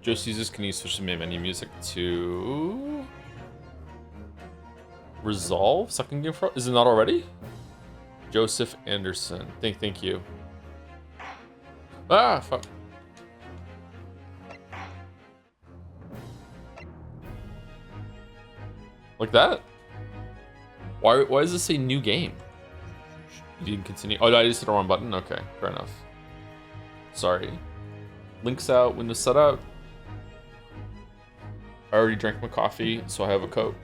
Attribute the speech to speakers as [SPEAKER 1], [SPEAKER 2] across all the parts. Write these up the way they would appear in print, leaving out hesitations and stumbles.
[SPEAKER 1] Josie's, can you switch the main menu music to Resolve? Second game for, is it not already? Joseph Anderson. Thank you. Ah, fuck. Like that? Why does this say new game? You didn't continue. Oh, I just hit the wrong button? Okay, fair enough. Sorry. Links out, Windows setup. I already drank my coffee, so I have a Coke.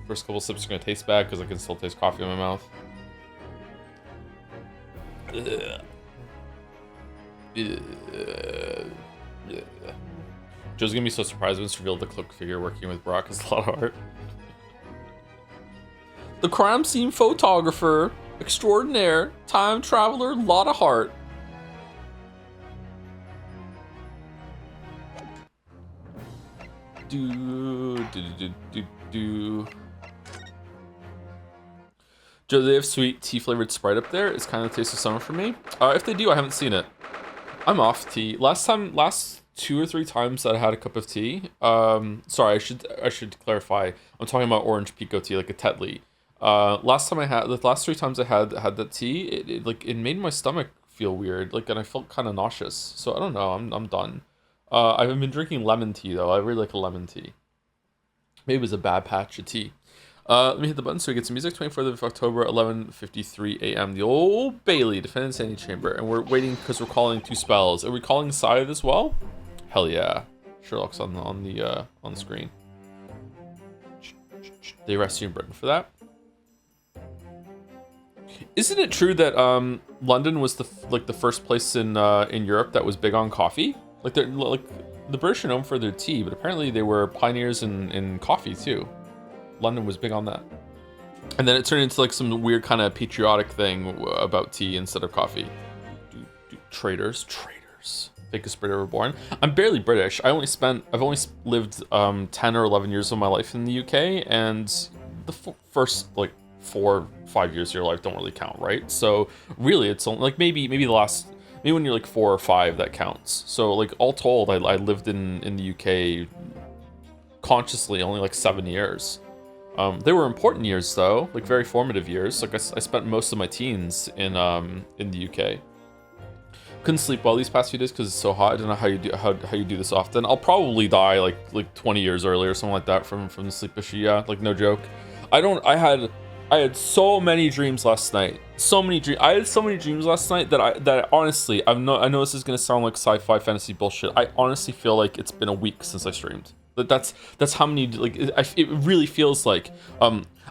[SPEAKER 1] First couple sips are gonna taste bad because I can still taste coffee in my mouth. Ugh. Ugh. Joe's gonna be so surprised when it's revealed the cloak figure working with Brock is a lot of art. The crime scene photographer extraordinaire, time traveler, lot of heart. Do. Joe, they have sweet tea flavored Sprite up there. It's kind of the taste of summer for me. If they do, I haven't seen it. I'm off tea. Last 2 or 3 times that I had a cup of tea. Sorry, I should clarify. I'm talking about orange pico tea, like a Tetley. The last 3 times I had that tea, it made my stomach feel weird, and I felt kind of nauseous. So I don't know. I'm done. I've been drinking lemon tea though. I really like a lemon tea. Maybe it was a bad patch of tea. Let me hit the button so we get some music. 24th of October, 11:53 a.m. The Old Bailey, Defendant's Antechamber, and we're waiting because we're calling Tusspells. Are we calling Scythe as well? Hell yeah! Sherlock's on the screen. They arrest you in Britain for that. Isn't it true that London was the first place in Europe that was big on coffee? The British are known for their tea, but apparently they were pioneers in coffee too. London was big on that. And then it turned into some weird kind of patriotic thing about tea instead of coffee. Traitors. Fakest Brit ever born. I'm barely British. I've only lived 10 or 11 years of my life in the UK, and the first 4 or 5 years of your life don't really count, right? So really, it's only maybe when you're 4 or 5 that counts. So all told, I lived in the UK consciously only 7 years. They were important years though, very formative years. I spent most of my teens in the UK. Couldn't sleep well these past few days because it's so hot. I don't know how you do this often. I'll probably die like 20 years early or something like that from the sleep issue. Yeah, no joke. I had so many dreams last night. I had so many dreams last night that honestly, I know this is gonna sound like sci-fi fantasy bullshit. I honestly feel like it's been a week since I streamed. That's how many it really feels like.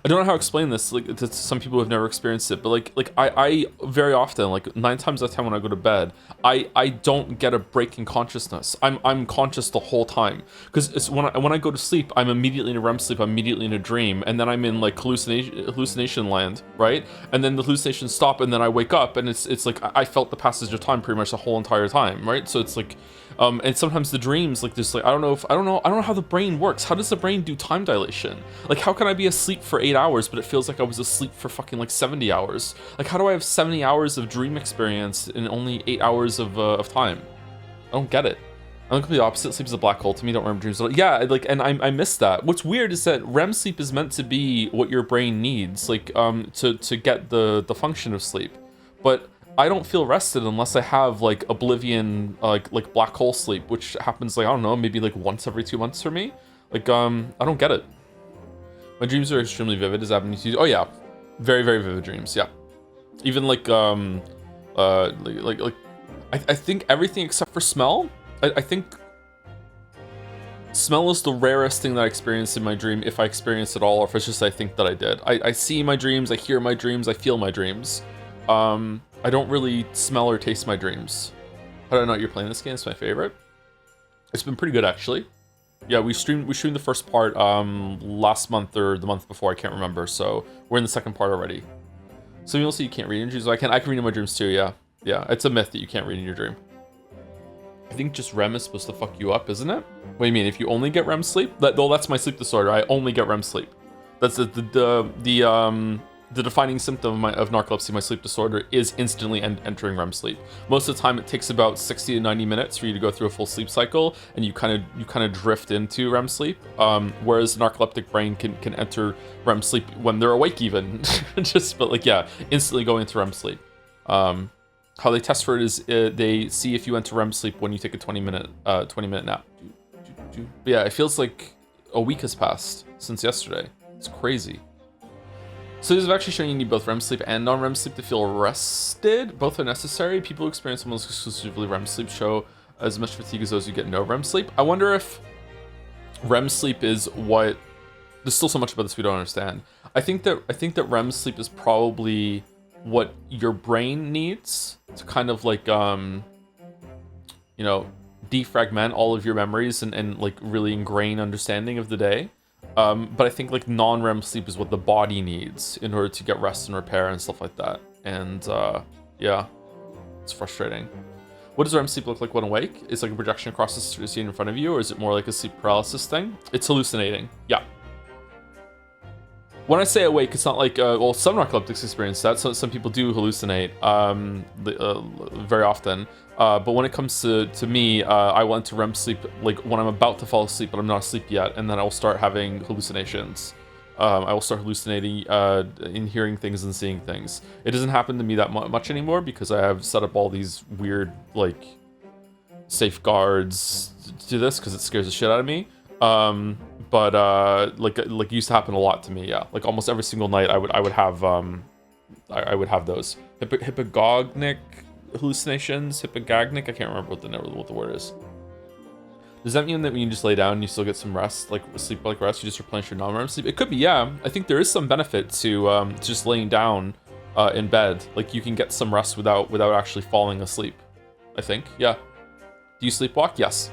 [SPEAKER 1] I don't know how to explain this to some people who have never experienced it, but I very often 9 times out of 10 when I go to bed, I don't get a break in consciousness. I'm conscious the whole time because it's when I go to sleep, I'm immediately in a REM sleep, I'm immediately in a dream, and then I'm in hallucination land, right? And then the hallucinations stop, and then I wake up, and it's I felt the passage of time pretty much the whole entire time, right? So it's and sometimes the dreams I don't know how the brain works. How does the brain do time dilation? How can I be asleep for 8 hours but it feels like I was asleep for fucking 70 hours? How do I have 70 hours of dream experience in only 8 hours of time? I don't get it. I'm completely opposite. Sleep is a black hole to me. Don't remember dreams. Yeah, and I miss that. What's weird is that REM sleep is meant to be what your brain needs, to get the function of sleep, but I don't feel rested unless I have oblivion, black hole sleep, which happens I don't know, maybe once every 2 months for me. I don't get it. My dreams are extremely vivid. Is that happening to you? Oh yeah, very very vivid dreams. Yeah, even I think everything except for smell. I think smell is the rarest thing that I experience in my dream, if I experience it all, or if it's just I think that I did. I see my dreams, I hear my dreams, I feel my dreams. I don't really smell or taste my dreams. I don't know, you're playing this game, it's my favorite. It's been pretty good actually. Yeah, we streamed the first part last month or the month before, I can't remember, so we're in the second part already. So you'll see you can't read in dreams. I can read in my dreams too, yeah. Yeah, it's a myth that you can't read in your dream. I think just REM is supposed to fuck you up, isn't it? What do you mean, if you only get REM sleep? That's my sleep disorder, I only get REM sleep. That's the the defining symptom of narcolepsy, my sleep disorder, is instantly entering REM sleep. Most of the time, it takes about 60 to 90 minutes for you to go through a full sleep cycle, and you kind of drift into REM sleep. Whereas the narcoleptic brain can enter REM sleep when they're awake, even but yeah, instantly go into REM sleep. How they test for it is they see if you enter REM sleep when you take a 20-minute nap. But yeah, it feels like a week has passed since yesterday. It's crazy. So this is actually showing you need both REM sleep and non-REM sleep to feel rested. Both are necessary. People who experience almost exclusively REM sleep show as much fatigue as those who get no REM sleep. I wonder if REM sleep is what... There's still so much about this we don't understand. I think that REM sleep is probably what your brain needs to kind of like, defragment all of your memories and like really ingrain understanding of the day. But I think like non-REM sleep is what the body needs in order to get rest and repair and stuff like that. And yeah, it's frustrating. What does REM sleep look like when awake? Is it like a projection across the scene in front of you, or is it more like a sleep paralysis thing? It's hallucinating. Yeah. When I say awake, it's not like, well, some narcoleptics experience that. So some people do hallucinate very often. But when it comes to me, I went to REM sleep like when I'm about to fall asleep, but I'm not asleep yet. And then I will start having hallucinations. I will start hallucinating in hearing things and seeing things. It doesn't happen to me that much anymore because I have set up all these weird like safeguards to this because it scares the shit out of me. But like it used to happen a lot to me. Yeah, like almost every single night I would have those hypnagogic hallucinations. Hypnagogic, I can't remember what the word is. Does that mean that when you just lay down you still get some rest, like sleep like rest, you just replenish your non-REM sleep? It could be, yeah. I think there is some benefit to just laying down in bed. Like you can get some rest without actually falling asleep, I think. Yeah. Do you sleepwalk? Yes.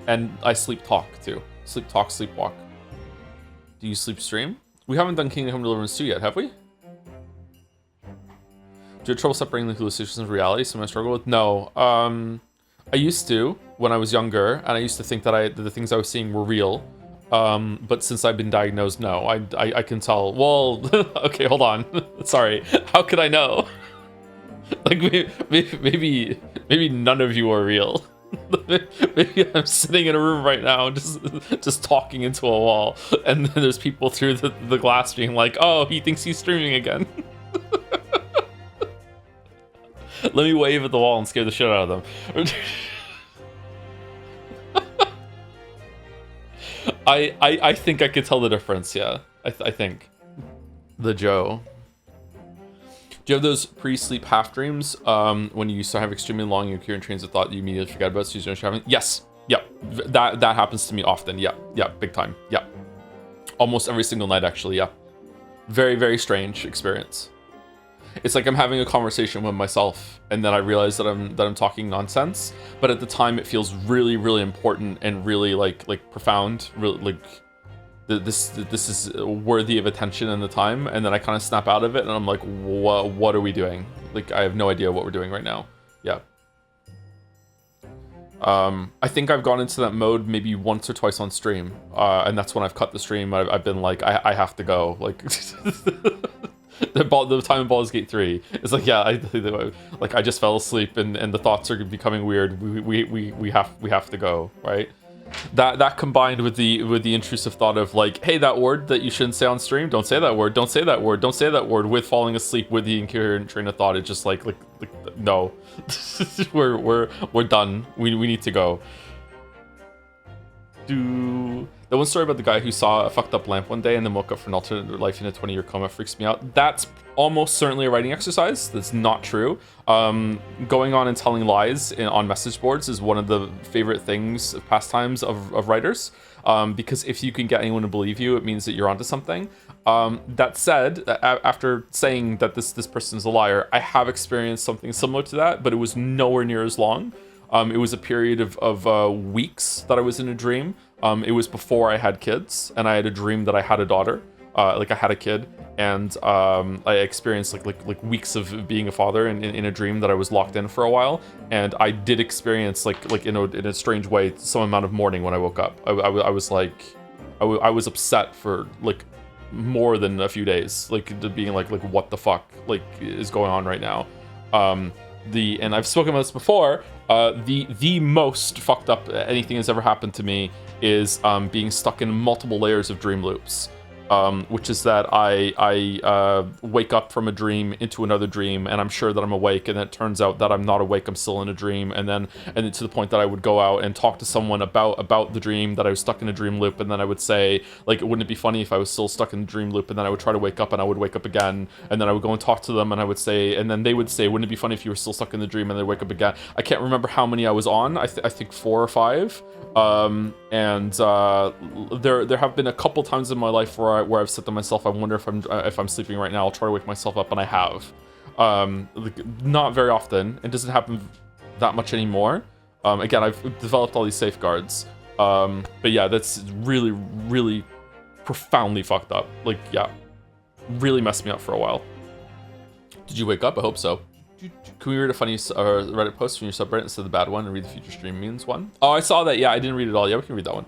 [SPEAKER 1] And I sleep talk too. Sleep talk, sleepwalk. Do you sleep stream? We haven't done Kingdom Come Deliverance 2 yet, have we? Do you have trouble separating the hallucinations from reality? Something I struggle with? No. I used to when I was younger, and I used to think that the things I was seeing were real. But since I've been diagnosed, no. I can tell. Well, okay, hold on. Sorry. How could I know? Like maybe none of you are real. Maybe I'm sitting in a room right now just talking into a wall, and then there's people through the glass being like, oh, he thinks he's streaming again. Let me wave at the wall and scare the shit out of them. I think I could tell the difference, yeah. I think. The Joe. Do you have those pre-sleep half dreams when you start to have extremely long and coherent trains of thought you immediately forget about, so you don't have? Yes. Yep. That happens to me often. Yeah. Yeah. Big time. Yeah. Almost every single night, actually. Yeah. Very, very strange experience. It's like I'm having a conversation with myself, and then I realize that I'm talking nonsense. But at the time, it feels really, really important and really like profound. Really like. This is worthy of attention in the time, and then I kind of snap out of it and I'm like, what are we doing? Like, I have no idea what we're doing right now. Yeah. I think I've gone into that mode maybe once or twice on stream, and that's when I've cut the stream. I've been like, I have to go. Like the time in Baldur's Gate 3, it's like, yeah, I just fell asleep and the thoughts are becoming weird. We have to go, right? That combined with the intrusive thought of like, hey, that word that you shouldn't say on stream, don't say that word, don't say that word, don't say that word, with falling asleep with the incoherent train of thought, it's just like no. we're done. We need to go. The one story about the guy who saw a fucked up lamp one day and then woke up for an alternate life in a 20-year coma freaks me out. That's almost certainly a writing exercise. That's not true. Going on and telling lies on message boards is one of the favorite things, pastimes of writers. Because if you can get anyone to believe you, it means that you're onto something. That said, after saying that this person's a liar, I have experienced something similar to that, but it was nowhere near as long. It was a period of weeks that I was in a dream. It was before I had kids, and I had a dream that I had a daughter, like I had a kid, and I experienced like weeks of being a father in a dream that I was locked in for a while, and I did experience like in a strange way some amount of mourning when I woke up. I was like, I was upset for like more than a few days, like to being like what the fuck like is going on right now. And I've spoken about this before. The most fucked up anything has ever happened to me is being stuck in multiple layers of dream loops. Which is that I wake up from a dream into another dream, and I'm sure that I'm awake, and it turns out that I'm not awake, I'm still in a dream, and then to the point that I would go out and talk to someone about the dream, that I was stuck in a dream loop, and then I would say, like, wouldn't it be funny if I was still stuck in the dream loop, and then I would try to wake up, and I would wake up again, and then I would go and talk to them, and I would say, and then they would say, wouldn't it be funny if you were still stuck in the dream, and they'd wake up again. I can't remember how many I was on, I think 4 or 5, and there have been a couple times in my life where I've said to myself, I wonder if I'm sleeping right now, I'll try to wake myself up, and I have. Not very often. It doesn't happen that much anymore. Again, I've developed all these safeguards. But yeah, that's really, really profoundly fucked up. Like, yeah, really messed me up for a while. Did you wake up? I hope so. Can we read a funny Reddit post from your subreddit instead of the bad one and read the future stream memes one? Oh, I saw that. Yeah, I didn't read it all. Yeah, we can read that one.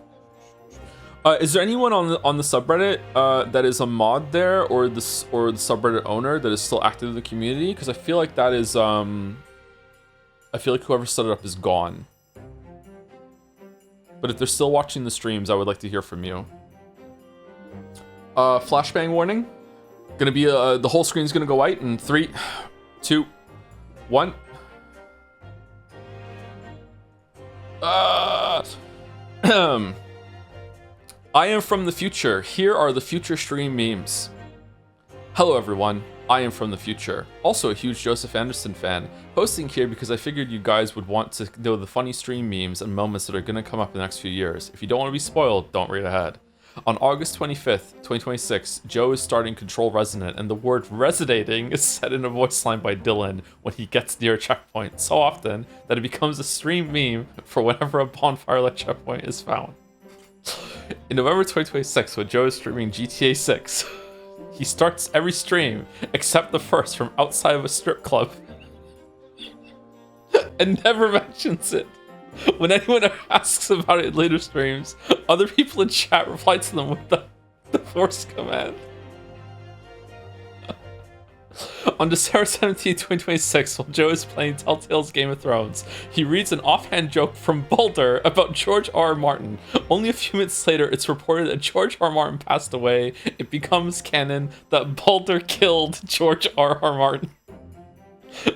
[SPEAKER 1] Is there anyone on the subreddit that is a mod there, or the subreddit owner that is still active in the community? Because I feel like that is I feel like whoever set it up is gone. But if they're still watching the streams, I would like to hear from you. Flashbang warning. Gonna be the whole screen's gonna go white in 3, 2, 1. I am from the future. Here are the future stream memes. Hello everyone, I am from the future. Also a huge Joseph Anderson fan. Posting here because I figured you guys would want to know the funny stream memes and moments that are gonna come up in the next few years. If you don't want to be spoiled, don't read ahead. On August 25th, 2026, Joe is starting Control Resonant, and the word resonating is said in a voice line by Dylan when he gets near a checkpoint, so often that it becomes a stream meme for whenever a bonfire-like checkpoint is found. In November 2026, when Joe is streaming GTA 6, he starts every stream, except the first, from outside of a strip club, and never mentions it. When anyone asks about it in later streams, other people in chat reply to them with the force command. On December 17, 2026, while Joe is playing Telltale's Game of Thrones, he reads an offhand joke from Boulder about George R. Martin. Only a few minutes later, it's reported that George R. Martin passed away. It becomes canon that Boulder killed George R. Martin.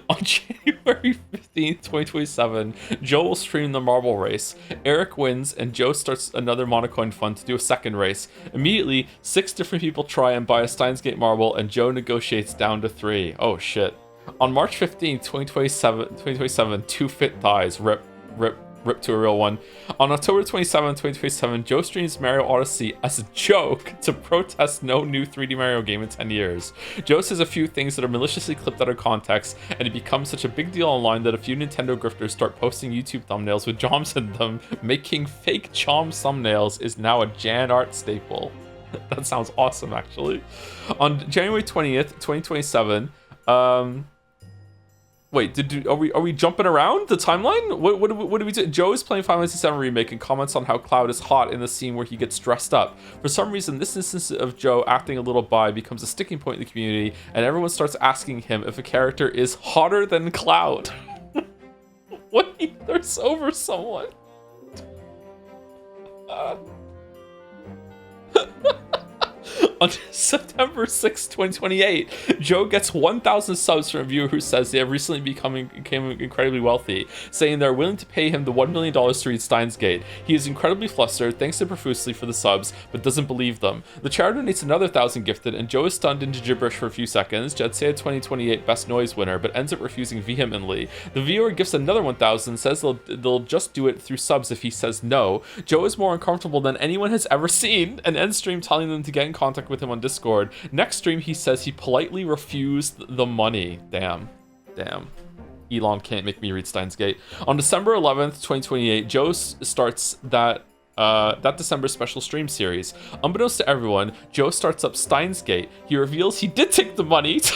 [SPEAKER 1] On January 15th, 2027, Joe will stream the marble race. Eric wins, and Joe starts another Monocoin fund to do a second race. Immediately, 6 different people try and buy a Steins Gate marble, and Joe negotiates down to 3. Oh shit. On March 15th, 2027, 2Fit dies. Rip to a real one. On October 27, 2027, Joe streams Mario Odyssey as a joke to protest no new 3D Mario game in 10 years. Joe says a few things that are maliciously clipped out of context, and it becomes such a big deal online that a few Nintendo grifters start posting YouTube thumbnails with Joms in them. Making fake Chom thumbnails is now a Jan art staple. That sounds awesome, actually. On January 20th, 2027, wait, are we jumping around the timeline? What do we do? Joe is playing Final Fantasy VII Remake and comments on how Cloud is hot in the scene where he gets dressed up. For some reason, this instance of Joe acting a little bi becomes a sticking point in the community, and everyone starts asking him if a character is hotter than Cloud. What he thirsts over someone? On September 6, 2028, Joe gets 1,000 subs from a viewer who says they have recently become incredibly wealthy, saying they're willing to pay him the $1 million to read Steins Gate. He is incredibly flustered, thanks them profusely for the subs, but doesn't believe them. The chatter donates another 1,000 gifted, and Joe is stunned into gibberish for a few seconds. Jed say a 2028 Best Noise winner, but ends up refusing vehemently. The viewer gifts another 1,000, says they'll just do it through subs if he says no. Joe is more uncomfortable than anyone has ever seen, and ends stream telling them to get in contact with him on Discord. Next stream, he says he politely refused the money. Damn. Elon can't make me read Steins Gate. On December 11th, 2028, Joe starts that December special stream series. Unbeknownst to everyone, Joe starts up Steins Gate. He reveals he did take the money to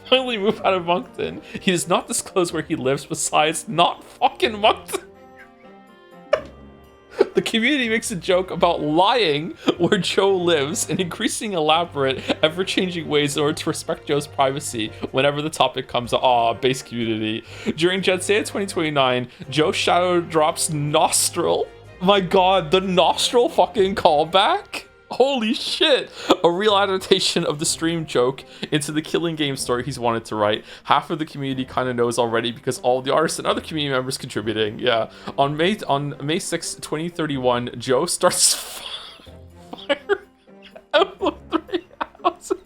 [SPEAKER 1] finally move out of Moncton. He does not disclose where he lives besides not fucking Moncton. The community makes a joke about lying where Joe lives in increasing elaborate, ever-changing ways in order to respect Joe's privacy whenever the topic comes up. Aw, base community. During Jetsea 2029, Joe shadow drops nostril. My god, the nostril fucking callback? Holy shit! A real adaptation of the stream joke into the killing game story he's wanted to write. Half of the community kind of knows already because all the artists and other community members contributing. Yeah. On May 6, 2031, Joe starts fire out of 3 houses.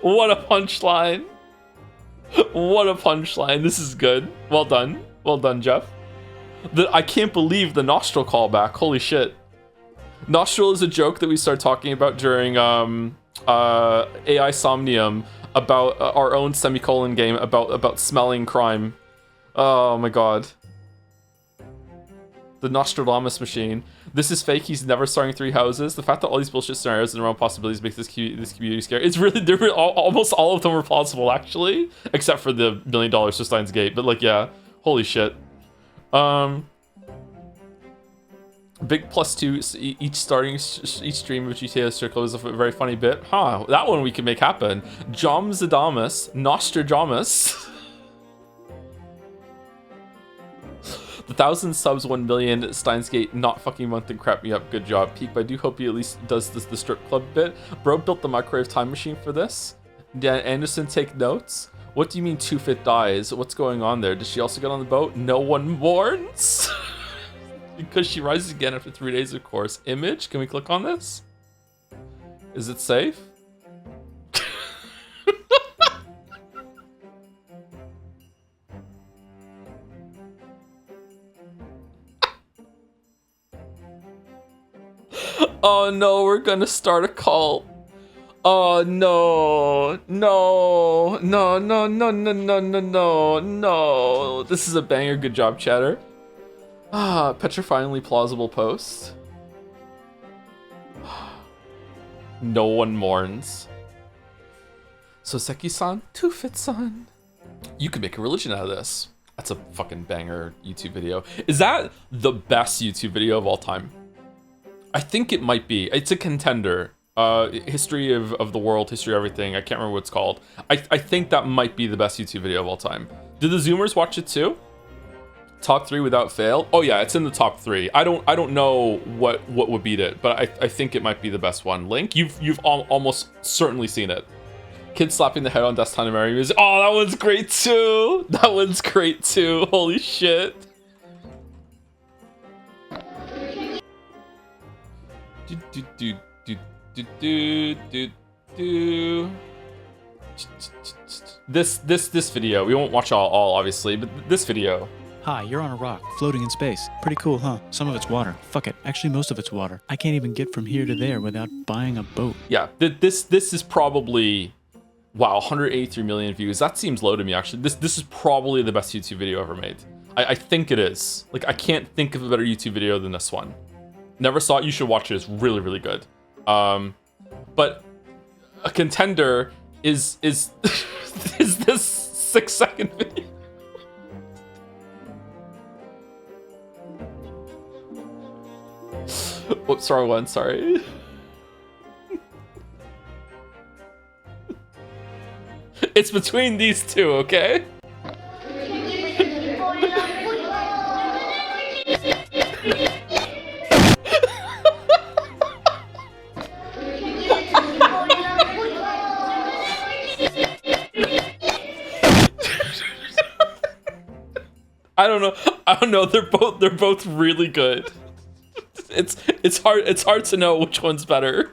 [SPEAKER 1] What a punchline. What a punchline. This is good. Well done. Well done, Jeff. I can't believe the nostril callback. Holy shit. Nostril is a joke that we started talking about during AI Somnium about our own semicolon game about smelling crime. Oh my god. The Nostradamus machine. This is fake. He's never starting 3 houses. The fact that all these bullshit scenarios and their own possibilities makes this community scary. It's really, almost all of them are plausible, actually, except for the $1 million for Steins Gate. But like, yeah, holy shit. Big +2 each stream of GTA Circle is a very funny bit. Huh? That one we can make happen. Jomzadamus, Nostradamus. The 1,000 subs, 1 million, Steins Gate, not fucking month and crap me up. Good job, Peak. But I do hope he at least does the strip club bit. Bro built the microwave time machine for this. Dan Anderson, take notes. What do you mean 2-Fit dies? What's going on there? Does she also get on the boat? No one mourns? Because she rises again after 3 days, of course. Image, can we click on this? Is it safe? Oh no, we're gonna start a cult. Oh no, no, no, no, no, no, no, no, no, no. This is a banger. Good job, chatter. Ah, petrifyingly plausible post. No one mourns. Soseki-san, 2-Fit-san. You could make a religion out of this. That's a fucking banger YouTube video. Is that the best YouTube video of all time? I think it might be. It's a contender. History of the world, history of everything. I can't remember what it's called. I think that might be the best YouTube video of all time. Did the Zoomers watch it too? Top 3 without fail? Oh yeah, it's in the top 3. I don't know what would beat it, but I think it might be the best one. Link, you've almost certainly seen it. Kid slapping the head on Death Time to Marry music. Oh, that one's great too. That one's great too. Holy shit. This video, we won't watch all obviously, but this video.
[SPEAKER 2] Hi, you're on a rock, floating in space. Pretty cool, huh? Some of it's water. Fuck it. Actually, most of it's water. I can't even get from here to there without buying a boat.
[SPEAKER 1] Yeah, this is probably, wow, 183 million views. That seems low to me, actually. This is probably the best YouTube video ever made. I think it is. Like, I can't think of a better YouTube video than this one. Never saw it. You should watch it. It's really, really good. But a contender is is this 6-second video. Whoops, sorry one, sorry. It's between these two, okay? I don't know. They're both really good. It's hard to know which one's better.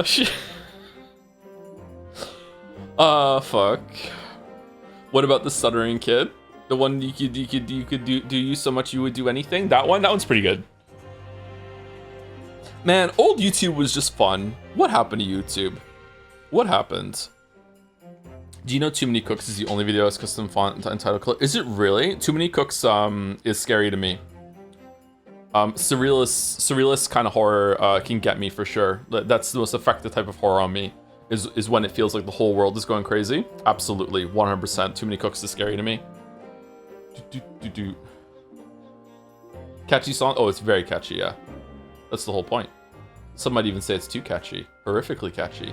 [SPEAKER 1] Shit. Fuck. What about the stuttering kid? The one you could do you so much you would do anything? That one's pretty good. Man, old YouTube was just fun. What happened to YouTube? What happened? Do you know Too Many Cooks is the only video as custom font and title color? Is it really? Too Many Cooks is scary to me. Surrealist kind of horror can get me for sure. That's the most effective type of horror on me. Is when it feels like the whole world is going crazy. Absolutely, 100%. Too Many Cooks is scary to me. Catchy song? Oh, it's very catchy, yeah. That's the whole point. Some might even say it's too catchy. Horrifically catchy.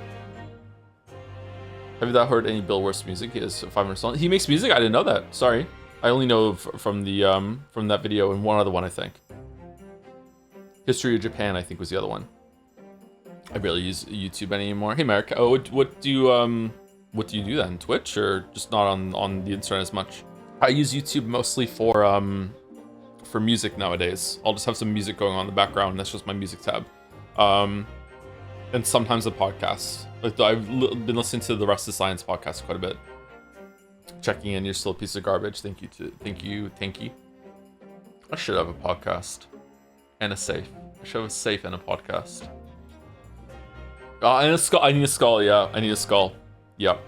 [SPEAKER 1] Have you not heard any Bill Worth's music? He has 500 songs. He makes music? I didn't know that. Sorry. I only know from that video and one other one, I think. History of Japan, I think, was the other one. I barely use YouTube anymore. Hey, Mark. Oh, what do you do then? Twitch, or just not on the internet as much? I use YouTube mostly for music nowadays. I'll just have some music going on in the background, and that's just my music tab. And sometimes a podcast. Like, I've been listening to the Rest of Science podcast quite a bit. Checking in, you're still a piece of garbage. Thank you. I should have a podcast and a safe. I should have a safe and a podcast. And a skull. I need a skull. Yeah, I need a skull. Yep.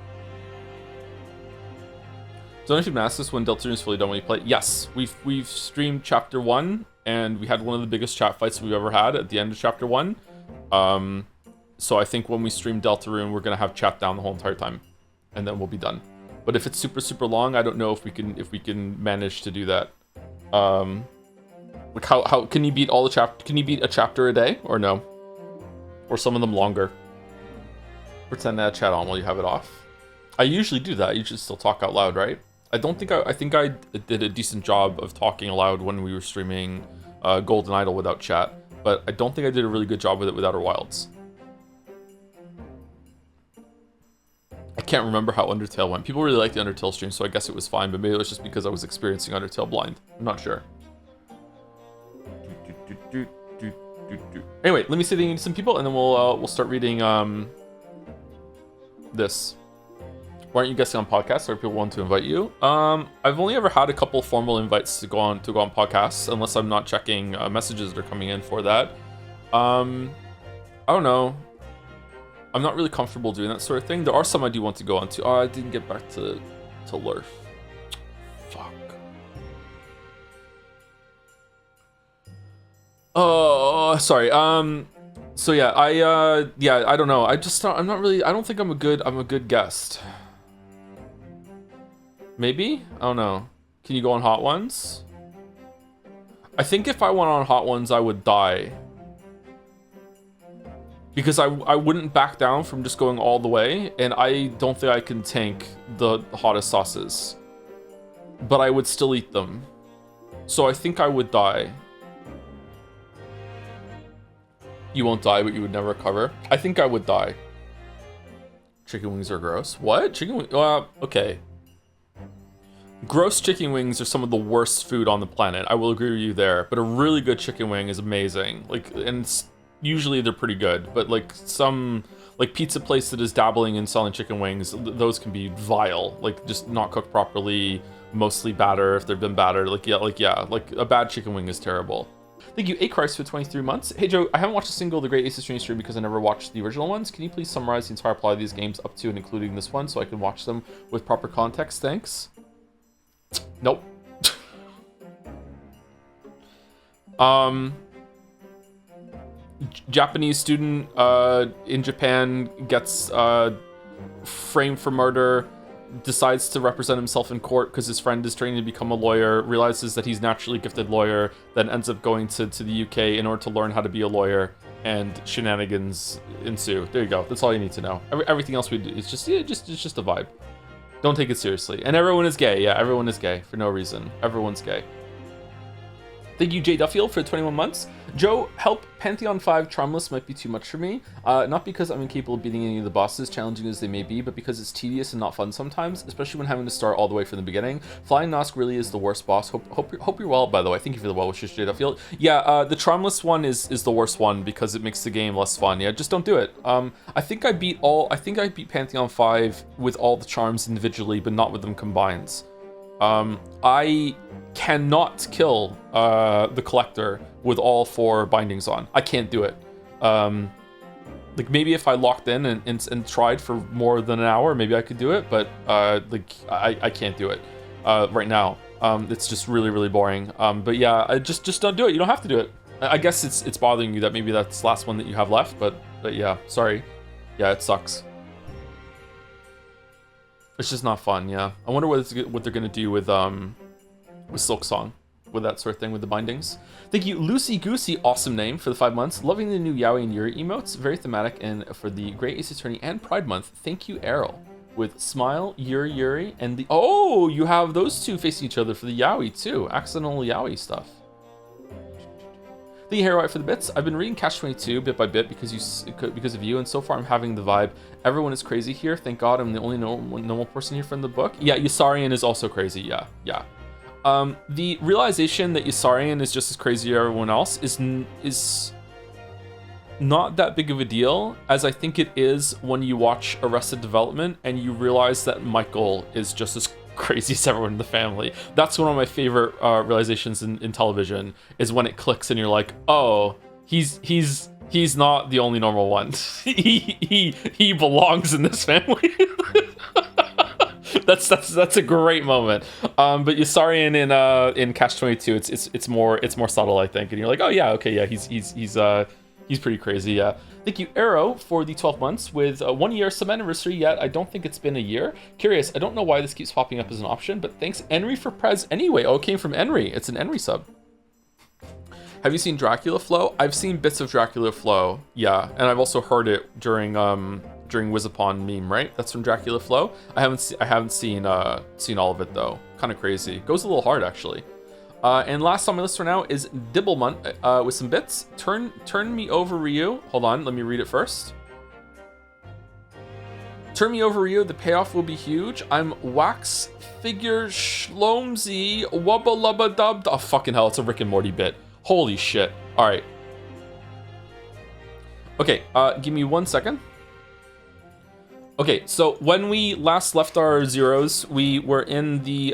[SPEAKER 1] Don't know if you can ask this when Deltarune is fully done when you play. Yes, we've streamed chapter 1, and we had one of the biggest chat fights we've ever had at the end of chapter 1. So I think when we stream Deltarune, we're gonna have chat down the whole entire time, and then we'll be done. But if it's super long, I don't know if we can manage to do that. Like how can you beat all the chapter? Can you beat a chapter a day or no? Or some of them longer? Pretend to chat on while you have it off. I usually do that. You should still talk out loud, right? I think I did a decent job of talking aloud when we were streaming Golden Idol without chat, but I don't think I did a really good job with it without our wilds. I can't remember how Undertale went. People really liked the Undertale stream, so I guess it was fine, but maybe it was just because I was experiencing Undertale blind. I'm not sure. Anyway, let me say thank you to some people, and then we'll start reading this. Why aren't you guessing on podcasts? Or people want to invite you? I've only ever had a couple formal invites to go on podcasts, unless I'm not checking messages that are coming in for that. I don't know. I'm not really comfortable doing that sort of thing. There are some I do want to go on to. Oh, I didn't get back to Lurf. Fuck. Oh, sorry. So yeah, I don't know. I don't think I'm a good guest. Maybe? I don't know. Can you go on Hot Ones? I think if I went on Hot Ones, I would die. Because I wouldn't back down from just going all the way, and I don't think I can tank the hottest sauces. But I would still eat them. So I think I would die. You won't die, but you would never recover. I think I would die. Chicken wings are gross. What? Chicken wings? Okay. Gross chicken wings are some of the worst food on the planet. I will agree with you there. But a really good chicken wing is amazing. Like, and usually they're pretty good. But like some, like pizza place that is dabbling in selling chicken wings, those can be vile. Like just not cooked properly, mostly batter if they've been battered. Like a bad chicken wing is terrible. Thank you, Achrist, for 23 months. Hey Joe, I haven't watched a single of the Great Aces stream because I never watched the original ones. Can you please summarize the entire plot of these games up to and including this one so I can watch them with proper context? Thanks. Nope. Japanese student in Japan gets framed for murder, decides to represent himself in court because his friend is training to become a lawyer, realizes that he's naturally gifted lawyer, then ends up going to the UK in order to learn how to be a lawyer, and shenanigans ensue. There you go. That's all you need to know. Everything else we do is just a vibe. Don't take it seriously. And everyone is gay. Yeah, everyone is gay for no reason. Everyone's gay. Thank you, Jay Duffield, for 21 months. Joe, help. Pantheon 5 Charmless might be too much for me. Not because I'm incapable of beating any of the bosses, challenging as they may be, but because it's tedious and not fun sometimes, especially when having to start all the way from the beginning. Flying Nosk really is the worst boss. Hope you're well, by the way. Thank you for the well wishes, Jay Duffield. Yeah, the Charmless one is the worst one because it makes the game less fun. Yeah, just don't do it. I think I beat Pantheon 5 with all the charms individually, but not with them combined. I cannot kill the collector with all 4 bindings on. I can't do it. Like maybe if I locked in and tried for more than an hour, maybe I could do it, but like I can't do it right now. It's just really boring. But yeah, just don't do it. You don't have to do it. I guess it's bothering you that maybe that's the last one that you have left, but yeah, sorry. Yeah, it sucks. It's just not fun, yeah. I wonder what they're gonna do with Silk Song, with that sort of thing, with the bindings. Thank you, Lucy Goosey, awesome name for the 5 months. Loving the new Yaoi and Yuri emotes, very thematic, and for the Great Ace Attorney and Pride Month, thank you, Errol. With Smile, Yuri, and the... Oh, you have those two facing each other for the Yaoi, too. Accidental Yaoi stuff. Thank you, Hero White, for the bits. I've been reading Catch 22 bit by bit because of you, and so far I'm having the vibe. Everyone is crazy here. Thank God I'm the only normal person here from the book. Yeah, Yusarian is also crazy. Yeah. The realization that Yusarian is just as crazy as everyone else is not that big of a deal as I think it is when you watch Arrested Development and you realize that Michael is just as crazy as everyone in the family. That's one of my favorite realizations in television, is when it clicks and you're like, oh, he's not the only normal one. he belongs in this family. That's a great moment. But Yusarian in Catch 22, it's more subtle, I think, and you're like, oh yeah, okay, yeah, he's pretty crazy, yeah. Thank you, Arrow, for the 12 months with 1 year sub anniversary yet. I don't think it's been a year. Curious, I don't know why this keeps popping up as an option, but thanks, Henry, for Prez anyway. Oh, it came from Henry. It's an Henry sub. Have you seen Dracula Flow? I've seen bits of Dracula Flow, yeah, and I've also heard it during Wizapon meme, right? That's from Dracula Flow. I haven't seen all of it though. Kind of crazy. Goes a little hard actually. And last on my list for now is Dibblemunt with some bits. Turn me over, Ryu. Hold on, let me read it first. Turn me over, Ryu. The payoff will be huge. I'm wax figure shlomzy wubba lubba dub. Oh fucking hell! It's a Rick and Morty bit. Holy shit! All right. Okay, give me 1 second. Okay, so when we last left our zeros, we were in the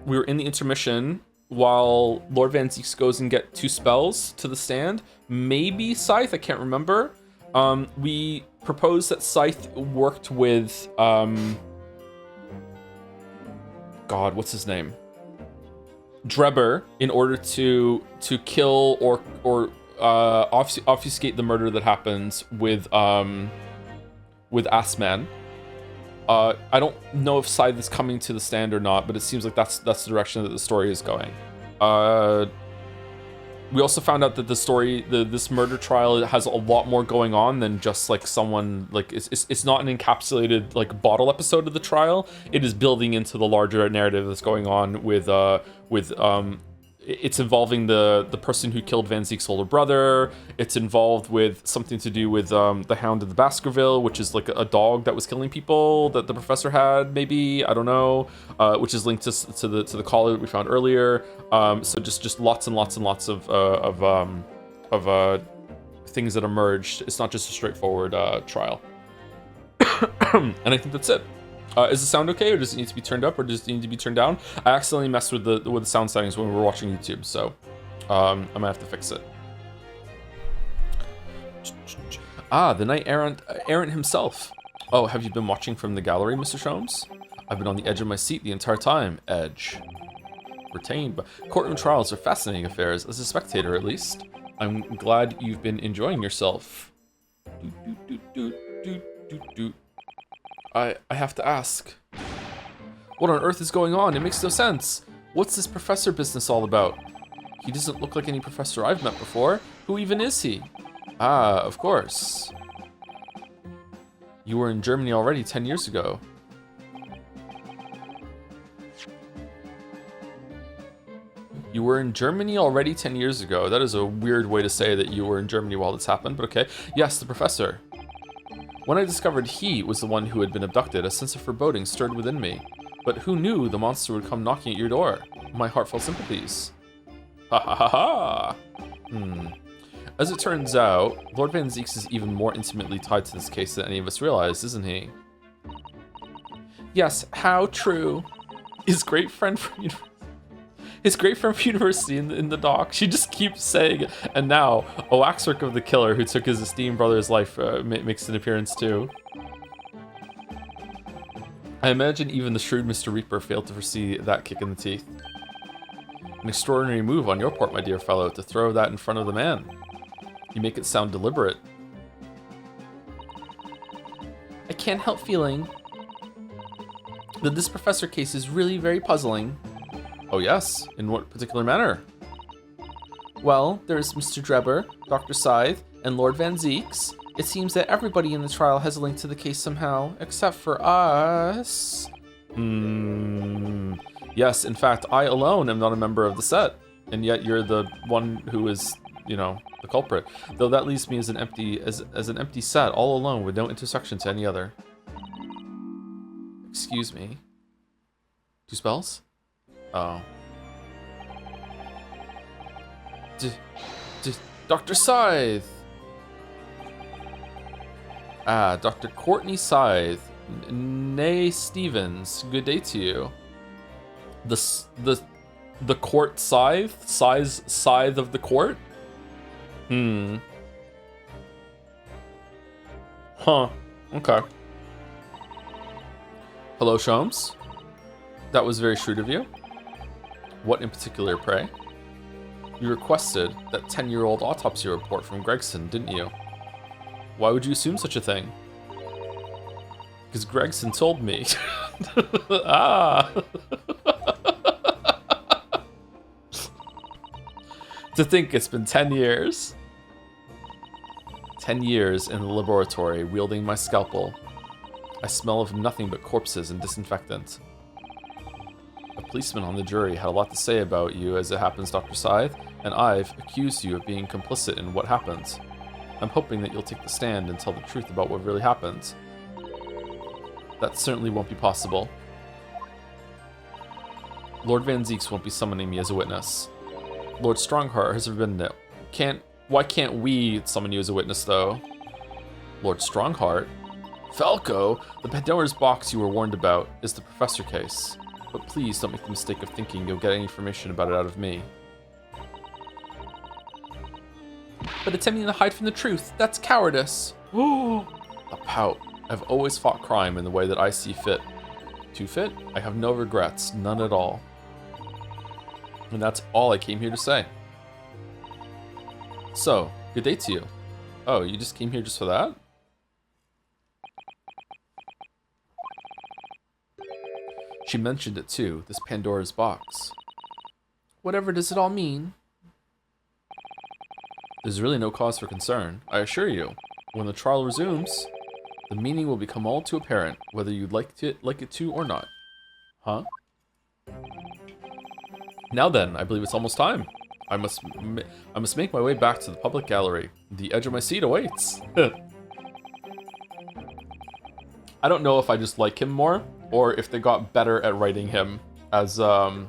[SPEAKER 1] intermission while Lord Van Zieks goes and get 2 spells to the stand. Maybe Scythe, I can't remember. We proposed that Scythe worked with God, what's his name? Drebber, in order to kill or obfuscate the murder that happens with Assman. I don't know if Scythe is coming to the stand or not, but it seems like that's the direction that the story is going. We also found out that the story, this murder trial, has a lot more going on than just like someone like it's not an encapsulated like bottle episode of the trial. It is building into the larger narrative that's going on with it's involving the person who killed Van Ziek's older brother. It's involved with something to do with the Hound of the Baskerville, which is like a dog that was killing people that the professor had, maybe, I don't know, which is linked to the collar that we found earlier. So just lots and lots and lots of things that emerged. It's not just a straightforward trial. And I think that's it. Is the sound okay, or does it need to be turned up, or does it need to be turned down? I accidentally messed with the sound settings when we were watching YouTube, so I might have to fix it. The Knight Errant himself. Oh, have you been watching from the gallery, Mr. Sholmes? I've been on the edge of my seat the entire time. Edge. Retained, but courtroom trials are fascinating affairs, as a spectator at least. I'm glad you've been enjoying yourself. I have to ask. What on earth is going on? It makes no sense. What's this professor business all about? He doesn't look like any professor I've met before. Who even is he? Ah, of course. You were in Germany already 10 years ago. You were in Germany already 10 years ago. That is a weird way to say that you were in Germany while this happened, but okay. Yes, the professor. When I discovered he was the one who had been abducted, a sense of foreboding stirred within me. But who knew the monster would come knocking at your door? My heartfelt sympathies. Ha ha ha ha! As it turns out, Lord Van Zieks is even more intimately tied to this case than any of us realize, isn't he? Yes, how true. His great friend from university in the dock. She just keeps saying it. And now, a Waxwork of the killer who took his esteemed brother's life makes an appearance too. I imagine even the shrewd Mr. Reaper failed to foresee that kick in the teeth. An extraordinary move on your part, my dear fellow, to throw that in front of the man. You make it sound deliberate. I can't help feeling that this professor case is really very puzzling. Oh yes? In what particular manner? Well, there's Mr. Drebber, Dr. Scythe, and Lord Van Zeeks. It seems that everybody in the trial has a link to the case somehow, except for us. Yes, in fact, I alone am not a member of the set, and yet you're the one who is, you know, the culprit. Though that leaves me as an empty set, all alone with no intersection to any other. Excuse me. Tusspells? Oh. Dr. Scythe! Ah, Dr. Courtney Scythe. Nay Stevens. Good day to you. The court scythe? Scythe of the court? Huh. Okay. Hello, Sholmes. That was very shrewd of you. What in particular, pray? You requested that 10-year-old autopsy report from Gregson, didn't you? Why would you assume such a thing? Because Gregson told me. Ah! To think it's been 10 years. 10 years in the laboratory, wielding my scalpel. I smell of nothing but corpses and disinfectant. A policeman on the jury had a lot to say about you as it happens, Dr. Scythe, and I've accused you of being complicit in what happened. I'm hoping that you'll take the stand and tell the truth about what really happened. That certainly won't be possible. Lord Van Zeeks won't be summoning me as a witness. Lord Strongheart has forbidden it. Why can't we summon you as a witness, though? Lord Strongheart? Falco, the Pandora's box you were warned about is the professor case. But please don't make the mistake of thinking you'll get any information about it out of me. But attempting to hide from the truth, that's cowardice. A pout. I've always fought crime in the way that I see fit. Too fit? I have no regrets, none at all. And that's all I came here to say. So, good day to you. Oh, you just came here just for that? She mentioned it too, this Pandora's box. Whatever does it all mean? There's really no cause for concern, I assure you. When the trial resumes, the meaning will become all too apparent, whether you'd like it to or not. Huh? Now then, I believe it's almost time. I must make my way back to the public gallery. The edge of my seat awaits. I don't know if I just like him more, or if they got better at writing him as the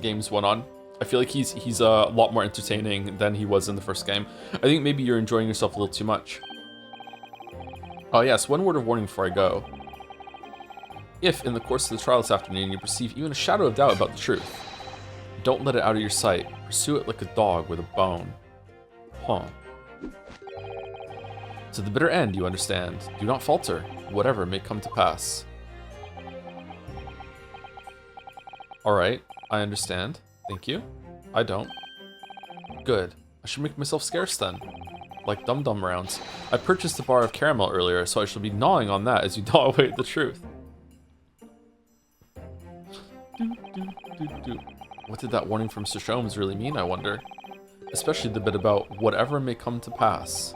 [SPEAKER 1] games went on. I feel like he's a lot more entertaining than he was in the first game. I think maybe you're enjoying yourself a little too much. Oh yes, one word of warning before I go. If, in the course of the trial this afternoon, you perceive even a shadow of doubt about the truth, don't let it out of your sight. Pursue it like a dog with a bone. Huh. To the bitter end, you understand. Do not falter, whatever may come to pass. Alright, I understand. Thank you. I don't. Good. I should make myself scarce then. Like dum-dum rounds. I purchased a bar of caramel earlier, so I shall be gnawing on that as you gnaw away at the truth. What did that warning from Sir Sholmes really mean, I wonder? Especially the bit about whatever may come to pass.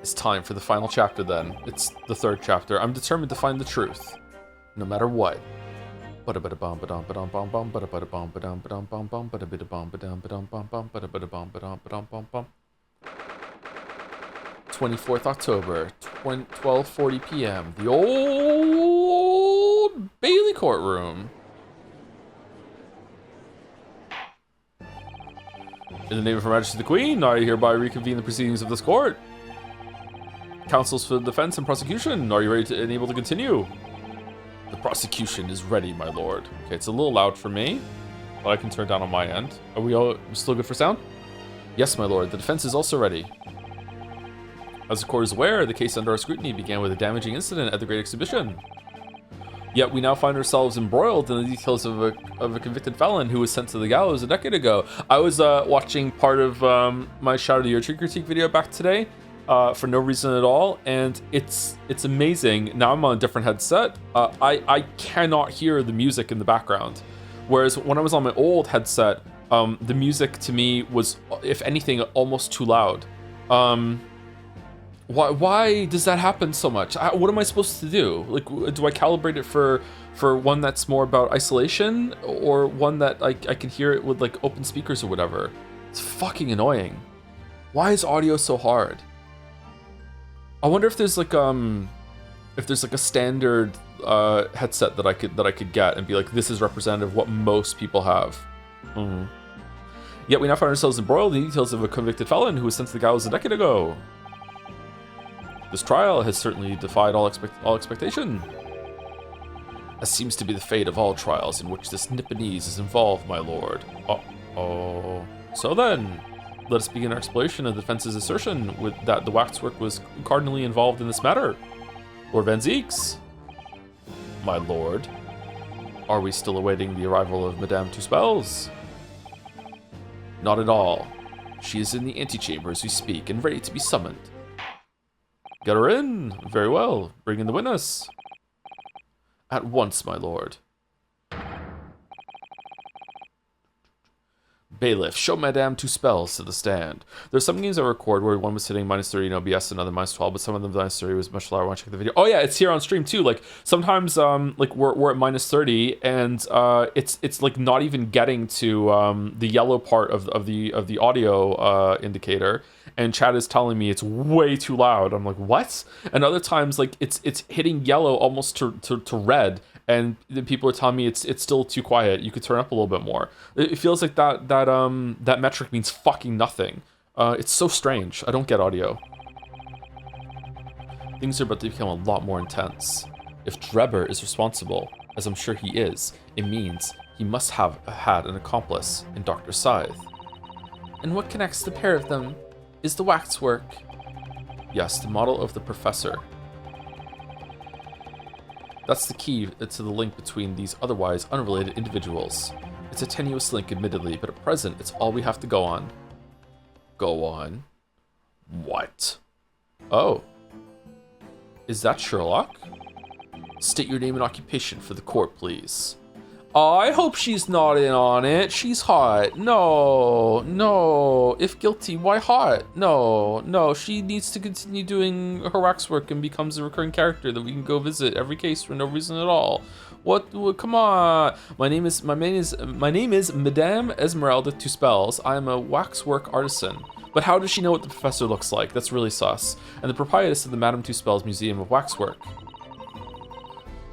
[SPEAKER 1] It's time for the final chapter then. It's the third chapter. I'm determined to find the truth, no matter what. 24th October, 12:40 p.m. The old Bailey courtroom. In the name of Her Majesty the Queen, I hereby reconvene the proceedings of this court. Counsels for the defense and prosecution, are you ready and able to continue? The prosecution is ready, my lord. Okay, it's a little loud for me, but I can turn down on my end. Are we all still good for sound? Yes, my lord. The defense is also ready. As the court is aware, the case under our scrutiny began with a damaging incident at the Great Exhibition. Yet we now find ourselves embroiled in the details of a convicted felon who was sent to the gallows a decade ago. I was watching part of my Shadow the Year Tree critique video back today for no reason at all, and it's amazing. Now I'm on a different headset. I cannot hear the music in the background, whereas when I was on my old headset, the music to me was, if anything, almost too loud. Why does that happen so much? What am I supposed to do? Like, do I calibrate it for one that's more about isolation, or one that I can hear it with like open speakers or whatever? It's fucking annoying. Why is audio so hard? I wonder if there's like a standard headset that I could get and be like, this is representative of what most people have. Yet we now find ourselves embroiled in the details of a convicted felon who was sent to the gallows a decade ago. This trial has certainly defied all expectation. As seems to be the fate of all trials in which this Nipponese is involved, my lord. Uh-oh. So then, let us begin our exploration of the defense's assertion that the Waxwork was cardinally involved in this matter. Lord Van Zeeks. My lord. Are we still awaiting the arrival of Madame Tusspells? Not at all. She is in the antechamber as we speak and ready to be summoned. Get her in. Very well. Bring in the witness. At once, my lord. Bailiff, show Madame Tusspells to the stand. There's some games I record where one was sitting -30 in OBS, another -12, but some of them -30 was much lower. I want to check the video. Oh yeah, it's here on stream too. Like sometimes, like we're at -30, and it's like not even getting to the yellow part of the audio indicator, and chat is telling me it's way too loud. I'm like, what? And other times, like it's hitting yellow almost to red. And the people are telling me it's still too quiet. You could turn up a little bit more. It feels like that metric means fucking nothing. It's so strange. I don't get audio. Things are about to become a lot more intense. If Drebber is responsible, as I'm sure he is, it means he must have had an accomplice in Dr. Scythe. And what connects the pair of them is the Waxwork. Yes, the model of the professor. That's the key to the link between these otherwise unrelated individuals. It's a tenuous link, admittedly, but at present, it's all we have to go on. Go on? What? Oh. Is that Sherlock? State your name and occupation for the court, please. I hope she's not in on it. She's hot. No. If guilty, why hot? No. She needs to continue doing her waxwork and becomes a recurring character that we can go visit every case for no reason at all. What? Come on. My name is Madame Esmeralda Tusspells. I am a waxwork artisan. But how does she know what the professor looks like? That's really sus. And the proprietress of the Madame Tusspells Museum of Waxwork.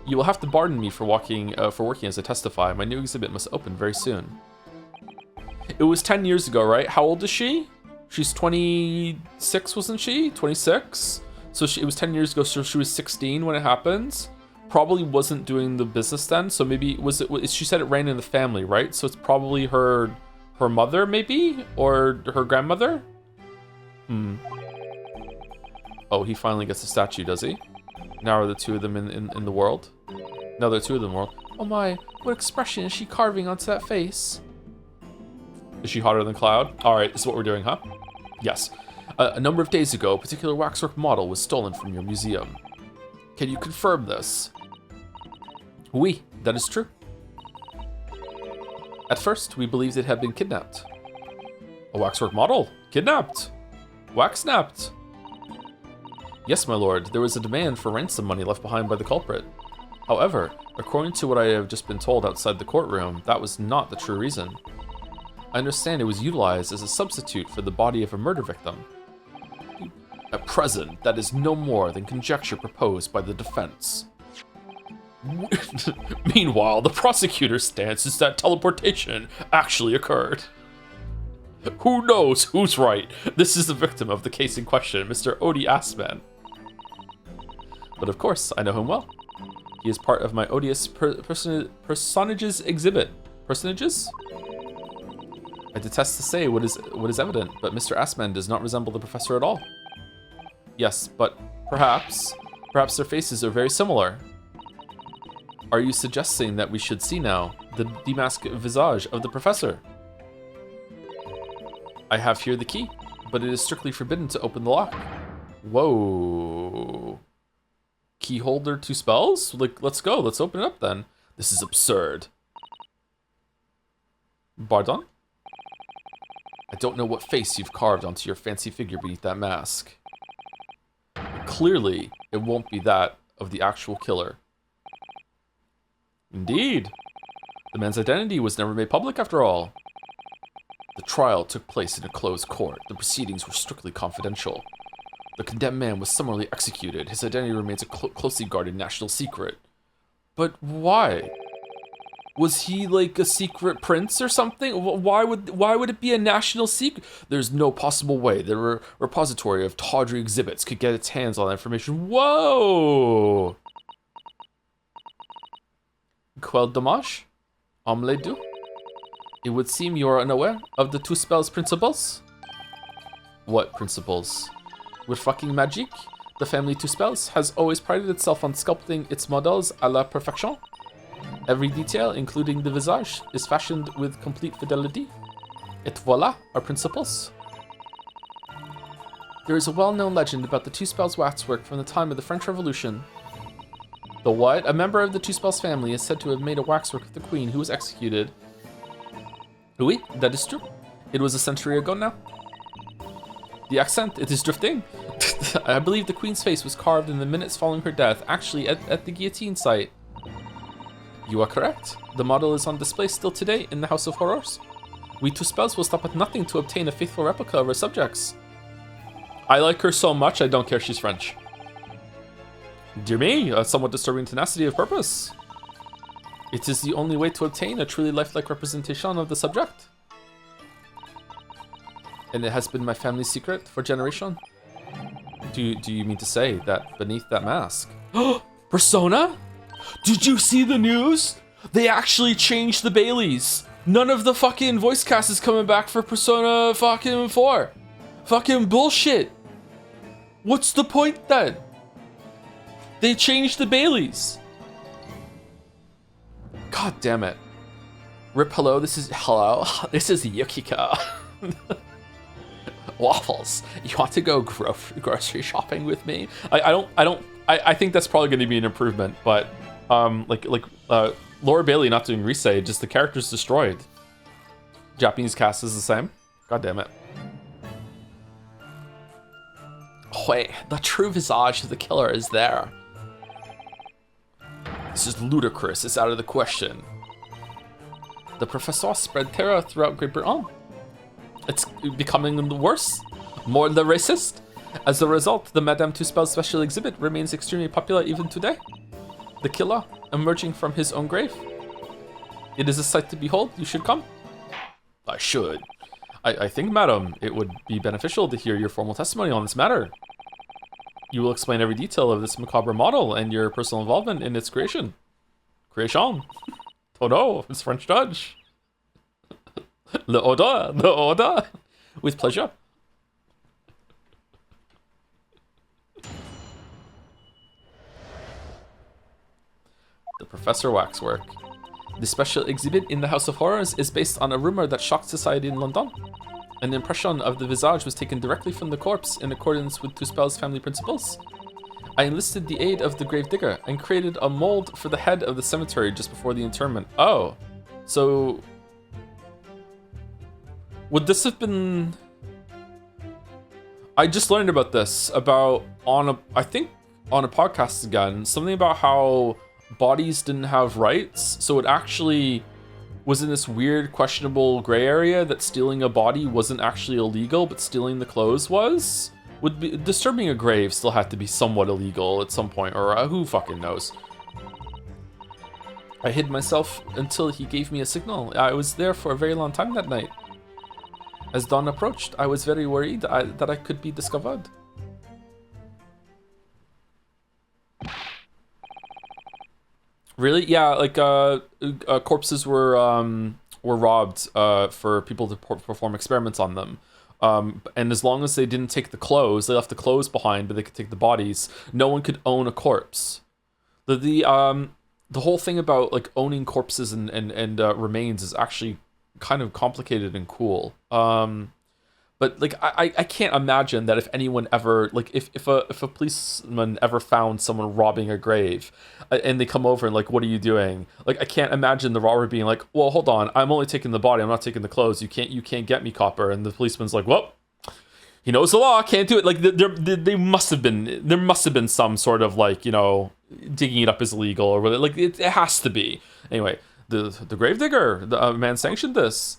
[SPEAKER 1] You will have to pardon me for working as I testify. My new exhibit must open very soon. It was 10 years ago, right? How old is she? She's 26, wasn't she? 26? So it was 10 years ago, so she was 16 when it happened. Probably wasn't doing the business then, so maybe she said it ran in the family, right? So it's probably her mother, maybe? Or her grandmother? Oh, he finally gets a statue, does he? Now are the two of them in the world? Now there are two of them in the world. Oh my, what expression is she carving onto that face? Is she hotter than Cloud? Alright, this is what we're doing, huh? Yes. A number of days ago, a particular waxwork model was stolen from your museum. Can you confirm this? Oui, that is true. At first, we believed it had been kidnapped. A waxwork model? Kidnapped? Wax-napped? Yes, my lord, there was a demand for ransom money left behind by the culprit. However, according to what I have just been told outside the courtroom, that was not the true reason. I understand it was utilized as a substitute for the body of a murder victim. At present, that is no more than conjecture proposed by the defense. Meanwhile, the prosecutor's stance is that teleportation actually occurred. Who knows who's right? This is the victim of the case in question, Mr. Odie Assman. But of course, I know him well. He is part of my odious personages exhibit. Personages? I detest to say what is evident, but Mr. Assman does not resemble the professor at all. Yes, but perhaps their faces are very similar. Are you suggesting that we should see now the demasked visage of the professor? I have here the key, but it is strictly forbidden to open the lock. Whoa. Key holder Tusspells? Like, let's go. Let's open it up then. This is absurd. Pardon? I don't know what face you've carved onto your fancy figure beneath that mask. Clearly, it won't be that of the actual killer. Indeed. The man's identity was never made public after all. The trial took place in a closed court. The proceedings were strictly confidential. The condemned man was summarily executed. His identity remains a closely guarded national secret. But why? Was he like a secret prince or something? Why would it be a national secret? There's no possible way that a repository of tawdry exhibits could get its hands on that information. Whoa! Quel dommage? Omelette du? It would seem you are unaware of the Tusspells principles. What principles? With fucking magic, the family Tusspells has always prided itself on sculpting its models à la perfection. Every detail, including the visage, is fashioned with complete fidelity. Et voila, our principles. There is a well-known legend about the Tusspells waxwork from the time of the French Revolution. The what? A member of the Tusspells family is said to have made a waxwork of the queen who was executed. Oui, that is true. It was a century ago now. The accent, it is drifting. I believe the queen's face was carved in the minutes following her death, actually at the guillotine site. You are correct. The model is on display still today in the House of Horrors. We Tusspells will stop at nothing to obtain a faithful replica of our subjects. I like her so much, I don't care she's French. Dear me, a somewhat disturbing tenacity of purpose. It is the only way to obtain a truly lifelike representation of the subject. And it has been my family's secret for generations. Do you mean to say that beneath that mask? Persona? Did you see the news? They actually changed the Baileys. None of the fucking voice cast is coming back for Persona fucking 4. Fucking bullshit. What's the point then? They changed the Baileys. God damn it. Rip hello, this is Yukiko. Waffles. You want to go grocery shopping with me? I think that's probably going to be an improvement, but Laura Bailey not doing Risei, just the character's destroyed. Japanese cast is the same. God damn it. Wait, the true visage of the killer is there. This is ludicrous. It's out of the question. The professor spread terror throughout Great Britain. It's becoming worse, more the racist. As a result, the Madame Tusspells special exhibit remains extremely popular even today. The killer emerging from his own grave. It is a sight to behold. You should come. I should. I think, madam, it would be beneficial to hear your formal testimony on this matter. You will explain every detail of this macabre model and your personal involvement in its creation. Creation? Oh no, it's French Dutch. Le order. With pleasure. The Professor Waxwork. The special exhibit in the House of Horrors is based on a rumor that shocked society in London. An impression of the visage was taken directly from the corpse in accordance with Tusspells' family principles. I enlisted the aid of the gravedigger and created a mold for the head of the cemetery just before the interment. Oh, so would this have been... I just learned about this, I think on a podcast again, something about how bodies didn't have rights, so it actually was in this weird questionable gray area that stealing a body wasn't actually illegal, but stealing the clothes was? Would be disturbing a grave still had to be somewhat illegal at some point, or who fucking knows. I hid myself until he gave me a signal. I was there for a very long time that night. As dawn approached, I was very worried that I could be discovered. Really? Yeah, like corpses were robbed for people to perform experiments on them. And as long as they didn't take the clothes, they left the clothes behind, but they could take the bodies. No one could own a corpse. The whole thing about like owning corpses and remains is actually kind of complicated and cool. But like I can't imagine that if anyone ever like if a policeman ever found someone robbing a grave, and they come over and like, what are you doing? Like I can't imagine the robber being like, well, hold on, I'm only taking the body, I'm not taking the clothes. You can't get me, copper. And the policeman's like, well, he knows the law, can't do it. Like there must have been some sort of like, you know, digging it up is illegal or whatever. Like it has to be. Anyway, the gravedigger, the man sanctioned this.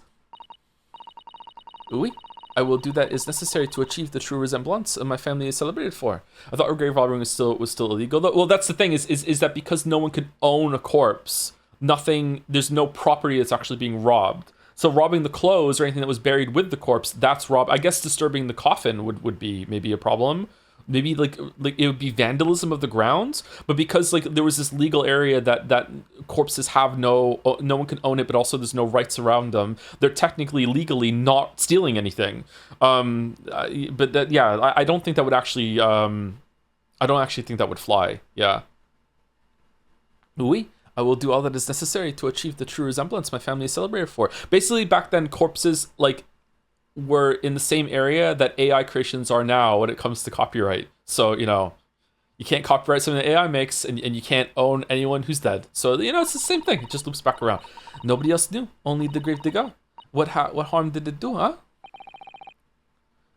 [SPEAKER 1] Ooh. I will do that is necessary to achieve the true resemblance my family is celebrated for. I thought grave robbing was still illegal. Well, that's the thing is that because no one could own a corpse, there's no property that's actually being robbed. So robbing the clothes or anything that was buried with the corpse, that's robbed. I guess disturbing the coffin would be maybe a problem. Maybe like it would be vandalism of the grounds, but because like there was this legal area that corpses have no one can own it, but also there's no rights around them. They're technically legally not stealing anything. But that, yeah, I don't think that would actually. I don't actually think that would fly. Yeah. Oui, I will do all that is necessary to achieve the true resemblance my family is celebrated for. Basically, back then, corpses like were in the same area that AI creations are now when it comes to copyright. So, you know, you can't copyright something that AI makes, and you can't own anyone who's dead. So, you know, it's the same thing. It just loops back around. Nobody else knew. Only the gravedigger. What harm did it do, huh?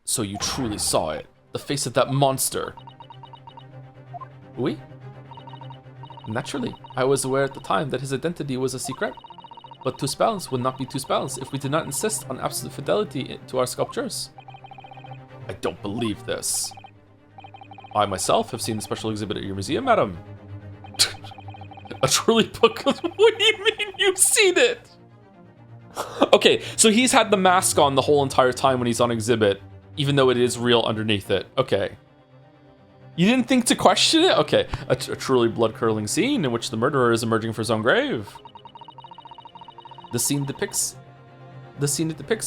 [SPEAKER 1] So you truly saw it. The face of that monster. Oui? Naturally. I was aware at the time that his identity was a secret. But Tusspells would not be Tusspells if we did not insist on absolute fidelity to our sculptures. I don't believe this. I myself have seen the special exhibit at your museum, madam. A truly book. What do you mean you've seen it? Okay, so he's had the mask on the whole entire time when he's on exhibit, even though it is real underneath it. Okay. You didn't think to question it? Okay. A truly blood-curdling scene in which the murderer is emerging from his own grave. The scene it depicts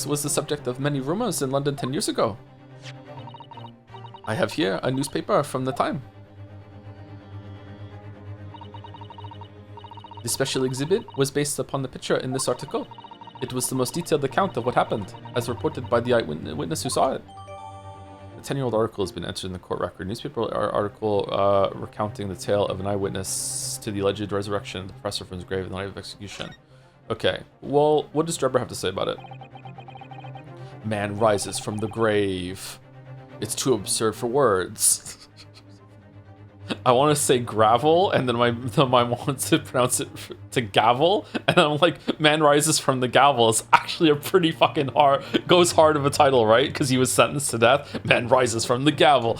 [SPEAKER 1] was the subject of many rumors in London 10 years ago. I have here a newspaper from the time. The special exhibit was based upon the picture in this article. It was the most detailed account of what happened, as reported by the eyewitness who saw it. The 10-year-old article has been entered in the court record. Newspaper article recounting the tale of an eyewitness to the alleged resurrection of the professor from his grave in the night of execution. Okay, well, what does Drebber have to say about it? Man rises from the grave. It's too absurd for words. I want to say gravel, and then my mind wants to pronounce it to gavel, and I'm like, man rises from the gavel is actually a pretty fucking goes hard of a title, right? Because he was sentenced to death. Man rises from the gavel.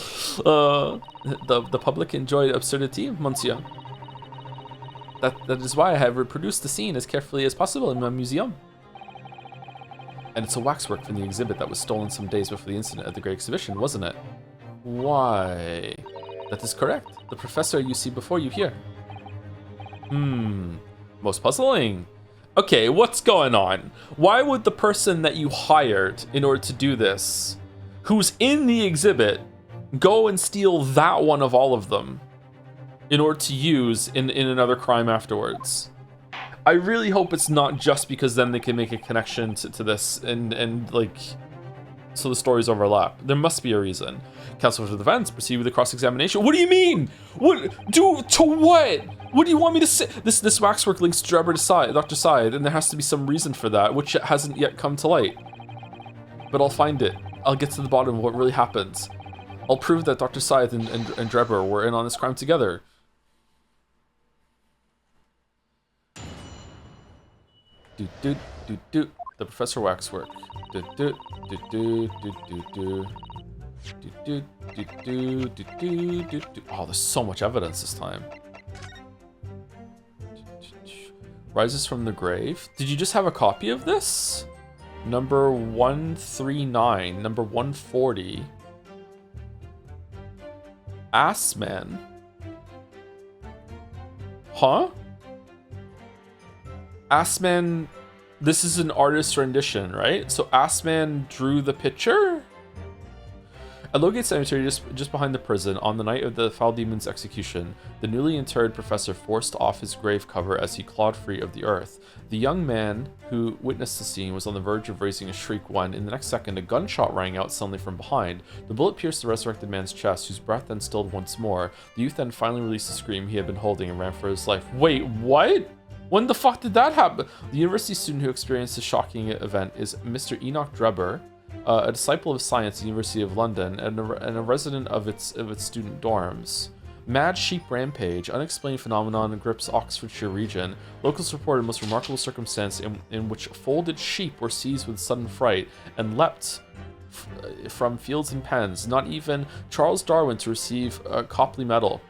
[SPEAKER 1] The public enjoyed absurdity, monsieur. That is why I have reproduced the scene as carefully as possible in my museum. And it's a waxwork from the exhibit that was stolen some days before the incident at the Great Exhibition, wasn't it? Why? That is correct. The professor you see before you here. Most puzzling. Okay, what's going on? Why would the person that you hired in order to do this, who's in the exhibit, go and steal that one of all of them in order to use in another crime afterwards? I really hope it's not just because then they can make a connection to this and like, so the stories overlap. There must be a reason. Counsel for the defense, proceed with the cross-examination. What do you mean? What? To what? What do you want me to say? This waxwork links Drebber to Dr. Syed, and there has to be some reason for that, which hasn't yet come to light. But I'll find it. I'll get to the bottom of what really happens. I'll prove that Dr. Syed and Drebber were in on this crime together. The Professor Waxwork. Oh, there's so much evidence this time. Rises from the grave. Did you just have a copy of this? Number 139, number 140. Assman. Huh? Assman, this is an artist's rendition, right? So Assman drew the picture? At Lowgate Cemetery, just behind the prison, on the night of the Foul Demon's execution, the newly interred professor forced off his grave cover as he clawed free of the earth. The young man who witnessed the scene was on the verge of raising a shriek when, in the next second, a gunshot rang out suddenly from behind. The bullet pierced the resurrected man's chest, whose breath then stilled once more. The youth then finally released the scream he had been holding and ran for his life. Wait, what? When the fuck did that happen? The university student who experienced this shocking event is Mr. Enoch Drebber, a disciple of science at the University of London and a resident of its student dorms. Mad sheep rampage, unexplained phenomenon grips Oxfordshire region. Locals reported a most remarkable circumstance in which folded sheep were seized with sudden fright and leapt from fields and pens. Not even Charles Darwin to receive a Copley Medal.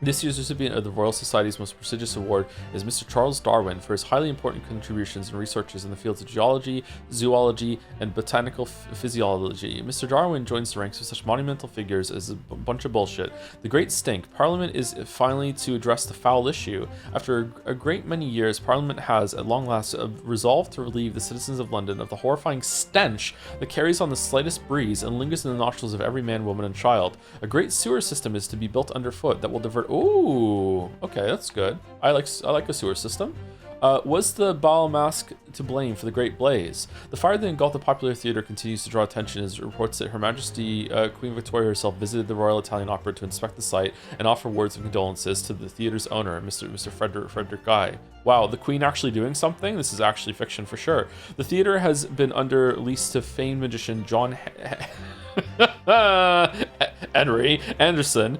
[SPEAKER 1] This year's recipient of the Royal Society's most prestigious award is Mr. Charles Darwin for his highly important contributions and researches in the fields of geology, zoology, and botanical physiology. Mr. Darwin joins the ranks of such monumental figures as a bunch of bullshit. The Great Stink. Parliament is finally to address the foul issue. After a great many years, Parliament has, at long last, resolved to relieve the citizens of London of the horrifying stench that carries on the slightest breeze and lingers in the nostrils of every man, woman, and child. A great sewer system is to be built underfoot that will divert. Ooh, okay, that's good. I like a sewer system. Was the Baal Mask to blame for the Great Blaze? The fire that engulfed the popular theatre continues to draw attention as it reports that Her Majesty Queen Victoria herself visited the Royal Italian Opera to inspect the site and offer words of condolences to the theatre's owner, Mr. Frederick Guy. Wow, the Queen actually doing something? This is actually fiction for sure. The theatre has been under lease to famed magician John Henry Anderson.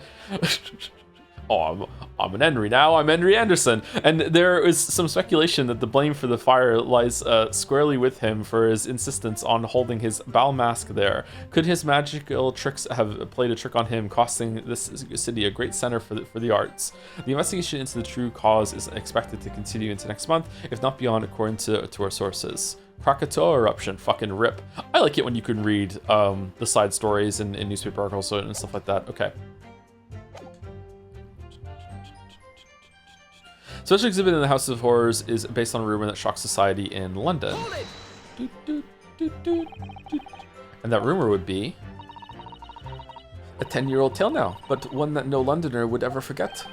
[SPEAKER 1] Oh, I'm an Henry now. I'm Henry Anderson. And there is some speculation that the blame for the fire lies squarely with him for his insistence on holding his Baal mask there. Could his magical tricks have played a trick on him, costing this city a great center for the arts? The investigation into the true cause is expected to continue into next month, if not beyond, according to our sources. Krakatoa eruption, fucking rip. I like it when you can read the side stories in newspaper articles and stuff like that. Okay. Special exhibit in the House of Horrors is based on a rumor that shocked society in London. And that rumor would be a 10-year-old tale now, but one that no Londoner would ever forget.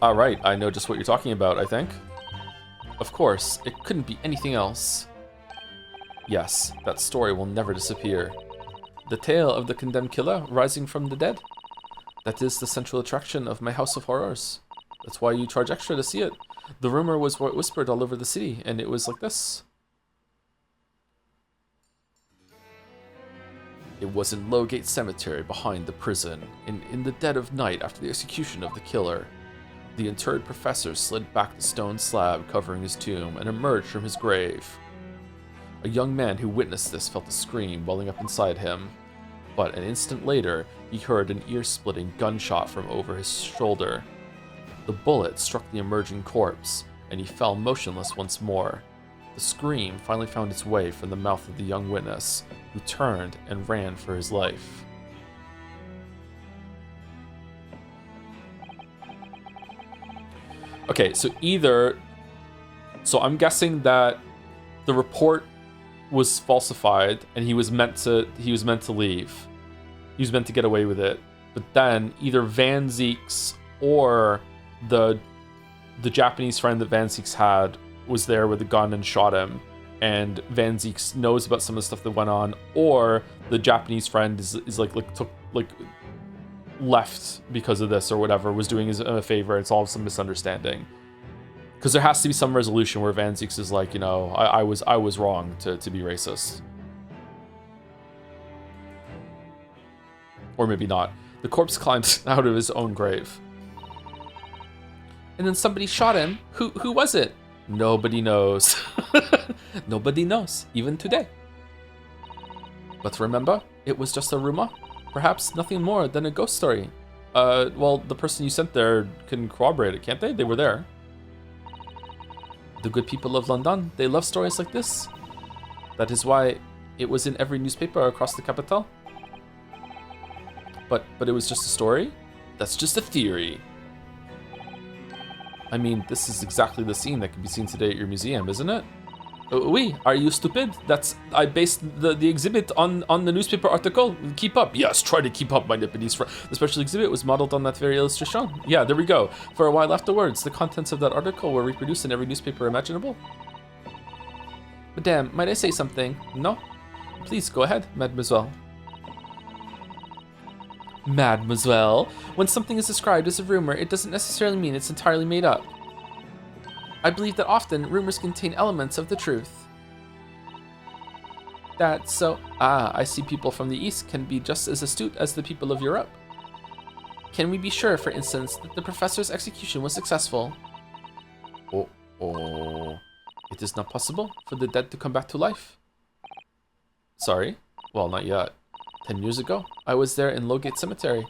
[SPEAKER 1] All right, I know just what you're talking about, I think. Of course, it couldn't be anything else. Yes, that story will never disappear. The tale of the condemned killer rising from the dead. That is the central attraction of my House of Horrors. That's why you charge extra to see it. The rumor was whispered all over the city, and it was like this. It was in Lowgate Cemetery behind the prison, in the dead of night after the execution of the killer. The interred professor slid back the stone slab covering his tomb and emerged from his grave. A young man who witnessed this felt a scream welling up inside him. But an instant later, he heard an ear-splitting gunshot from over his shoulder. The bullet struck the emerging corpse, and he fell motionless once more. The scream finally found its way from the mouth of the young witness, who turned and ran for his life. Okay, so I'm guessing that the report was falsified, and he was meant to leave. He was meant to get away with it. But then either Van Zieks or the Japanese friend that Van Zieks had was there with a gun and shot him, and Van Zieks knows about some of the stuff that went on, or the Japanese friend is left because of this or whatever, was doing his a favor. It's all some misunderstanding, because there has to be some resolution where Van Zieks is like, you know, I was wrong to be racist, or maybe not. The corpse climbed out of his own grave. And then somebody shot him. Who was it? Nobody knows. Nobody knows, even today. But remember, it was just a rumor. Perhaps nothing more than a ghost story. Well, the person you sent there can corroborate it, can't they? They were there. The good people of London, they love stories like this. That is why it was in every newspaper across the capital. But it was just a story? That's just a theory. I mean, this is exactly the scene that can be seen today at your museum, isn't it? Oui, are you stupid? I based the exhibit on the newspaper article. Keep up. Yes, try to keep up, my Nipponese friend. The special exhibit was modeled on that very illustration. Yeah, there we go. For a while afterwards, the contents of that article were reproduced in every newspaper imaginable. Madame, might I say something? No? Please go ahead, mademoiselle. Mademoiselle, when something is described as a rumor, it doesn't necessarily mean it's entirely made up. I believe that often rumors contain elements of the truth. That's so. I see people from the East can be just as astute as the people of Europe. Can we be sure, for instance, that the professor's execution was successful? Oh. It is not possible for the dead to come back to life. Sorry? Well, not yet. 10 years ago, I was there in Lowgate Cemetery,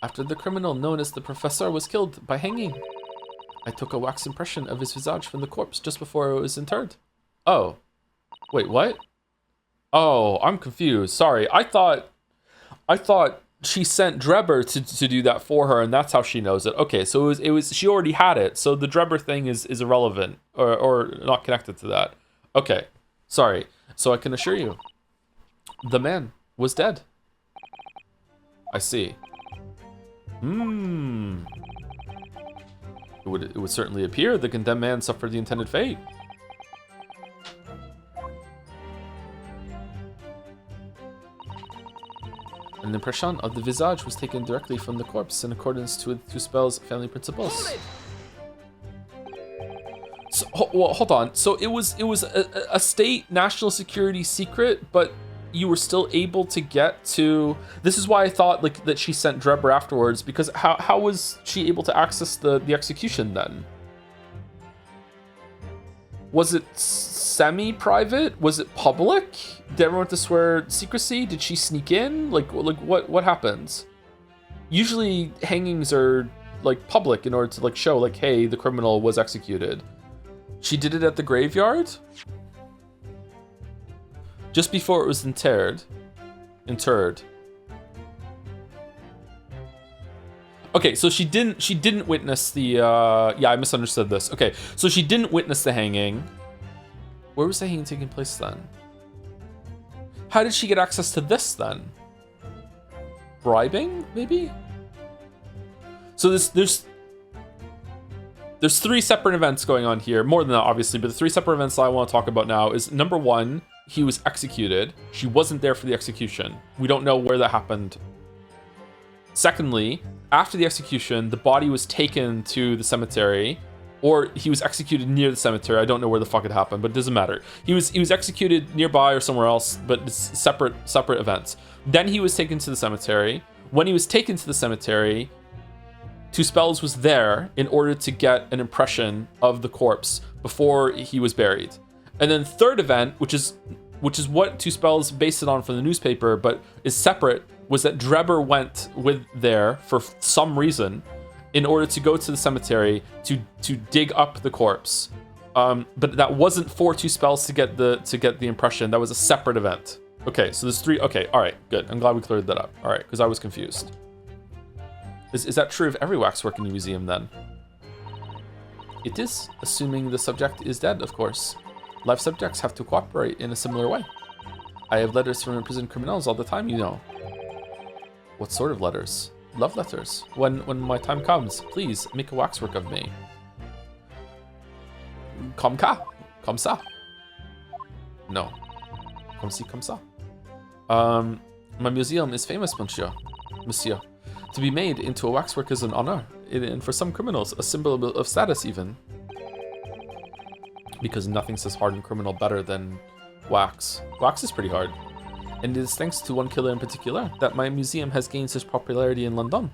[SPEAKER 1] after the criminal known as the Professor was killed by hanging. I took a wax impression of his visage from the corpse just before it was interred. Oh. Wait, what? Oh, I'm confused. Sorry. I thought she sent Drebber to do that for her, and that's how she knows it. Okay, so it was she already had it, so the Drebber thing is irrelevant or not connected to that. Okay. Sorry. So I can assure you, the man was dead. I see. It would certainly appear the condemned man suffered the intended fate. An impression of the visage was taken directly from the corpse in accordance with Tusspells' family principles. So, well, hold on. So it was a state national security secret, but you were still able to get to. This is why I thought like that she sent Drebber afterwards, because how was she able to access the execution then? Was it semi-private? Was it public? Did everyone have to swear secrecy? Did she sneak in? Like what happens? Usually hangings are like public in order to like show like, hey, the criminal was executed. She did it at the graveyard? Just before it was interred. Okay, so she didn't witness the yeah, I misunderstood this. Okay, so she didn't witness the hanging. Where was the hanging taking place then? How did she get access to this then? Bribing, maybe? So there's three separate events going on here. More than that, obviously, but the three separate events I want to talk about now is number one, he was executed. She wasn't there for the execution. We don't know where that happened. Secondly, after the execution, the body was taken to the cemetery, or he was executed near the cemetery. I don't know where the fuck it happened, but it doesn't matter. He was executed nearby or somewhere else, but it's separate events. Then he was taken to the cemetery. When he was taken to the cemetery, Tusspells was there in order to get an impression of the corpse before he was buried. And then third event, which is what Tusspells based it on from the newspaper, but is separate, was that Drebber went with there for some reason in order to go to the cemetery to dig up the corpse. But that wasn't for Tusspells to get the impression. That was a separate event. Okay, so there's three. Okay, all right, good. I'm glad we cleared that up. All right, because I was confused. Is that true of every waxwork in the museum then? It is, assuming the subject is dead, of course. Live subjects have to cooperate in a similar way. I have letters from imprisoned criminals all the time, you know. What sort of letters? Love letters. When my time comes, please make a waxwork of me. Comme ça. No. Comme ci, comme ça. My museum is famous, monsieur. To be made into a waxwork is an honor, and for some criminals, a symbol of status even. Because nothing says hardened criminal better than wax. Wax is pretty hard. And it is thanks to one killer in particular that my museum has gained such popularity in London.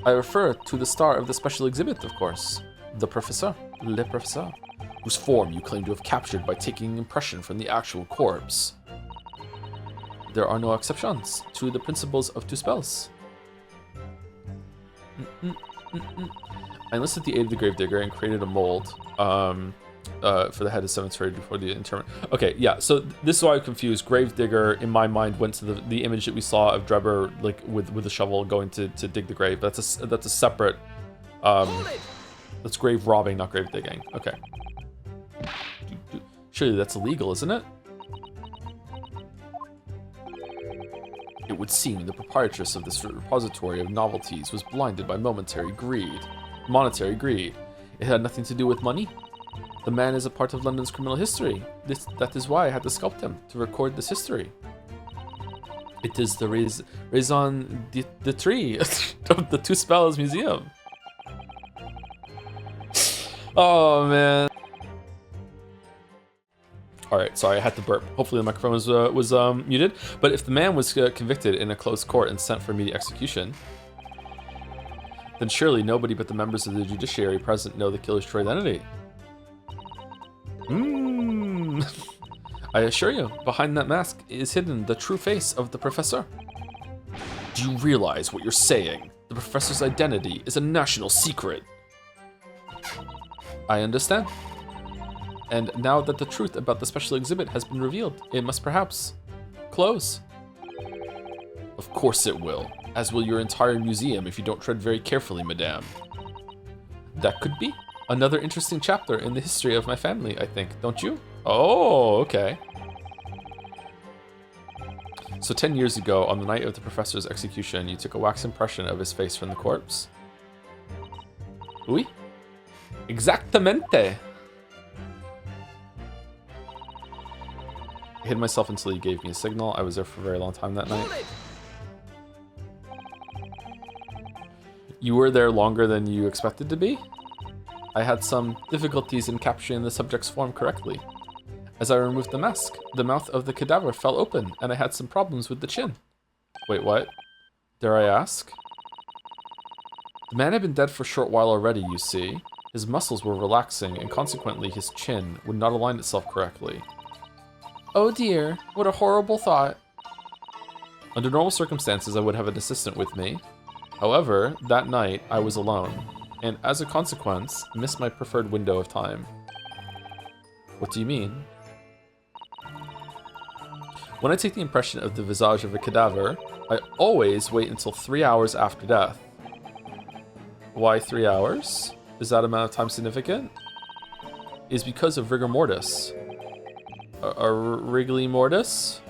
[SPEAKER 1] I refer to the star of the special exhibit, of course. The Professor, Le Professeur, whose form you claim to have captured by taking an impression from the actual corpse. There are no exceptions to the principles of Tusspells. I enlisted the aid of the gravedigger and created a mold for the head of cemetery before the interment. Okay, yeah, so this is why I'm confused. Gravedigger, in my mind, went to the image that we saw of Drebber, like, with a shovel going to dig the grave. That's a separate... that's grave robbing, not grave digging. Okay. Surely that's illegal, isn't it? It would seem the proprietress of this repository of novelties was blinded by monetary greed. It had nothing to do with money. The man is a part of London's criminal history. That is why I had to sculpt him, to record this history. It is the raison d'etre of the Tusspells Museum. Oh, man. Alright, sorry, I had to burp. Hopefully the microphone was muted. But if the man was convicted in a closed court and sent for immediate execution, then surely nobody but the members of the judiciary present know the killer's true identity. I assure you, behind that mask is hidden the true face of the professor. Do you realize what you're saying? The professor's identity is a national secret. I understand. And now that the truth about the special exhibit has been revealed, it must perhaps close. Of course it will, as will your entire museum if you don't tread very carefully, madame. That could be another interesting chapter in the history of my family, I think, don't you? Oh, okay. So 10 years ago, on the night of the professor's execution, you took a wax impression of his face from the corpse? Oui? Exactamente! I hid myself until he gave me a signal. I was there for a very long time that night. You were there longer than you expected to be? I had some difficulties in capturing the subject's form correctly. As I removed the mask, the mouth of the cadaver fell open, and I had some problems with the chin. Wait, what? Dare I ask? The man had been dead for a short while already, you see. His muscles were relaxing, and consequently his chin would not align itself correctly. Oh dear, what a horrible thought. Under normal circumstances, I would have an assistant with me. However, that night, I was alone, and as a consequence, missed my preferred window of time. What do you mean? When I take the impression of the visage of a cadaver, I always wait until 3 hours after death. Why 3 hours? Is that amount of time significant? It is because of rigor mortis. A wriggly mortis?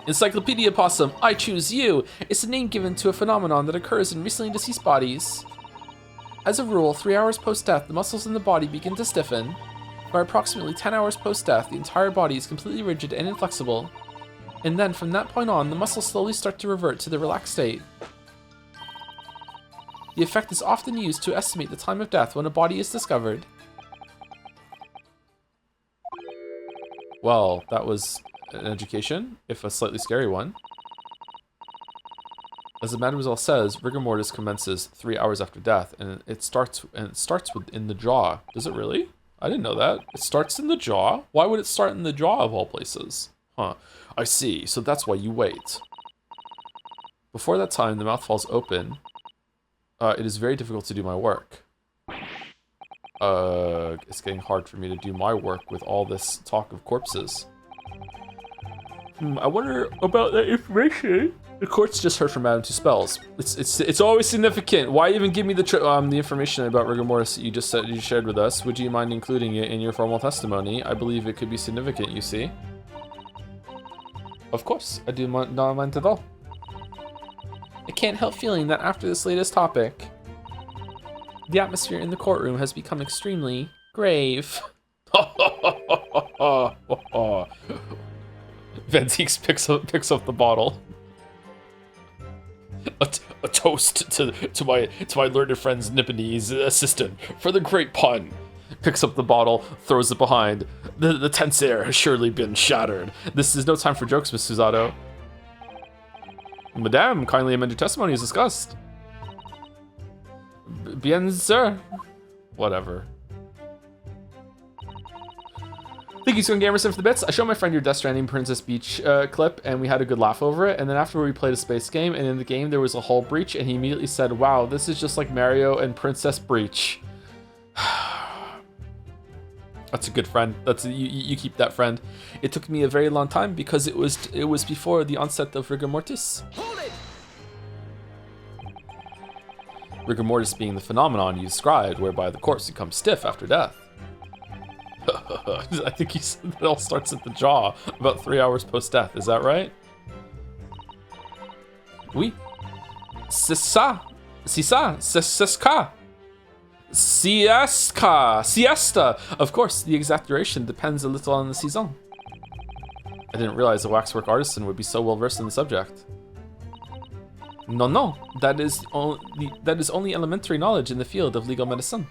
[SPEAKER 1] Encyclopedia possum, I choose you! It's a name given to a phenomenon that occurs in recently deceased bodies. As a rule, 3 hours post-death, the muscles in the body begin to stiffen. By approximately 10 hours post-death, the entire body is completely rigid and inflexible. And then, from that point on, the muscles slowly start to revert to the relaxed state. The effect is often used to estimate the time of death when a body is discovered. Well, that was an education, if a slightly scary one. As the mademoiselle says, rigor mortis commences 3 hours after death, and it starts within the jaw. Does it really? I didn't know that. It starts in the jaw? Why would it start in the jaw of all places? Huh. I see. So that's why you wait. Before that time, the mouth falls open. It is very difficult to do my work. It's getting hard for me to do my work with all this talk of corpses. I wonder about that information. The court's just heard from Madame Tusspells. It's always significant. Why even give me the information about rigor mortis that you just said you shared with us? Would you mind including it in your formal testimony? I believe it could be significant. You see. Of course, I do not mind at all. I can't help feeling that after this latest topic, the atmosphere in the courtroom has become extremely grave. Ventix picks up the bottle. A toast to my learned friend's Nipponese assistant for the great pun. Picks up the bottle, throws it behind. The tense air has surely been shattered. This is no time for jokes, Miss Susato. Madame, kindly amend your testimony as discussed. Bien, sir. Whatever. Thank you, Scone Gamerson, for the bits. I showed my friend your Death Stranding Princess Beach clip, and we had a good laugh over it. And then after we played a space game, and in the game there was a hull breach, and he immediately said, "Wow, this is just like Mario and Princess Breach." That's a good friend. You keep that friend. It took me a very long time because it was before the onset of rigor mortis. Rigor mortis being the phenomenon you described, whereby the corpse becomes stiff after death. I think you said that all starts at the jaw about 3 hours post-death. Is that right? Oui. C'est ça. C'est ça. C'est ça. Siesta. Of course, the exact duration depends a little on the season. I didn't realize a waxwork artisan would be so well versed in the subject. No. That is only elementary knowledge in the field of legal medicine.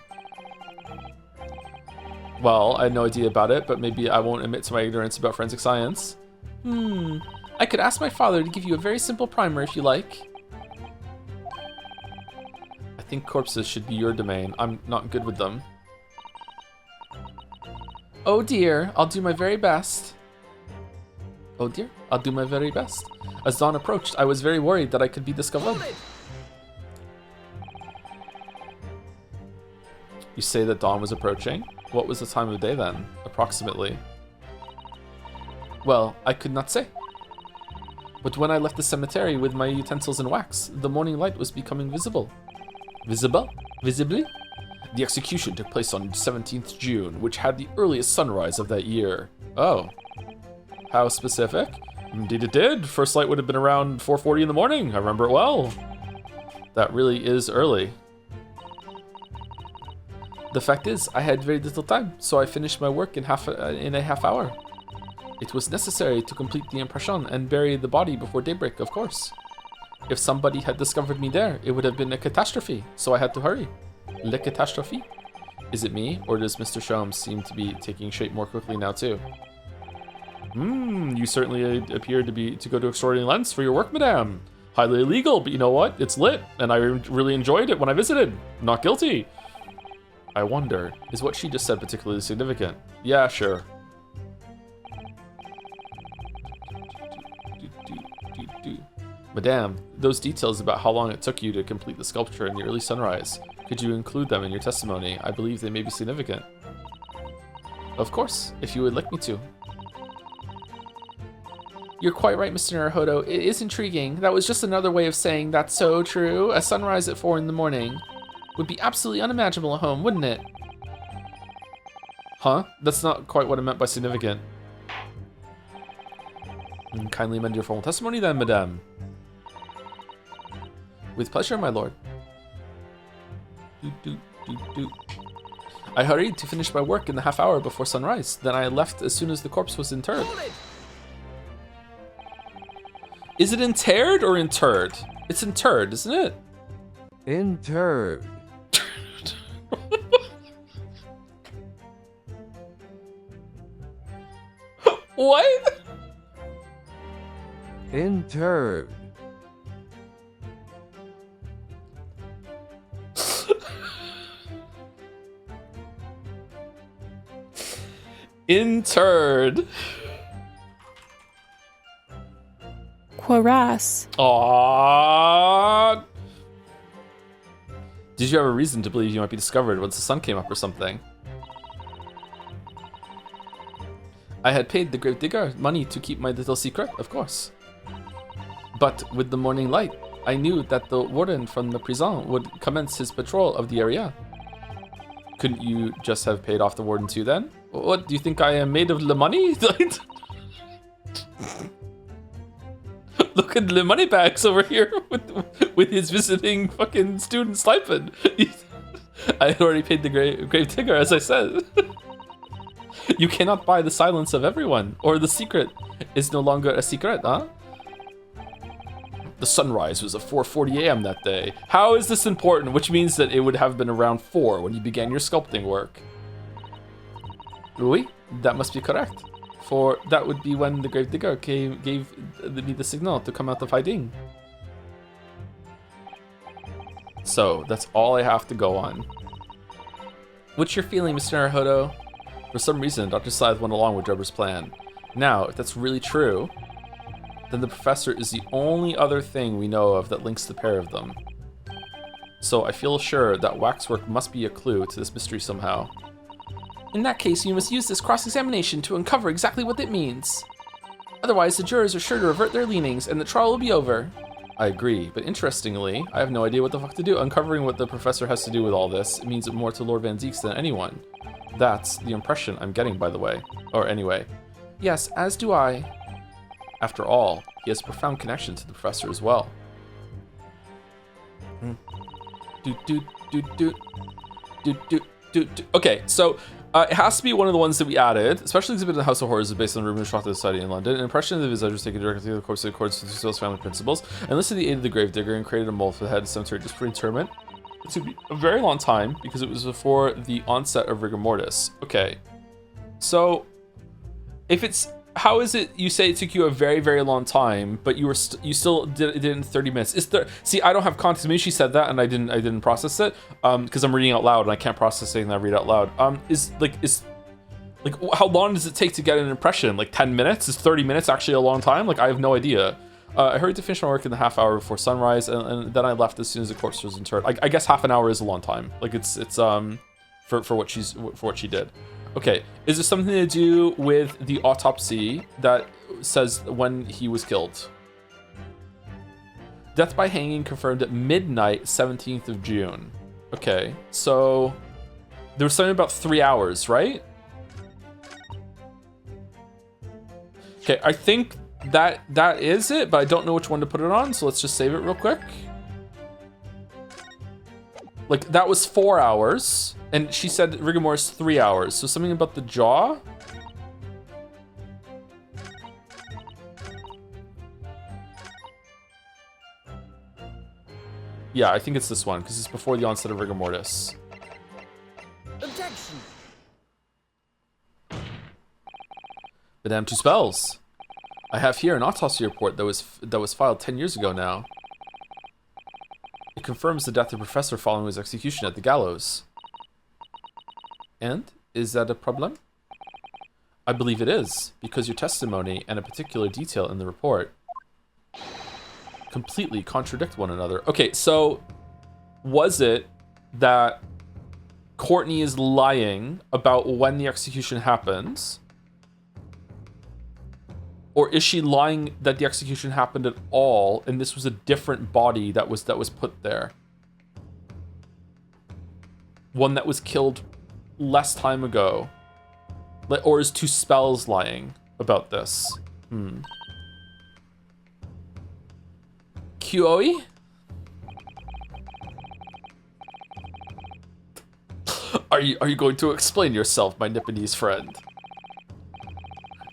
[SPEAKER 1] Well, I had no idea about it, but maybe I won't admit to my ignorance about forensic science. I could ask my father to give you a very simple primer if you like. I think corpses should be your domain. I'm not good with them. Oh dear, I'll do my very best. Oh dear, I'll do my very best. As dawn approached, I was very worried that I could be discovered. You say that dawn was approaching? What was the time of day then, approximately? Well, I could not say. But when I left the cemetery with my utensils and wax, the morning light was becoming visible. Visible? Visibly? The execution took place on 17th June, which had the earliest sunrise of that year. Oh. How specific? Indeed it did. First light would have been around 4:40 in the morning. I remember it well. That really is early. The fact is, I had very little time, so I finished my work in a half hour. It was necessary to complete the impression and bury the body before daybreak, of course. If somebody had discovered me there, it would have been a catastrophe, so I had to hurry. Le catastrophe? Is it me, or does Mr. Sholmes seem to be taking shape more quickly now too? You certainly appear to go to extraordinary lengths for your work, madame. Highly illegal, but you know what? It's lit, and I really enjoyed it when I visited. Not guilty. I wonder, is what she just said particularly significant? Yeah, sure. Madame, those details about how long it took you to complete the sculpture in the early sunrise, could you include them in your testimony? I believe they may be significant. Of course, if you would like me to. You're quite right, Mr. Naruhodo. It is intriguing. That was just another way of saying that's so true. A sunrise at 4 in the morning would be absolutely unimaginable at home, wouldn't it? Huh? That's not quite what I meant by significant. Kindly amend your formal testimony then, madame. With pleasure, my lord. I hurried to finish my work in the half hour before sunrise. Then I left as soon as the corpse was interred. Is it interred or interred? It's interred, isn't it?
[SPEAKER 3] Interred.
[SPEAKER 1] What?
[SPEAKER 3] Interred.
[SPEAKER 1] Interred.
[SPEAKER 4] Quaras.
[SPEAKER 1] Aww. Did you have a reason to believe you might be discovered once the sun came up or something? I had paid the gravedigger money to keep my little secret, of course. But with the morning light, I knew that the warden from the prison would commence his patrol of the area. Couldn't you just have paid off the warden too then? What, do you think I am made of the money? Look at the money bags over here with his visiting fucking student stipend. I had already paid the grave digger, as I said. You cannot buy the silence of everyone, or the secret is no longer a secret, huh? The sunrise was at 4:40 a.m. that day. How is this important? Which means that it would have been around 4 when you began your sculpting work. Oui, that must be correct. For that would be when the gravedigger gave me the signal to come out of hiding. So, that's all I have to go on. What's your feeling, Mr. Naruhodo? For some reason, Dr. Scythe went along with Drebber's plan. Now, if that's really true, then the professor is the only other thing we know of that links the pair of them. So I feel sure that Waxwork must be a clue to this mystery somehow. In that case, you must use this cross-examination to uncover exactly what it means. Otherwise, the jurors are sure to revert their leanings and the trial will be over. I agree, but interestingly, I have no idea what the fuck to do. Uncovering what the professor has to do with all this means more to Lord Van Zieks than anyone. That's the impression I'm getting, by the way. Or anyway. Yes, as do I. After all, he has a profound connection to the professor as well. Okay, so it has to be one of the ones that we added. Especially exhibit in the House of Horrors is based on the rumors shot to the society in London. An impression of the visage was taken directly to the corpse in accordance with Tusspells family principles, and listed the aid of the gravedigger and created a mold for the head of the cemetery just for interment. It took me a very long time because it was before the onset of rigor mortis. Okay, so if it's, how is it you say it took you a very, very long time, but you were you still did it in 30 minutes? Is there, see, I don't have context. Maybe she said that and I didn't process it because I'm reading out loud and I can't process anything that I read out loud. Is how long does it take to get an impression? Like 10 minutes? Is 30 minutes actually a long time? Like, I have no idea. I hurried to finish my work in the half hour before sunrise, and then I left as soon as the corpse was interred. I guess half an hour is a long time. Like, it's for what she did. Okay, is there something to do with the autopsy that says when he was killed? Death by hanging confirmed at midnight, 17th of June. Okay, so there was something about 3 hours, right? Okay, I think that is it, but I don't know which one to put it on, so let's just save it real quick. Like, that was 4 hours, and she said rigor mortis 3 hours, so something about the jaw? Yeah, I think it's this one, because it's before the onset of rigor mortis.
[SPEAKER 4] Objection!
[SPEAKER 1] Madame Tusspells. I have here an autopsy report that was filed 10 years ago now. It confirms the death of the professor following his execution at the gallows. And? Is that a problem? I believe it is, because your testimony and a particular detail in the report completely contradict one another. Okay, so was it that Courtney is lying about when the execution happens? Or is she lying that the execution happened at all and this was a different body that was put there? One that was killed less time ago. Or is Tusspells lying about this? QOE? Are you going to explain yourself, my Nipponese friend?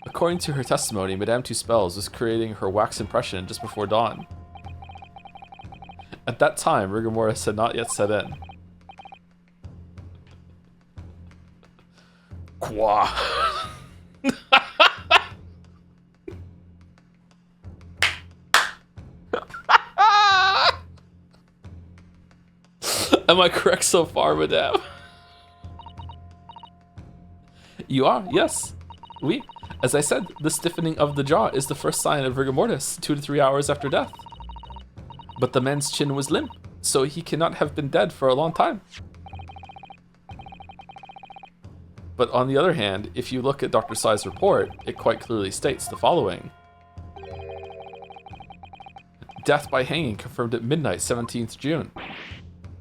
[SPEAKER 1] According to her testimony, Madame Tusspells was creating her wax impression just before dawn. At that time, rigor mortis had not yet set in. Qua. Am I correct so far, Madame? You are, yes. Oui. As I said, the stiffening of the jaw is the first sign of rigor mortis, 2 to 3 hours after death. But the man's chin was limp, so he cannot have been dead for a long time. But on the other hand, if you look at Dr. Tsai's report, it quite clearly states the following. Death by hanging confirmed at midnight, 17th June.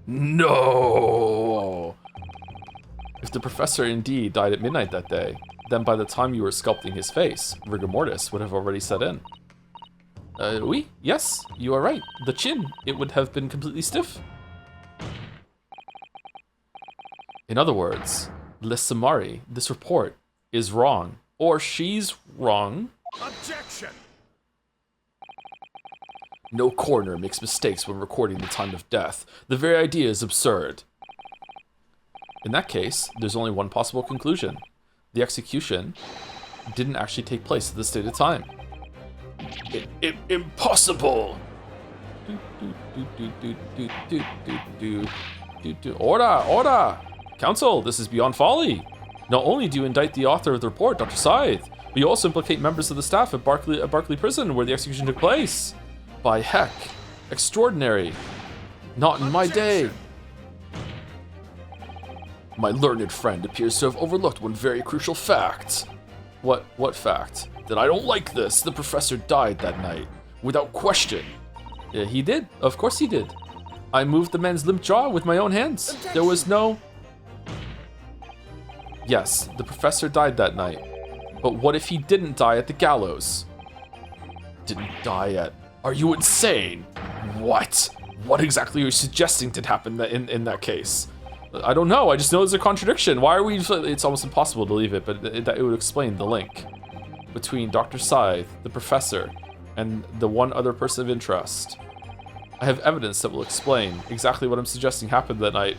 [SPEAKER 1] No! If the professor indeed died at midnight that day, then by the time you were sculpting his face, rigor mortis would have already set in. Oui, yes, you are right. The chin, it would have been completely stiff. In other words, Lissamari, this report is wrong. Or she's wrong.
[SPEAKER 4] Objection!
[SPEAKER 1] No coroner makes mistakes when recording the time of death. The very idea is absurd. In that case, there's only one possible conclusion. The execution didn't actually take place at the stated time. Impossible! Order! Counsel, this is beyond folly. Not only do you indict the author of the report, Dr. Scythe, but you also implicate members of the staff at Barclay Prison where the execution took place. By heck, extraordinary. Not in my day. My learned friend appears to have overlooked one very crucial fact. What fact? That I don't like this. The professor died that night. Without question. Yeah, he did. Of course he did. I moved the man's limp jaw with my own hands. There was no... Yes, the professor died that night. But what if he didn't die at the gallows? Didn't die at... Are you insane? What? What exactly are you suggesting did happen in that case? I don't know, I just know there's a contradiction. Why are we... It's almost impossible to leave it, but it would explain the link between Dr. Scythe, the professor, and the one other person of interest. I have evidence that will explain exactly what I'm suggesting happened that night.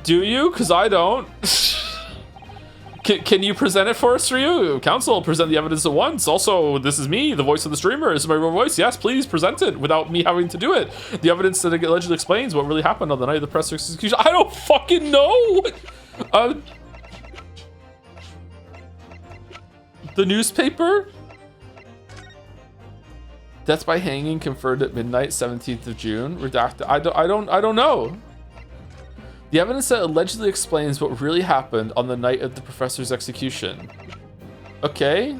[SPEAKER 1] Do you? Because I don't. Can you present it for us, Ryu? Counsel, present the evidence at once. Also, this is me, the voice of the streamer. This is my real voice. Yes, please present it without me having to do it. The evidence that allegedly explains what really happened on the night of the press execution. I don't fucking know. The newspaper? Death by hanging conferred at midnight, 17th of June. Redacted. I don't know. The evidence that allegedly explains what really happened on the night of the professor's execution. Okay.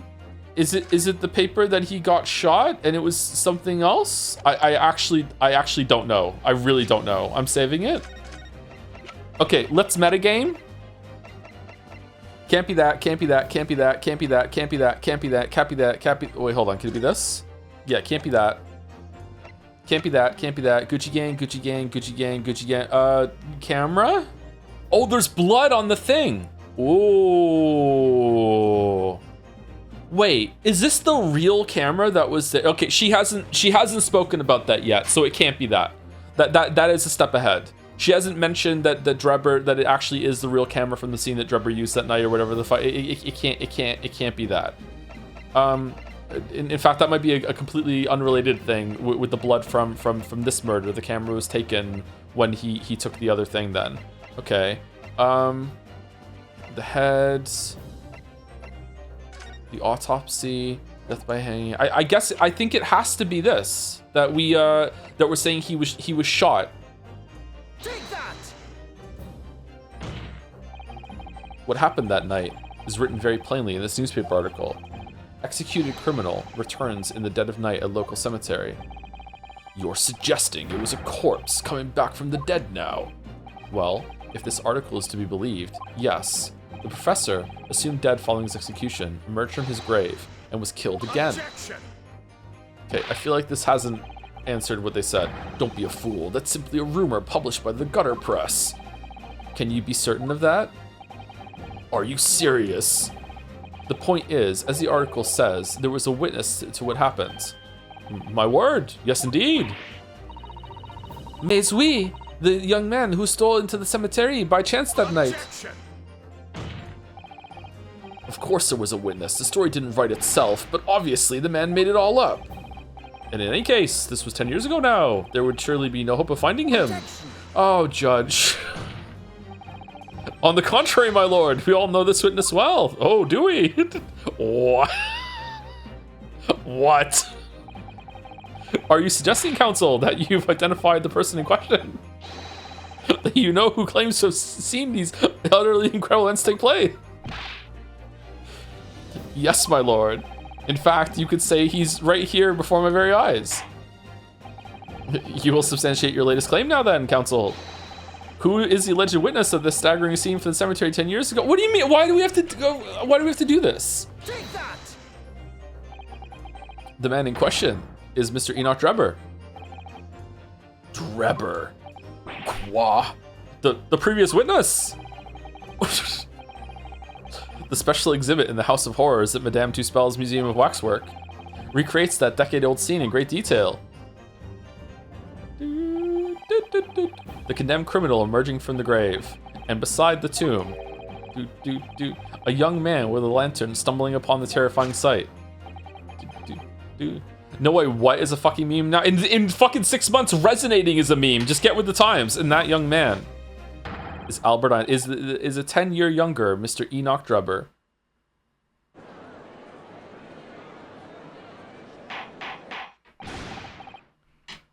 [SPEAKER 1] Is it the paper that he got shot and it was something else? I actually don't know. I really don't know. I'm saving it. Okay, let's metagame. Can't be that, can't be that, can't be that, can't be that, can't be that, can't be that, can't be that, can't be... Wait, hold on. Can it be this? Yeah, can't be that. Can't be that, can't be that. Gucci gang, Gucci gang, Gucci gang, Gucci gang. Camera? Oh, there's blood on the thing. Ooh. Wait, is this the real camera that was there? Okay, she hasn't spoken about that yet, so it can't be that. That is a step ahead. She hasn't mentioned that Drebber, that it actually is the real camera from the scene that Drebber used that night or whatever the fight. It can't be that. In fact, that might be a completely unrelated thing with the blood from this murder. The camera was taken when he took the other thing then. Okay. The heads, the autopsy, death by hanging. I think it has to be this that we're saying he was shot.
[SPEAKER 4] Take that!
[SPEAKER 1] What happened that night is written very plainly in this newspaper article. Executed criminal returns in the dead of night at local cemetery. You're suggesting it was a corpse coming back from the dead now? Well, if this article is to be believed, yes. The professor, assumed dead following his execution, emerged from his grave and was killed again.
[SPEAKER 4] Objection!
[SPEAKER 1] Okay, I feel like this hasn't answered what they said. Don't be a fool. That's simply a rumor published by the gutter press. Can you be certain of that? Are you serious? The point is, as the article says, there was a witness to what happened. My word, yes indeed. Mais oui, the young man who stole into the cemetery by chance that night.
[SPEAKER 4] Objection!
[SPEAKER 1] Of course there was a witness. The story didn't write itself, but obviously the man made it all up. And in any case, this was 10 years ago now. There would surely be no hope of finding him.
[SPEAKER 4] Objection!
[SPEAKER 1] Oh, Judge. On the contrary, my lord, we all know this witness well. Oh, do we? What? What? Are you suggesting, counsel, that you've identified the person in question? That you know who claims to have seen these utterly incredible events take place? Yes, my lord. In fact, you could say he's right here before my very eyes. You will substantiate your latest claim now then, counsel. Who is the alleged witness of this staggering scene from the cemetery 10 years ago? What do you mean? Why do we have to do this?
[SPEAKER 4] Take that!
[SPEAKER 1] The man in question is Mr. Enoch Drebber. Drebber. Qua. The previous witness. The special exhibit in the House of Horrors at Madame Tusspells' Museum of Waxwork recreates that decade-old scene in great detail. The condemned criminal emerging from the grave, and beside the tomb, a young man with a lantern stumbling upon the terrifying sight. No way, what is a fucking meme now? In fucking 6 months, resonating is a meme. Just get with the times. And that young man is Albert is a 10-year younger Mr. Enoch Drebber.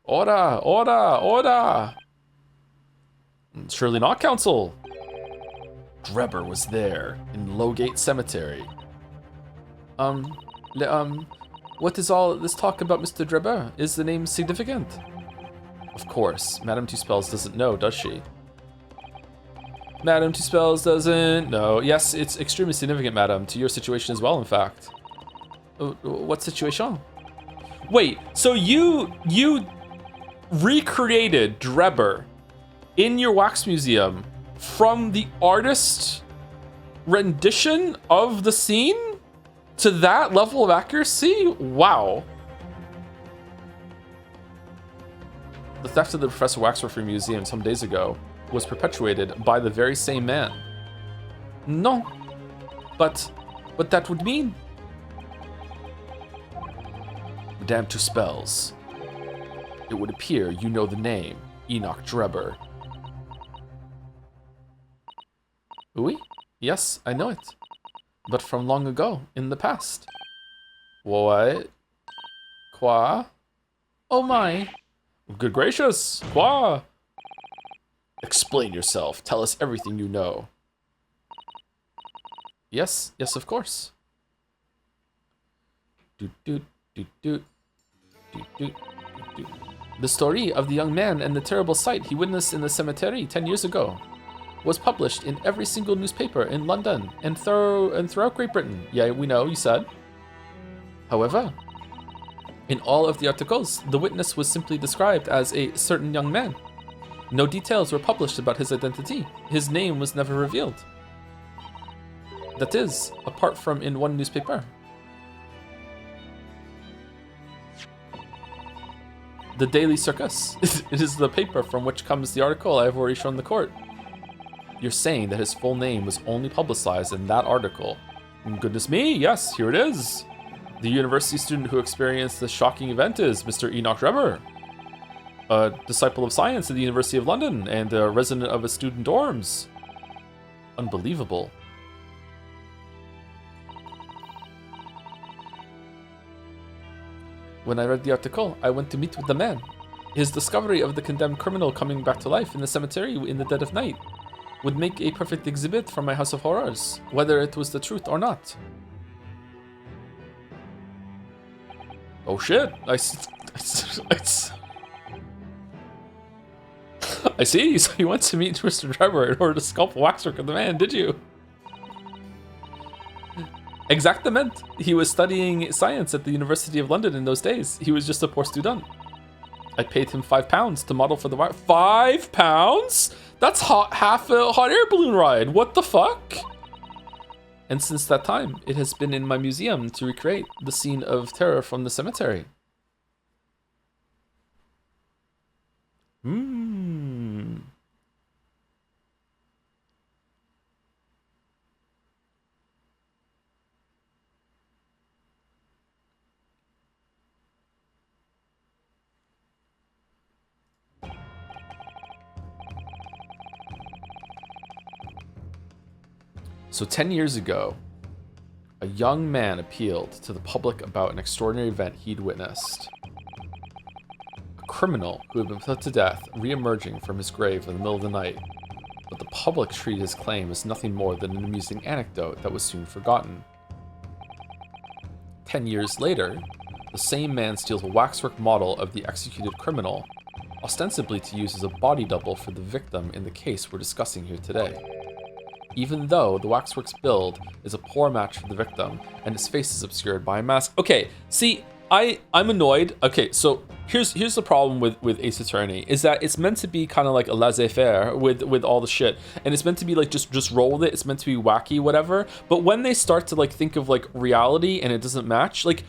[SPEAKER 1] Order, order, order. Surely not, counsel. Drebber was there in Lowgate Cemetery. What is all this talk about Mr. Drebber? Is the name significant? Of course, Madame Tusspells doesn't know, does she? Madam Tusspells doesn't. No. Yes, it's extremely significant, madam, to your situation as well, in fact. What situation? Wait, so you recreated Drebber in your wax museum from the artist rendition of the scene to that level of accuracy? Wow. The theft of the Professor Waxwork from museum some days ago was perpetuated by the very same man. No, but that would mean. Madame Tusspells. It would appear you know the name, Enoch Drebber. Oui? Yes, I know it. But from long ago, in the past. What? Quoi? Oh my. Good gracious, quoi? Explain yourself. Tell us everything you know. Yes, yes, of course. Doot, doot, doot, doot. Doot, doot, doot, doot. The story of the young man and the terrible sight he witnessed in the cemetery 10 years ago was published in every single newspaper in London and throughout Great Britain. Yeah, we know, you said. However, in all of the articles, the witness was simply described as a certain young man. No details were published about his identity. His name was never revealed. That is, apart from in one newspaper. The Daily Circus. It is the paper from which comes the article I have already shown the court. You're saying that his full name was only publicized in that article. Goodness me, yes, here it is. The university student who experienced this shocking event is Mr. Enoch Drebber, a disciple of science at the University of London and a resident of his student dorms. Unbelievable. When I read the article, I went to meet with the man. His discovery of the condemned criminal coming back to life in the cemetery in the dead of night would make a perfect exhibit from my House of Horrors, whether it was the truth or not. Oh shit, I see, so you went to meet Mr. Drebber in order to sculpt waxwork of the man, did you? Exactament. He was studying science at the University of London in those days. He was just a poor student. I paid him £5 to model for the wax. £5? That's half a hot air balloon ride. What the fuck? And since that time, it has been in my museum to recreate the scene of terror from the cemetery. So 10 years ago, a young man appealed to the public about an extraordinary event he'd witnessed. A criminal who had been put to death re-emerging from his grave in the middle of the night, but the public treated his claim as nothing more than an amusing anecdote that was soon forgotten. 10 years later, the same man steals a waxwork model of the executed criminal, ostensibly to use as a body double for the victim in the case we're discussing here today. Even though the waxwork's build is a poor match for the victim and his face is obscured by a mask. Okay, see, I'm annoyed. Okay, so here's the problem with Ace Attorney is that it's meant to be kind of like a laissez-faire with all the shit, and it's meant to be like just roll with it. It's meant to be wacky, whatever. But when they start to like think of like reality and it doesn't match, like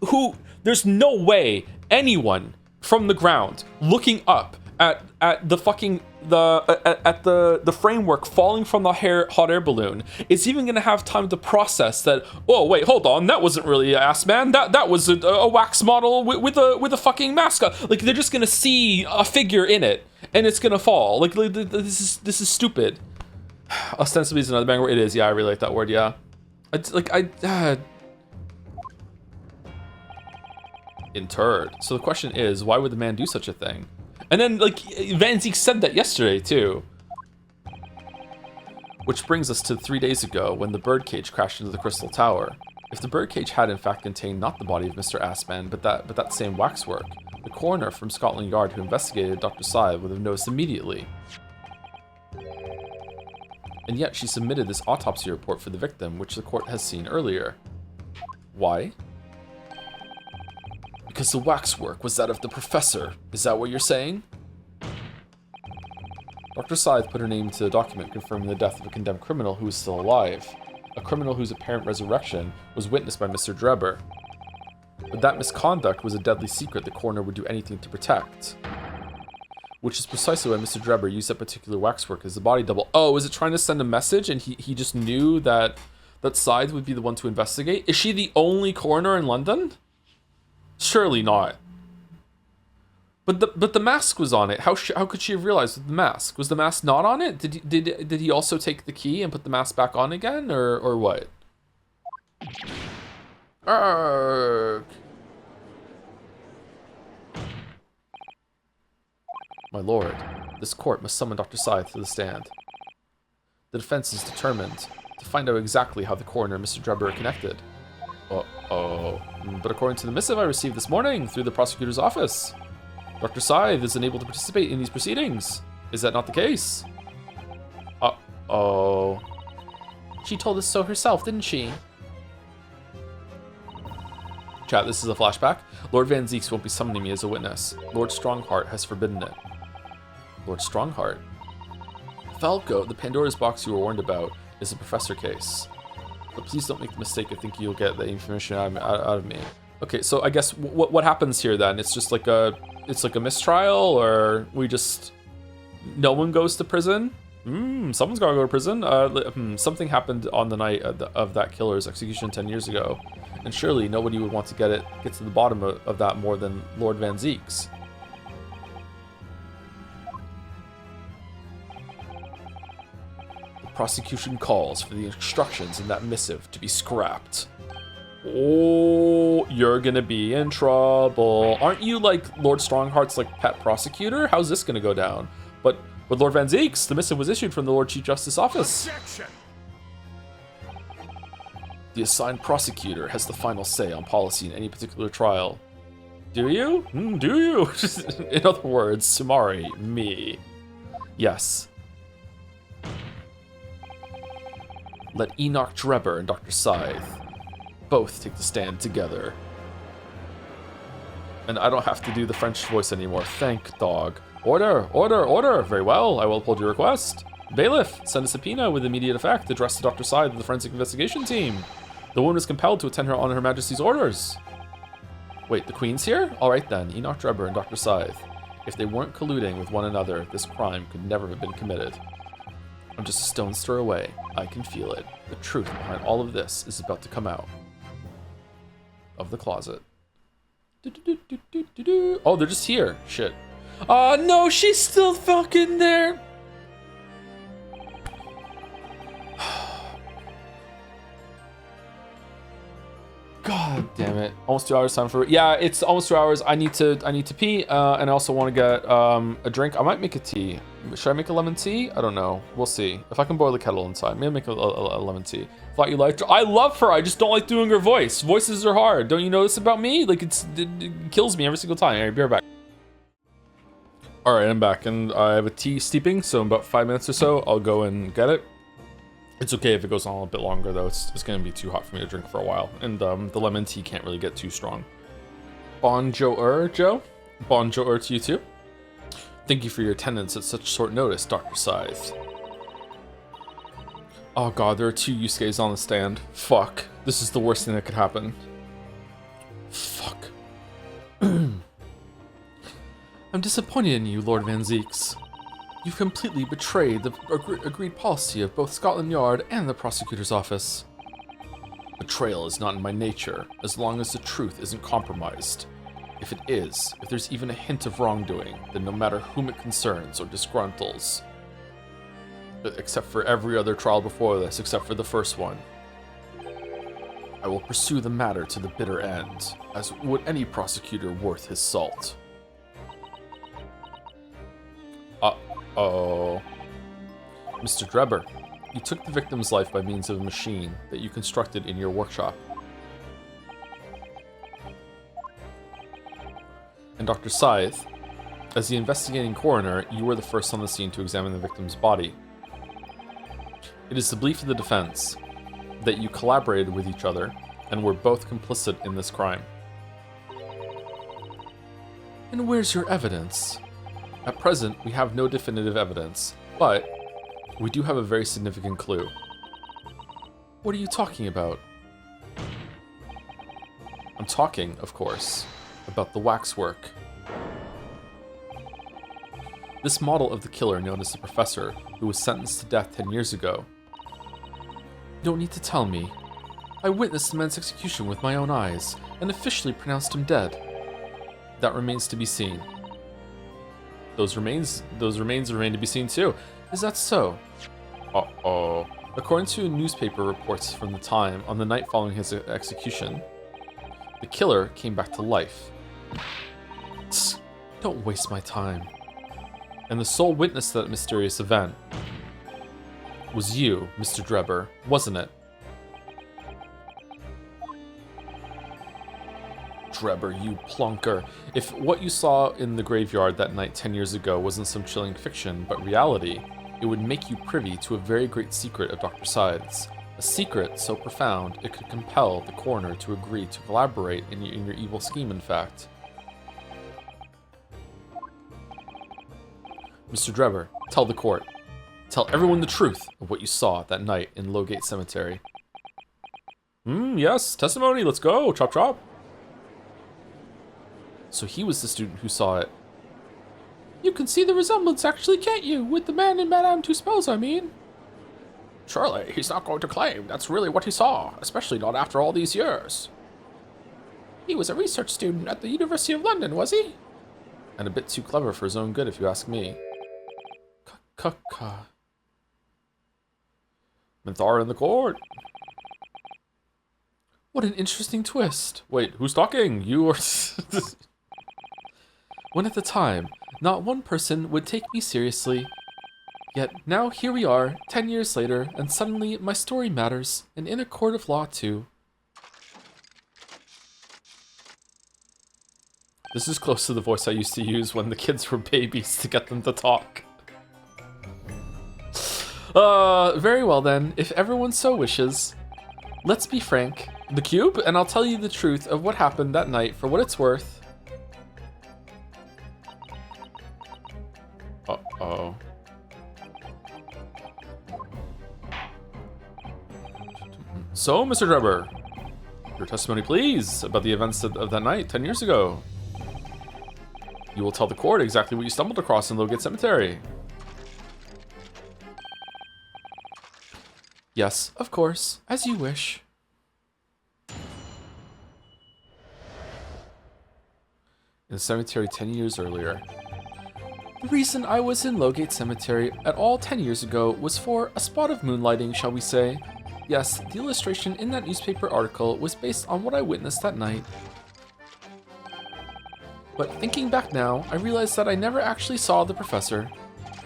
[SPEAKER 1] who? There's no way anyone from the ground looking up at the fucking the framework falling from the hot air balloon is even gonna have time to process that. Oh wait, hold on, that wasn't really an ass man. That was a wax model with a fucking mask on. Like they're just gonna see a figure in it and it's gonna fall. Like this is stupid. Ostensibly is another banger. It is. Yeah, I really like that word. Yeah, it's like interred. So the question is, why would the man do such a thing? And then, like, Van Zeke said that yesterday, too. Which brings us to 3 days ago, when the birdcage crashed into the Crystal Tower. If the birdcage had in fact contained not the body of Mr. Assman, but that same waxwork, the coroner from Scotland Yard who investigated Dr. Sy would have noticed immediately. And yet she submitted this autopsy report for the victim, which the court has seen earlier. Why? Because the waxwork was that of the professor. Is that what you're saying? Dr. Scythe put her name to the document confirming the death of a condemned criminal who is still alive. A criminal whose apparent resurrection was witnessed by Mr. Drebber. But that misconduct was a deadly secret the coroner would do anything to protect. Which is precisely why Mr. Drebber used that particular waxwork as the body double. Oh, is it trying to send a message and he just knew that Scythe would be the one to investigate? Is she the only coroner in London? Surely not. But the mask was on it. How could she have realized the mask? Was the mask not on it? Did he also take the key and put the mask back on again, or what? Arrgh. My lord, this court must summon Dr. Scythe to the stand. The defense is determined to find out exactly how the coroner and Mr. Drebber are connected. Uh-oh. But according to the missive I received this morning through the prosecutor's office, Dr. Scythe is unable to participate in these proceedings. Is that not the case? Uh-oh. She told us so herself, didn't she? Chat, this is a flashback. Lord Van Zeeks won't be summoning me as a witness. Lord Strongheart has forbidden it. Lord Strongheart? Falco, the Pandora's box you were warned about, is a professor case. But please don't make the mistake of thinking you'll get the information out of me. Okay, so I guess what happens here then? It's just like a mistrial, or we just no one goes to prison? Someone's gotta go to prison. Something happened on the night of that killer's execution 10 years ago, and surely nobody would want to get to the bottom of that more than Lord Van Zeeks. The prosecution calls for the instructions in that missive to be scrapped. Oh, you're gonna be in trouble. Aren't you like Lord Strongheart's like pet prosecutor? How's this gonna go down? But with Lord Van Zeeks, the missive was issued from the Lord Chief Justice office. Objection! The assigned prosecutor has the final say on policy in any particular trial. Do you? Do you? In other words, Sumari, me. Yes. Let Enoch Drebber and Dr. Scythe both take the stand together. And I don't have to do the French voice anymore. Thank dog. Order, order, order. Very well, I will uphold your request. Bailiff, send a subpoena with immediate effect addressed to Dr. Scythe of the Forensic Investigation Team. The woman is compelled to attend her on Her Majesty's orders. Wait, the Queen's here? Alright then, Enoch Drebber and Dr. Scythe. If they weren't colluding with one another, this crime could never have been committed. I'm just a stone's throw away. I can feel it. The truth behind all of this is about to come out. Of the closet. Oh, they're just here. Shit. Oh, no, she's still fucking there. God damn it. Almost 2 hours time for it. Yeah, it's almost 2 hours. I need to pee, and I also want to get a drink. I might make a tea. Should I make a lemon tea? I don't know. We'll see. If I can boil the kettle inside, maybe make a lemon tea. Thought you liked her. I love her. I just don't like doing her voice. Voices are hard. Don't you know this about me? Like, it kills me every single time. Alright, be right back. Alright, I'm back, and I have a tea steeping, so in about 5 minutes or so, I'll go and get it. It's okay if it goes on a bit longer, though. It's going to be too hot for me to drink for a while, and the lemon tea can't really get too strong. Bonjour, Joe. Bonjour to you, too. Thank you for your attendance at such short notice, Dr. Scythe. Oh god, there are 2 Yusuke's on the stand. Fuck. This is the worst thing that could happen. Fuck. I'm disappointed in you, Lord Van Zeeks. You've completely betrayed the agreed policy of both Scotland Yard and the prosecutor's office. Betrayal is not in my nature, as long as the truth isn't compromised. If it is, if there's even a hint of wrongdoing, then no matter whom it concerns or disgruntles, except for every other trial before this, except for the first one, I will pursue the matter to the bitter end, as would any prosecutor worth his salt. Uh-oh. Mr. Drebber, you took the victim's life by means of a machine that you constructed in your workshop. And Dr. Scythe, as the investigating coroner, you were the first on the scene to examine the victim's body. It is the belief of the defense that you collaborated with each other and were both complicit in this crime. And where's your evidence? At present, we have no definitive evidence, but we do have a very significant clue. What are you talking about? I'm talking, of course, about the Waxwork. This model of the killer known as the Professor, who was sentenced to death 10 years ago. You don't need to tell me. I witnessed the man's execution with my own eyes, and officially pronounced him dead. That remains to be seen. Those remains remain to be seen too. Is that so? Uh-oh. According to newspaper reports from the time, on the night following his execution, the killer came back to life. Tsk, don't waste my time. And the sole witness to that mysterious event was you, Mr. Drebber, wasn't it? Drebber, you plunker. If what you saw in the graveyard that night 10 years ago wasn't some chilling fiction, but reality, it would make you privy to a very great secret of Dr. Sides. A secret so profound it could compel the coroner to agree to collaborate in your evil scheme, in fact. Mr. Drebber, tell the court. Tell everyone the truth of what you saw that night in Lowgate Cemetery. Yes, testimony, let's go, chop chop. So he was the student who saw it. You can see the resemblance actually, can't you? With the man in Madame Tusspells, I mean. Surely, he's not going to claim that's really what he saw, especially not after all these years. He was a research student at the University of London, was he? And a bit too clever for his own good, if you ask me. Menthar in the court. What an interesting twist. Wait, who's talking? You or... When at the time, not one person would take me seriously. Yet now here we are, 10 years later, and suddenly my story matters, and in a court of law too. This is close to the voice I used to use when the kids were babies to get them to talk. Very well then, if everyone so wishes. Let's be frank. The cube, and I'll tell you the truth of what happened that night for what it's worth. Uh-oh. So, Mr. Drebber, your testimony, please, about the events of that night 10 years ago. You will tell the court exactly what you stumbled across in Lowgate Cemetery. Yes, of course, as you wish. In the cemetery 10 years earlier. The reason I was in Lowgate Cemetery at all 10 years ago was for a spot of moonlighting, shall we say. Yes, the illustration in that newspaper article was based on what I witnessed that night. But thinking back now, I realized that I never actually saw the professor.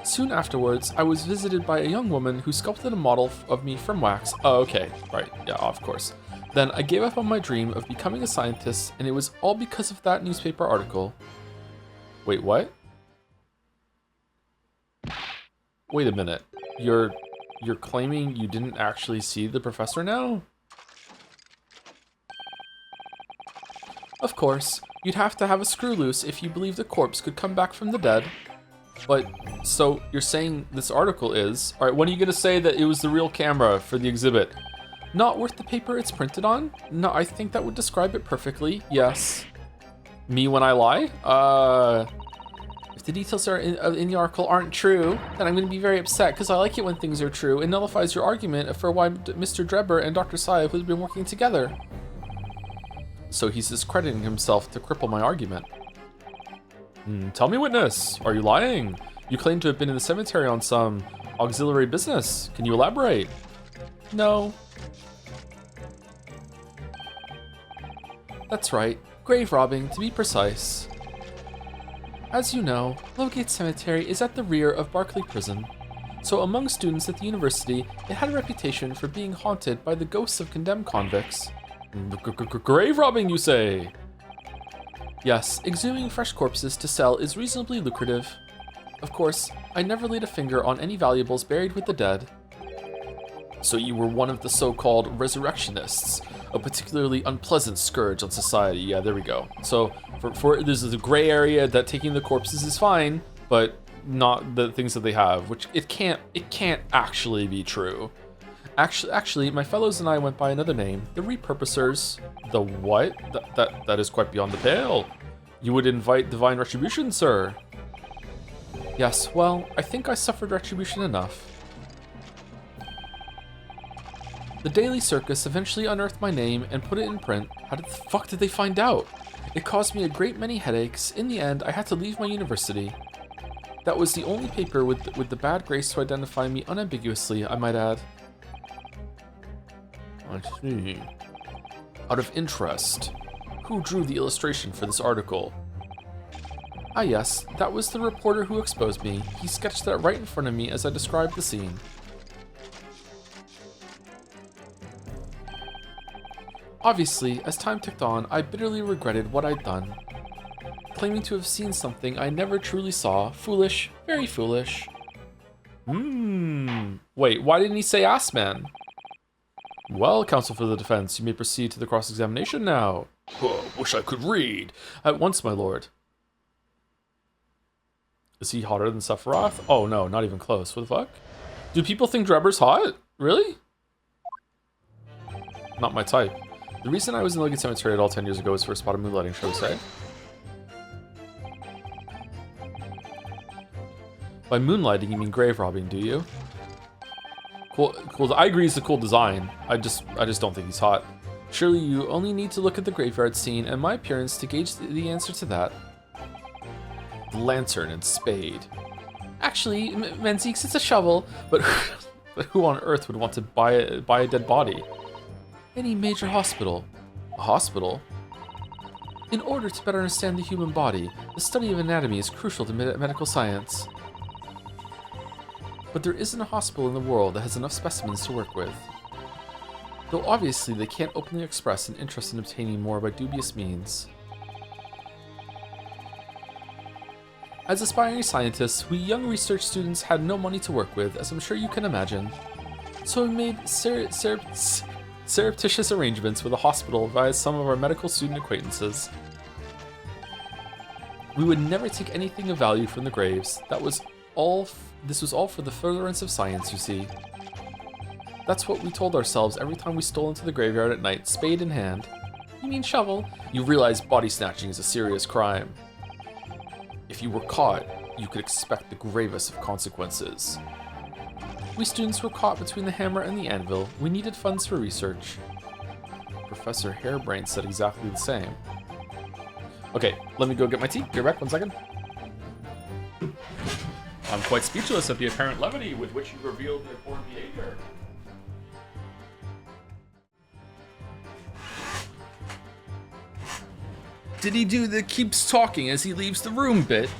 [SPEAKER 1] Soon afterwards, I was visited by a young woman who sculpted a model of me from wax. Oh, okay, right, yeah, of course. Then I gave up on my dream of becoming a scientist, and it was all because of that newspaper article. Wait, what? Wait a minute. You're claiming you didn't actually see the professor now? Of course, you'd have to have a screw loose if you believe the corpse could come back from the dead. But, so you're saying this article is... Alright, when are you gonna say that it was the real camera for the exhibit? Not worth the paper it's printed on? No, I think that would describe it perfectly, yes. Me when I lie? If the details are in the article aren't true, then I'm going to be very upset because I like it when things are true. It nullifies your argument for why Mr. Drebber and Dr. Saib have been working together. So he's discrediting himself to cripple my argument. Tell me, witness, are you lying? You claim to have been in the cemetery on some auxiliary business. Can you elaborate? No. That's right, grave robbing to be precise. As you know, Lowgate Cemetery is at the rear of Barclay Prison, so among students at the university, it had a reputation for being haunted by the ghosts of condemned convicts. Grave robbing, you say? Yes, exhuming fresh corpses to sell is reasonably lucrative. Of course, I never laid a finger on any valuables buried with the dead. So you were one of the so-called resurrectionists, a particularly unpleasant scourge on society. Yeah, there we go. So for this is a gray area that taking the corpses is fine, but not the things that they have, which it can't actually be true. Actually, my fellows and I went by another name, the repurposers. The what? That is quite beyond the pale. You would invite divine retribution, sir? Yes, well, I think I suffered retribution enough. The Daily Circus eventually unearthed my name and put it in print. How the fuck did they find out? It caused me a great many headaches. In the end, I had to leave my university. That was the only paper with the bad grace to identify me unambiguously, I might add. I see. Out of interest, who drew the illustration for this article? Ah yes, that was the reporter who exposed me. He sketched that right in front of me as I described the scene. Obviously, as time ticked on, I bitterly regretted what I'd done. Claiming to have seen something I never truly saw. Foolish, very foolish. Wait, why didn't he say ass man? Well, counsel for the defense, you may proceed to the cross-examination now. Oh, wish I could read. At once, my lord. Is he hotter than Sephiroth? Oh no, not even close. What the fuck? Do people think Drebber's hot? Really? Not my type. The reason I was in Logan Cemetery at all 10 years ago was for a spot of moonlighting, shall we say? By moonlighting, you mean grave robbing, do you? Cool. I agree it's a cool design. I just don't think he's hot. Surely you only need to look at the graveyard scene and my appearance to gauge the answer to that. The lantern and spade. Actually, Menzies, it's a shovel, but who on earth would want to buy a dead body? Any major hospital. A hospital? In order to better understand the human body, the study of anatomy is crucial to medical science. But there isn't a hospital in the world that has enough specimens to work with. Though obviously they can't openly express an interest in obtaining more by dubious means. As aspiring scientists, we young research students had no money to work with, as I'm sure you can imagine. So we made surreptitious arrangements with a hospital via some of our medical student acquaintances. We would never take anything of value from the graves. This was all for the furtherance of science, you see. That's what we told ourselves every time we stole into the graveyard at night, spade in hand. You mean shovel? You realize body snatching is a serious crime. If you were caught, you could expect the gravest of consequences. We students were caught between the hammer and the anvil. We needed funds for research. Professor Hairbrain said exactly the same. Okay, let me go get my tea. Be right back, 1 second. I'm quite speechless at the apparent levity with which you revealed their poor behavior. Did he do the keeps talking as he leaves the room bit?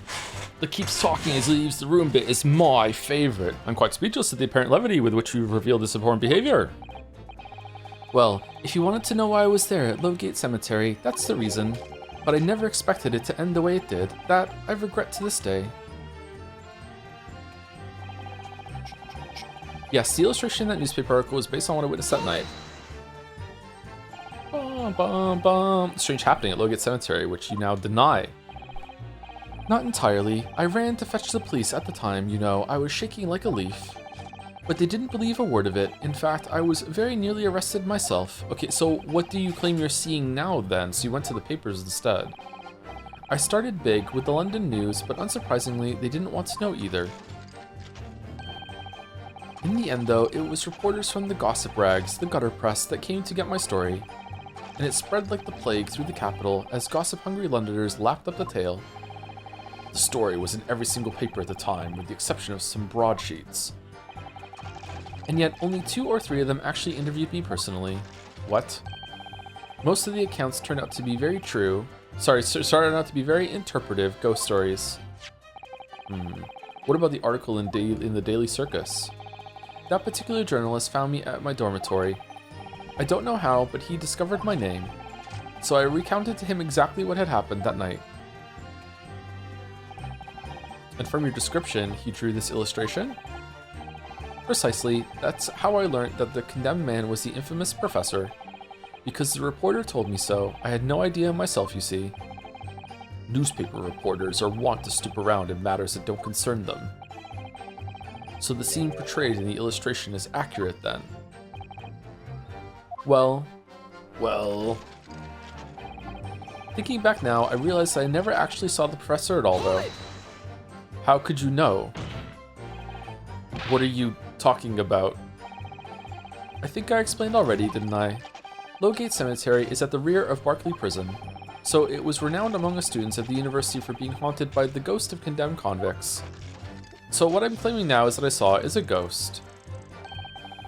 [SPEAKER 1] The keeps talking as he leaves the room bit is my favorite. I'm quite speechless at the apparent levity with which you revealed this abhorrent behavior. Well, if you wanted to know why I was there at Lodgate Cemetery, that's the reason. But I never expected it to end the way it did. That I regret to this day. Yes, the illustration in that newspaper article was based on what I witnessed that night. Strange happening at Lodgate Cemetery, which you now deny. Not entirely. I ran to fetch the police at the time, you know, I was shaking like a leaf. But they didn't believe a word of it. In fact, I was very nearly arrested myself. Okay, so what do you claim you're seeing now then? So you went to the papers instead. I started big with the London News, but unsurprisingly, they didn't want to know either. In the end though, it was reporters from the gossip rags, the gutter press, that came to get my story. And it spread like the plague through the capital as gossip-hungry Londoners lapped up the tale. The story was in every single paper at the time, with the exception of some broadsheets. And yet, only 2 or 3 of them actually interviewed me personally. What? Most of the accounts turned out to be very true. Started out to be very interpretive ghost stories. What about the article in the Daily Circus? That particular journalist found me at my dormitory. I don't know how, but he discovered my name. So I recounted to him exactly what had happened that night. And from your description, he drew this illustration? Precisely, that's how I learned that the condemned man was the infamous professor. Because the reporter told me so. I had no idea myself, you see. Newspaper reporters are wont to stoop around in matters that don't concern them. So the scene portrayed in the illustration is accurate then. Well. Thinking back now, I realized I never actually saw the professor at all, though. How could you know? What are you talking about? I think I explained already, didn't I? Lowgate Cemetery is at the rear of Barclay Prison, so it was renowned among the students at the university for being haunted by the ghost of condemned convicts. So what I'm claiming now is that I saw is a ghost.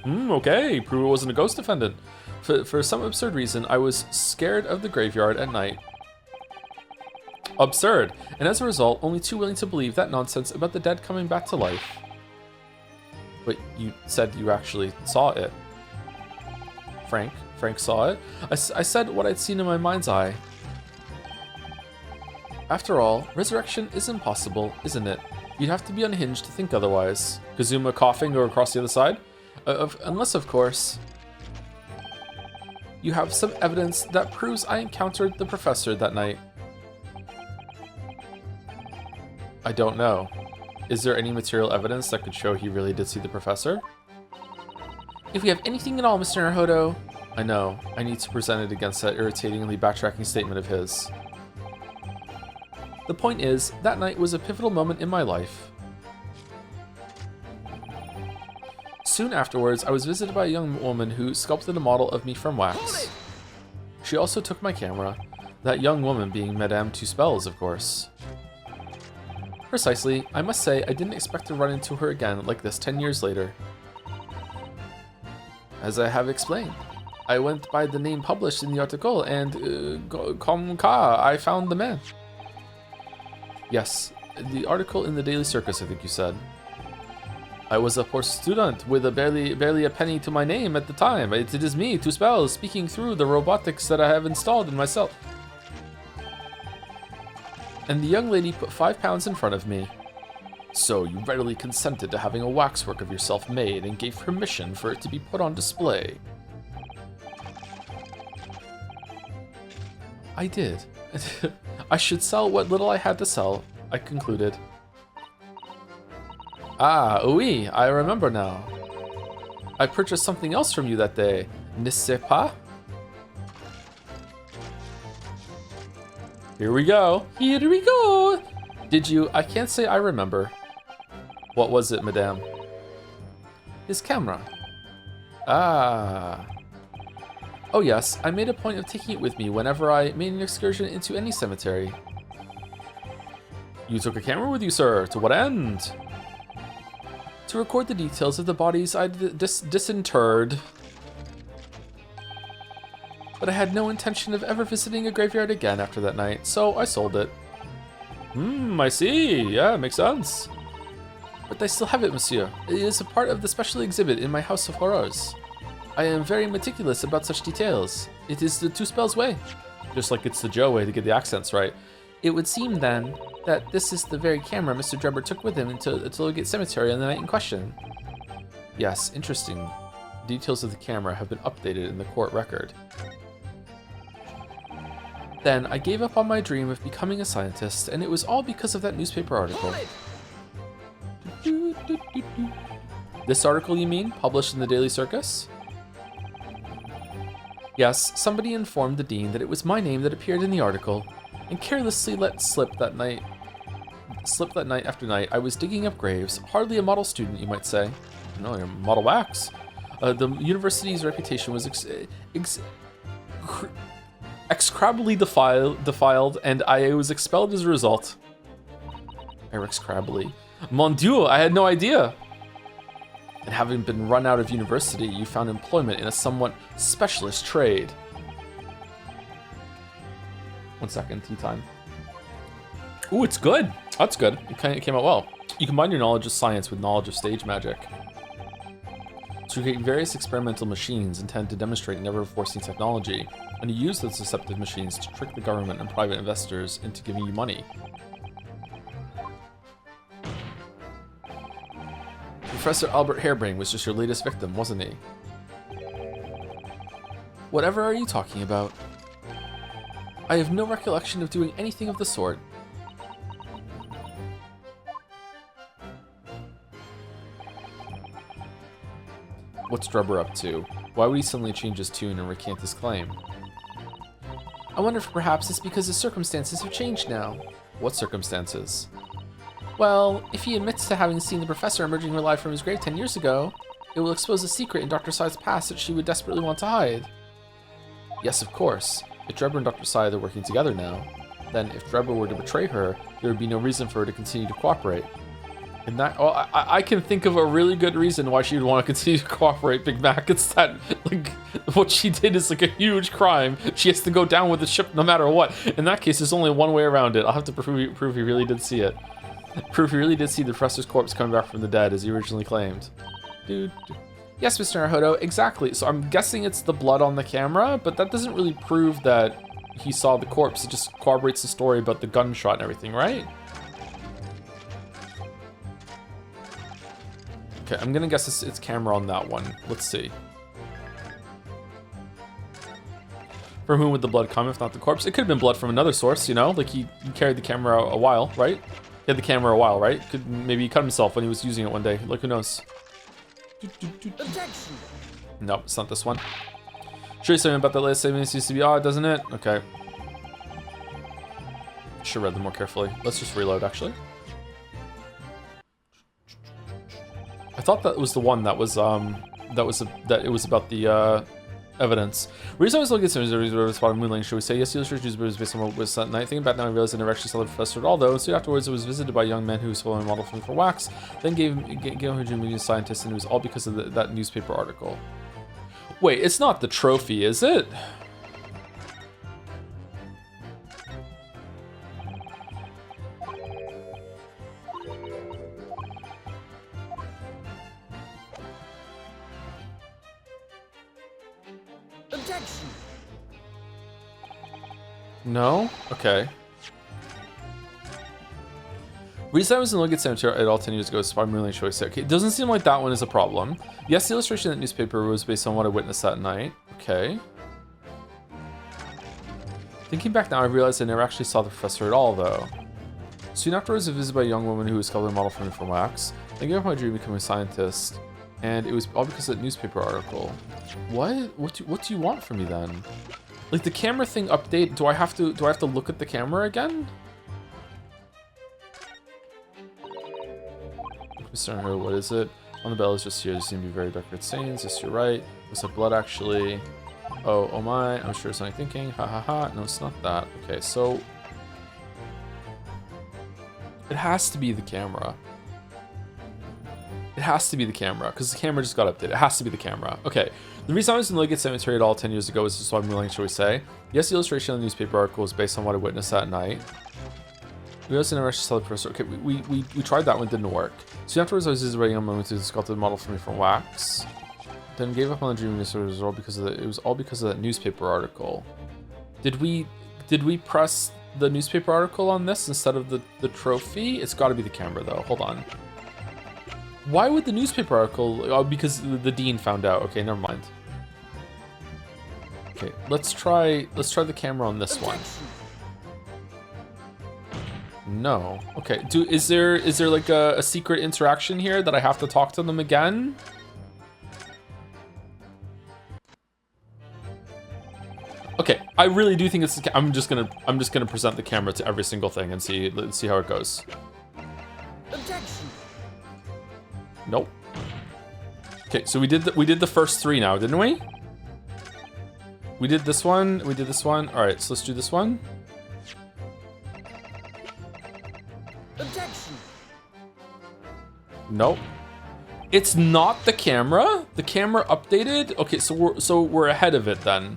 [SPEAKER 1] Okay, prove it wasn't a ghost defendant. For some absurd reason, I was scared of the graveyard at night. Absurd, and as a result, only too willing to believe that nonsense about the dead coming back to life. But you said you actually saw it. Frank saw it. I said what I'd seen in my mind's eye. After all, resurrection is impossible, isn't it? You'd have to be unhinged to think otherwise. Kazuma coughing or across the other side? Unless, of course, you have some evidence that proves I encountered the professor that night. I don't know. Is there any material evidence that could show he really did see the professor? If we have anything at all, Mr. Naruhodo. I know. I need to present it against that irritatingly backtracking statement of his. The point is, that night was a pivotal moment in my life. Soon afterwards, I was visited by a young woman who sculpted a model of me from wax. She also took my camera, that young woman being Madame Tusspells, of course. Precisely, I must say I didn't expect to run into her again like this 10 years later. As I have explained, I went by the name published in the article and, I found the man. Yes, the article in the Daily Circus, I think you said. I was a poor student with barely a penny to my name at the time. It is me, Tusspells, speaking through the robotics that I have installed in myself. And the young lady put £5 in front of me. So you readily consented to having a waxwork of yourself made and gave permission for it to be put on display. I did. I should sell what little I had to sell, I concluded. Ah, oui, I remember now. I purchased something else from you that day, n'est-ce pas? Here we go. Here we go. Did you? I can't say I remember. What was it, madame? His camera. Ah. Oh yes, I made a point of taking it with me whenever I made an excursion into any cemetery. You took a camera with you, sir. To what end? To record the details of the bodies I'd disinterred. But I had no intention of ever visiting a graveyard again after that night, so I sold it. I see. Yeah, makes sense. But I still have it, monsieur. It is a part of the special exhibit in my house of horrors. I am very meticulous about such details. It is the Tusspells way. Just like it's the Joe way to get the accents right. It would seem, then, that this is the very camera Mr. Drebber took with him into Lowgate Cemetery on the night in question. Yes, interesting. Details of the camera have been updated in the court record. Then, I gave up on my dream of becoming a scientist, and it was all because of that newspaper article. This article, you mean? Published in the Daily Circus? Yes, somebody informed the dean that it was my name that appeared in the article, and carelessly let slip that night after night. I was digging up graves, hardly a model student, you might say. No, you're model wax. The university's reputation was execrably defiled, and I was expelled as a result. Execrably. Mon Dieu, I had no idea. And having been run out of university, you found employment in a somewhat specialist trade. 1 second, tea time. Ooh, it's good. That's good. It came out well. You combine your knowledge of science with knowledge of stage magic to create various experimental machines intended to demonstrate never-before-seen technology, and you use those deceptive machines to trick the government and private investors into giving you money. Professor Albert Harebrain was just your latest victim, wasn't he? Whatever are you talking about? I have no recollection of doing anything of the sort. What's Drubber up to? Why would he suddenly change his tune and recant his claim? I wonder if perhaps it's because his circumstances have changed now. What circumstances? Well, if he admits to having seen the professor emerging alive from his grave 10 years ago, it will expose a secret in Dr. Sai's past that she would desperately want to hide. Yes, of course. If Drebber and Dr. Sai are working together now, then if Drebber were to betray her, there would be no reason for her to continue to cooperate. And that, well, I can think of a really good reason why she would want to continue to cooperate, Big Mac. It's that, like, what she did is like a huge crime. She has to go down with the ship no matter what. In that case, there's only one way around it. I'll have to prove he really did see it. Prove he really did see the professor's corpse coming back from the dead as he originally claimed. Dude. Yes, Mr. Naruto, exactly. So I'm guessing it's the blood on the camera, but that doesn't really prove that he saw the corpse. It just corroborates the story about the gunshot and everything, right? Okay, I'm gonna guess it's camera on that one. Let's see. From whom would the blood come if not the corpse? It could have been blood from another source, you know? Like he carried the camera a while, right? He had the camera a while, right? Maybe he cut himself when he was using it one day. Like, who knows?
[SPEAKER 4] Objection.
[SPEAKER 1] Nope, it's not this one. Show you something about that latest statement. It seems to be odd, doesn't it? Okay. Should read them more carefully. Let's just reload, actually. I thought that was the one that was that it was about the evidence. Reason I was looking at some spot moonlight, should we say? Yes, the illustration was based on what was that night. Thinking back now, I realized I never actually saw the professor at all, though. Soon afterwards, it was visited by a young man who was following a model for wax. Then gave him a dream of a scientist, and it was all because of that newspaper article. Wait, it's not the trophy, is it?
[SPEAKER 4] Objection.
[SPEAKER 1] No? Okay. Reason I was in Logan Cemetery at all 10 years ago is Spy Moonlight Choice. Okay, it doesn't seem like that one is a problem. Yes, the illustration in that newspaper was based on what I witnessed that night. Okay. Thinking back now, I realized I never actually saw the professor at all, though. Soon afterwards, I was visited by a young woman who was coloring a model for me from wax. I gave up my dream of becoming a scientist, and it was all because of that newspaper article. What? What do you want from me then? Like the camera thing update? Do I have to look at the camera again? Mr. Her, what is it? On the bell is just here. There seem to be very dark red stains. Yes, you're right. What's that blood actually? Oh my! I'm sure it's not thinking. Ha ha ha! No, it's not that. Okay, so it has to be the camera. It has to be the camera, because the camera just got updated. It has to be the camera. Okay. The reason I was in Logan Cemetery at all 10 years ago is just what I'm willing to say. Yes, the illustration on the newspaper article is based on what I witnessed that night. We also never actually saw the professor. Okay, we tried that one, didn't work. So afterwards, I was just writing a moment to sculpt the model for me from wax. Then gave up on the dream. It was all because of it was all because of that newspaper article. Did we press the newspaper article on this instead of the trophy? It's got to be the camera though. Hold on. Why would the newspaper article? Oh, because the dean found out. Okay, never mind. Okay, let's try the camera on this one. No. Okay. Is there like a secret interaction here that I have to talk to them again? Okay, I really do think it's. I'm just gonna present the camera to every single thing and let's see how it goes.
[SPEAKER 4] Objection.
[SPEAKER 1] Nope. Okay, so we did the first three now, didn't we? We did this one. We did this one. All right, so let's do this one.
[SPEAKER 4] Objection.
[SPEAKER 1] Nope. It's not the camera. The camera updated. Okay, so we're ahead of it then.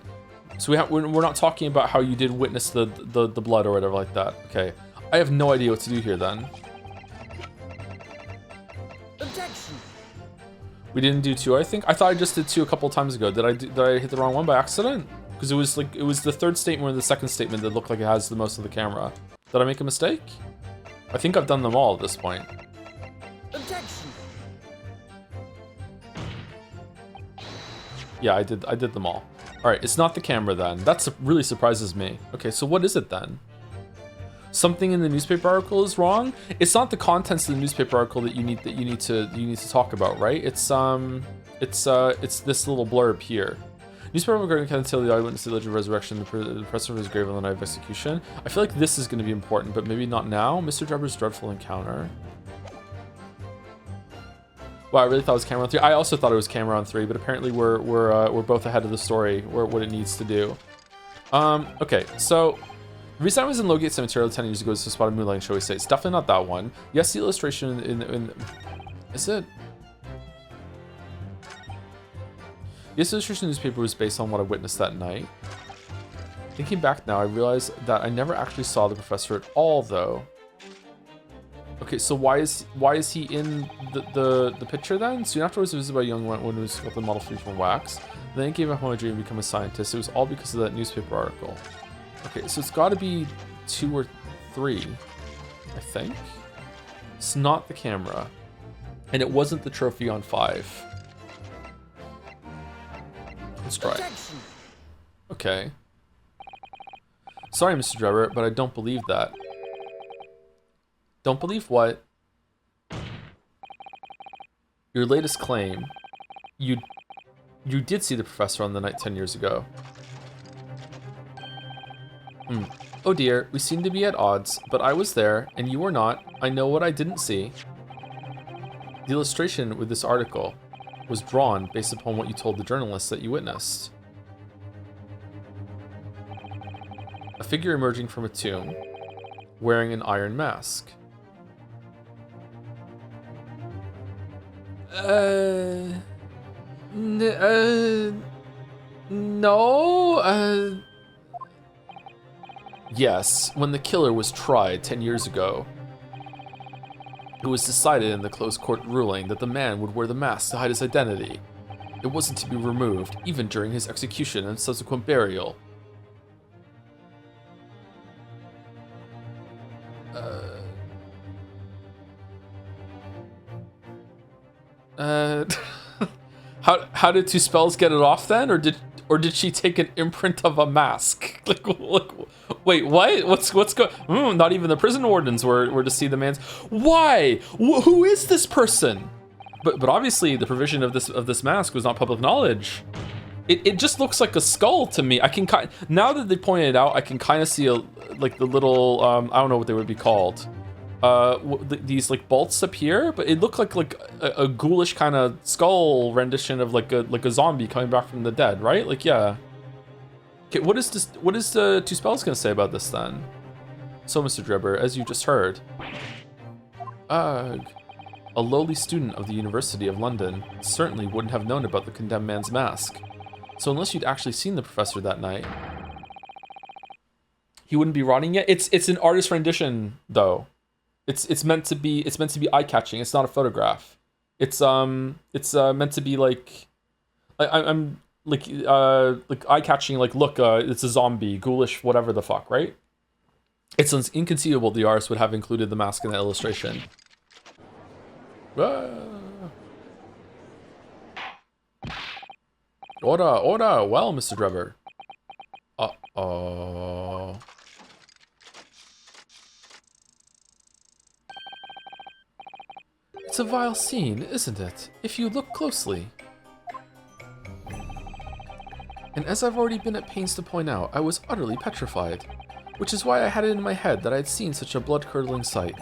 [SPEAKER 1] So we're not talking about how you did witness the blood or whatever like that. Okay, I have no idea what to do here then.
[SPEAKER 4] Objection.
[SPEAKER 1] We didn't do two, I think. I thought I just did two a couple times ago. Did I hit the wrong one by accident? Because it was the third statement or the second statement that looked like it has the most of the camera. Did I make a mistake? I think I've done them all at this point.
[SPEAKER 4] Objection.
[SPEAKER 1] Yeah, I did them all. All right, it's not the camera then. That really surprises me. Okay, so what is it then? Something in the newspaper article is wrong. It's not the contents of the newspaper article that you need to talk about, right? It's this little blurb here. Newspaper regarding can tell the eyewitness the alleged resurrection, the presser of his grave on the night of execution. I feel like this is going to be important, but maybe not now. Mr. Drebber's dreadful encounter. Wow, I really thought it was camera on 3. I also thought it was camera on 3, but apparently we're both ahead of the story, what it needs to do. Okay, so the reason I was in Lowgate Cemetery 10 years ago is to spot a moonlight, shall we say. It's definitely not that one. Yes, the illustration in is it? Yes, the illustration newspaper was based on what I witnessed that night. Thinking back now, I realize that I never actually saw the professor at all, though. Okay, so why is he in the picture then? Soon afterwards, he was visited by a young one when he was the Model 3 from Wax. Then he gave up on a dream to become a scientist. It was all because of that newspaper article. Okay, so it's got to be 2 or 3, I think. It's not the camera, and it wasn't the trophy on 5. Let's try it. Okay. Sorry, Mr. Drebber, but I don't believe that. Don't believe what? Your latest claim. You did see the professor on the night 10 years ago. Oh dear, we seem to be at odds, but I was there, and you were not. I know what I didn't see. The illustration with this article was drawn based upon what you told the journalists that you witnessed. A figure emerging from a tomb, wearing an iron mask. No, Yes, when the killer was tried 10 years ago, it was decided in the closed court ruling that the man would wear the mask to hide his identity. It wasn't to be removed, even during his execution and subsequent burial. How did Tusspells get it off then, or did she take an imprint of a mask? Wait, what? What's going? Not even the prison wardens were to see the man's. Why? Who is this person? But obviously the provision of this mask was not public knowledge. It just looks like a skull to me. I can now that they pointed it out, I can kind of see like the little I don't know what they would be called. These like bolts up here, but it looked like a ghoulish kind of skull rendition of like a zombie coming back from the dead, right? Like, yeah. Okay, what is Tusspells gonna say about this then? So, Mr. Drebber, as you just heard, ugh, a lowly student of the University of London certainly wouldn't have known about the condemned man's mask. So unless you'd actually seen the professor that night, he wouldn't be rotting yet. It's an artist rendition though. It's meant to be eye-catching. It's not a photograph. It's meant to be like I'm like eye-catching, like look, it's a zombie, ghoulish, whatever the fuck, right? It's inconceivable the artist would have included the mask in the illustration. Order, well, Mr. Drebber. Uh-oh. It's a vile scene, isn't it? If you look closely. And as I've already been at pains to point out, I was utterly petrified, which is why I had it in my head that I'd seen such a blood-curdling sight.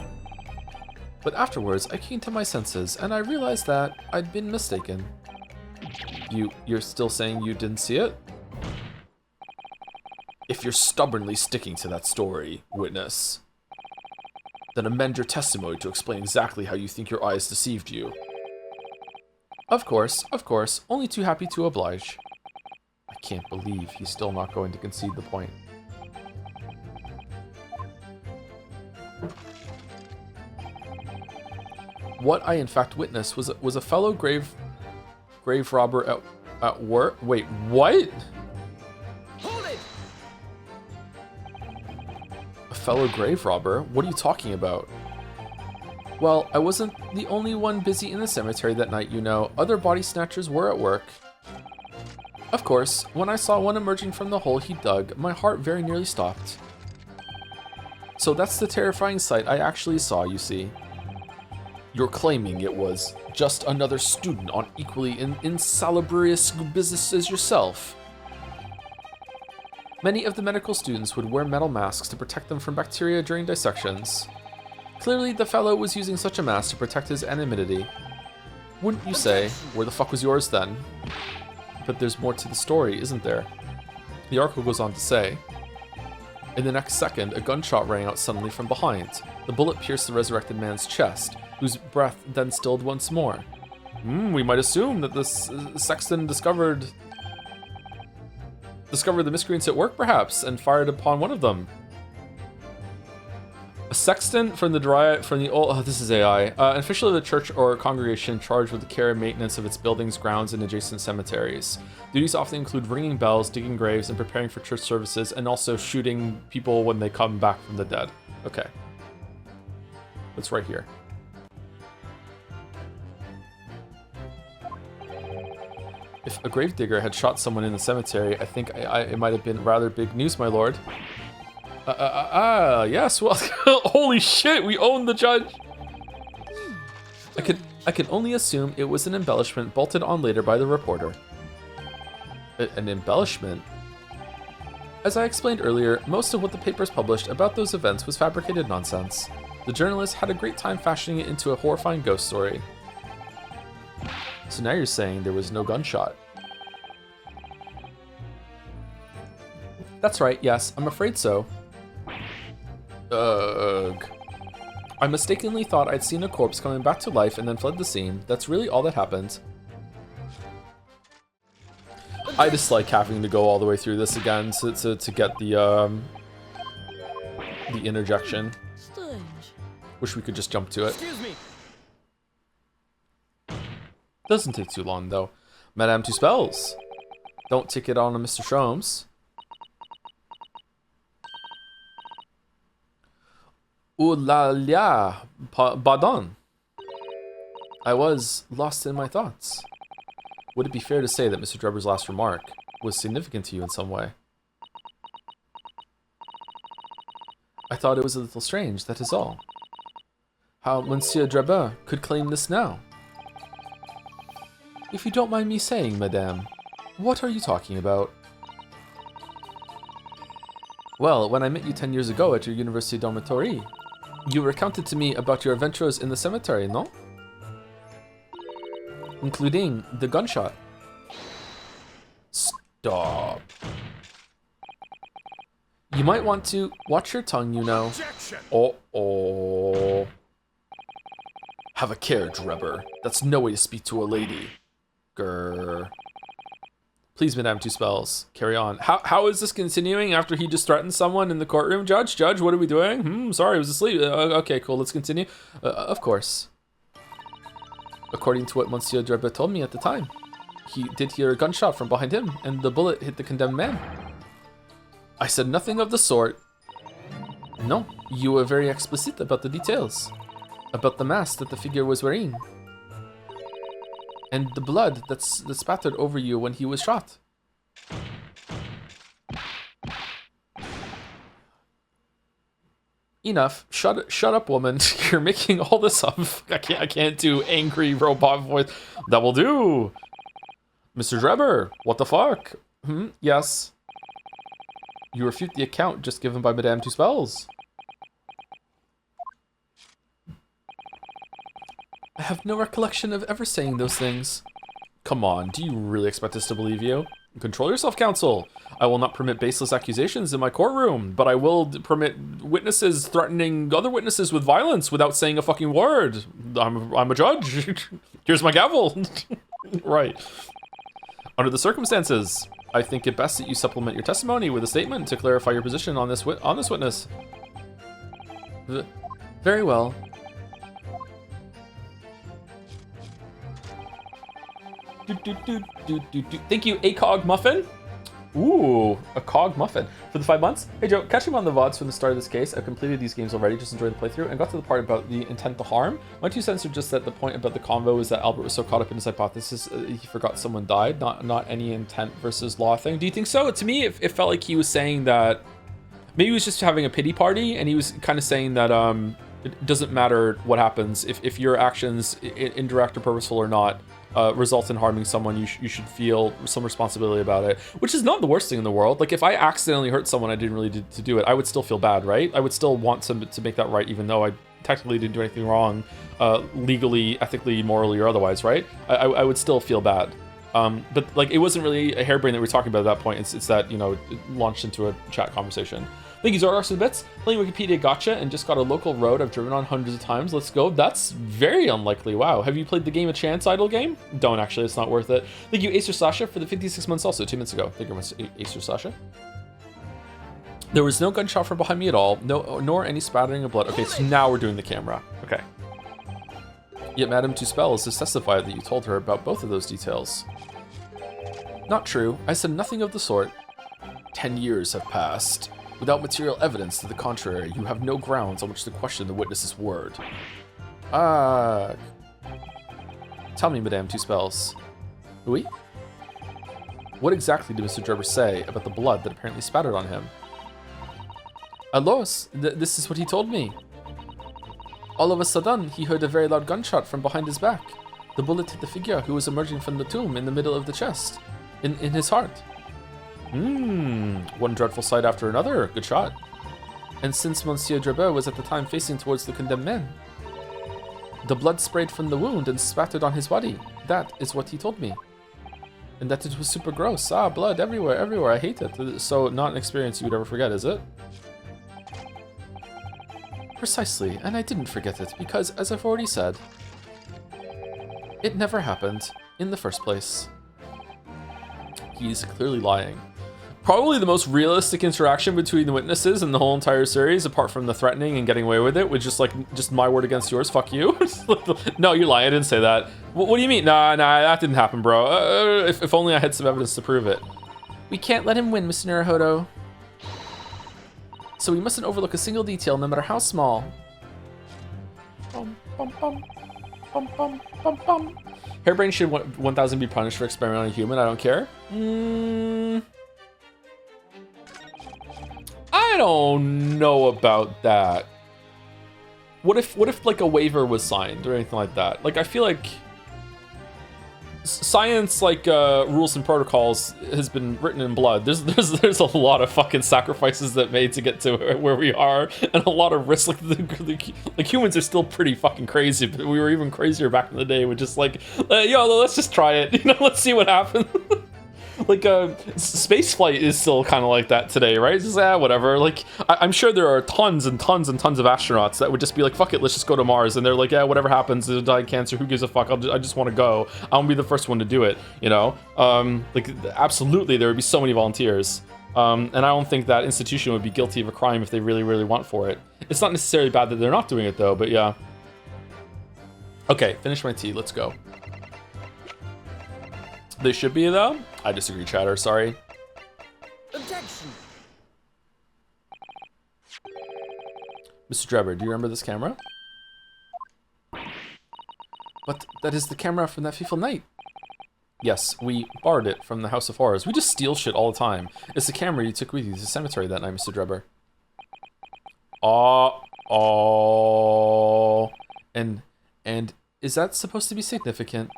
[SPEAKER 1] But afterwards, I came to my senses, and I realized that I'd been mistaken. You're still saying you didn't see it? If you're stubbornly sticking to that story, witness, then amend your testimony to explain exactly how you think your eyes deceived you. Of course, only too happy to oblige. I can't believe he's still not going to concede the point. What I in fact witnessed was a fellow grave robber at work. Wait, what?
[SPEAKER 4] Hold it!
[SPEAKER 1] A fellow grave robber? What are you talking about? Well, I wasn't the only one busy in the cemetery that night, you know. Other body snatchers were at work. Of course, when I saw one emerging from the hole he dug, my heart very nearly stopped. So that's the terrifying sight I actually saw, you see. You're claiming it was just another student on equally insalubrious business as yourself. Many of the medical students would wear metal masks to protect them from bacteria during dissections. Clearly, the fellow was using such a mask to protect his anonymity. Wouldn't you say, where the fuck was yours then? But there's more to the story, isn't there? The article goes on to say, in the next second, a gunshot rang out suddenly from behind. The bullet pierced the resurrected man's chest, whose breath then stilled once more. We might assume that this sexton discovered the miscreants at work, perhaps, and fired upon one of them. A sexton this is AI, an official of the church or congregation charged with the care and maintenance of its buildings, grounds, and adjacent cemeteries. Duties often include ringing bells, digging graves, and preparing for church services, and also shooting people when they come back from the dead. Okay. That's right here. If a gravedigger had shot someone in the cemetery, I think it might have been rather big news, my lord. Yes, well, holy shit, we own the judge. I can only assume it was an embellishment bolted on later by the reporter. An embellishment? As I explained earlier, most of what the papers published about those events was fabricated nonsense. The journalists had a great time fashioning it into a horrifying ghost story. So now you're saying there was no gunshot. That's right, yes, I'm afraid so. Ugh. I mistakenly thought I'd seen a corpse coming back to life and then fled the scene. That's really all that happened. I just like having to go all the way through this again to get the interjection.
[SPEAKER 4] Strange.
[SPEAKER 1] Wish we could just jump to it.
[SPEAKER 4] Excuse me.
[SPEAKER 1] Doesn't take too long though. Madame Tusspells. Don't take it on to Mr. Sholmes. Ooh la la, pardon. I was lost in my thoughts. Would it be fair to say that Mr. Drebber's last remark was significant to you in some way? I thought it was a little strange, that is all. How Monsieur Drebber could claim this now? If you don't mind me saying, madame, what are you talking about? Well, when I met you 10 years ago at your university dormitory, you recounted to me about your adventures in the cemetery, no? Including the gunshot. Stop. You might want to watch your tongue, you know.
[SPEAKER 4] Objection.
[SPEAKER 1] Oh. Have a care, Drebber. That's no way to speak to a lady. Grr. Please, Madame Tusspells, carry on. How is this continuing after he just threatened someone in the courtroom? Judge, what are we doing? Sorry, I was asleep. Okay, cool, let's continue. Of course. According to what Monsieur Drebber told me at the time, he did hear a gunshot from behind him, and the bullet hit the condemned man. I said nothing of the sort. No, you were very explicit about the details. About the mask that the figure was wearing. And the blood that spattered over you when he was shot. Enough. Shut up, woman. You're making all this up. I can't do angry robot voice. That will do. Mr. Drebber, what the fuck? Yes. You refute the account just given by Madame Tusspells. I have no recollection of ever saying those things. Come on, do you really expect us to believe you? Control yourself, counsel. I will not permit baseless accusations in my courtroom, but I will permit witnesses threatening other witnesses with violence without saying a fucking word. I'm a judge. Here's my gavel. Right. Under the circumstances, I think it best that you supplement your testimony with a statement to clarify your position on this witness. Very well. Thank you, ACOG Muffin. Ooh, a cog muffin. For the 5 months? Hey Joe, catching up on the VODs from the start of this case, I've completed these games already, just enjoyed the playthrough, and got to the part about the intent to harm. My 2 cents are just that the point about the convo is that Albert was so caught up in his hypothesis, he forgot someone died, not any intent versus law thing. Do you think so? To me, it felt like he was saying that maybe he was just having a pity party, and he was kind of saying that it doesn't matter what happens, if your actions, indirect or purposeful or not, result in harming someone, you should feel some responsibility about it, which is not the worst thing in the world. Like, if I accidentally hurt someone I didn't really to do it, I would still feel bad, right? I would still want to make that right, even though I technically didn't do anything wrong, legally, ethically, morally, or otherwise, right? I would still feel bad. But like, it wasn't really a harebrained that we were talking about at that point. It's that, you know, it launched into a chat conversation. Thank you, Zordox, for the bits. Playing Wikipedia gotcha and just got a local road I've driven on hundreds of times. Let's go. That's very unlikely. Wow. Have you played the Game of Chance idle game? Don't actually. It's not worth it. Thank you, Acer Sasha, for the 56 months also 2 minutes ago. Thank you very much, Acer Sasha. There was no gunshot from behind me at all, nor any spattering of blood. Okay, so now we're doing the camera. Okay. Yet Madame Tusspells has testified that you told her about both of those details. Not true. I said nothing of the sort. 10 years have passed. Without material evidence to the contrary, you have no grounds on which to question the witness's word. Ah. Tell me, Madame Tusspells. Oui? What exactly did Mr. Drebber say about the blood that apparently spattered on him? Alos, this is what he told me. All of a sudden, he heard a very loud gunshot from behind his back. The bullet hit the figure who was emerging from the tomb in the middle of the chest, in his heart. One dreadful sight after another. Good shot. And since Monsieur Drebber was at the time facing towards the condemned men, the blood sprayed from the wound and spattered on his body. That is what he told me. And that it was super gross. Ah, blood everywhere. I hate it. So not an experience you would ever forget, is it? Precisely, and I didn't forget it because, as I've already said, it never happened in the first place. He's clearly lying. Probably the most realistic interaction between the witnesses in the whole entire series, apart from the threatening and getting away with it, with just my word against yours, fuck you. No, you're lying, I didn't say that. What do you mean? Nah, that didn't happen, bro. If only I had some evidence to prove it. We can't let him win, Mr. Naruhodo. So we mustn't overlook a single detail, no matter how small. Bum, bum, bum. Bum, bum, bum, bum. Hairbrain should 1000 be punished for experimenting on a human, I don't care. I don't know about that. What if like a waiver was signed or anything like that? Like, I feel like science, like rules and protocols, has been written in blood. There's a lot of fucking sacrifices that made to get to where we are, and a lot of risks. Like humans are still pretty fucking crazy, but we were even crazier back in the day. With just like, yo, let's just try it. You know, let's see what happens. Like, space flight is still kind of like that today, right? It's just, whatever. Like, I'm sure there are tons and tons and tons of astronauts that would just be like, fuck it, let's just go to Mars. And they're like, yeah, whatever happens, they'll die of cancer, who gives a fuck? I just want to go. I want to be the first one to do it, you know? Like, absolutely, there would be so many volunteers. And I don't think that institution would be guilty of a crime if they really, really want for it. It's not necessarily bad that they're not doing it, though, but yeah. Okay, finish my tea, let's go. They should be, though? I disagree, chatter, sorry.
[SPEAKER 4] Objection.
[SPEAKER 1] Mr. Drebber, do you remember this camera? But that is the camera from that fateful night. Yes, we borrowed it from the House of Horrors. We just steal shit all the time. It's the camera you took with you to the cemetery that night, Mr. Drebber. And is that supposed to be significant?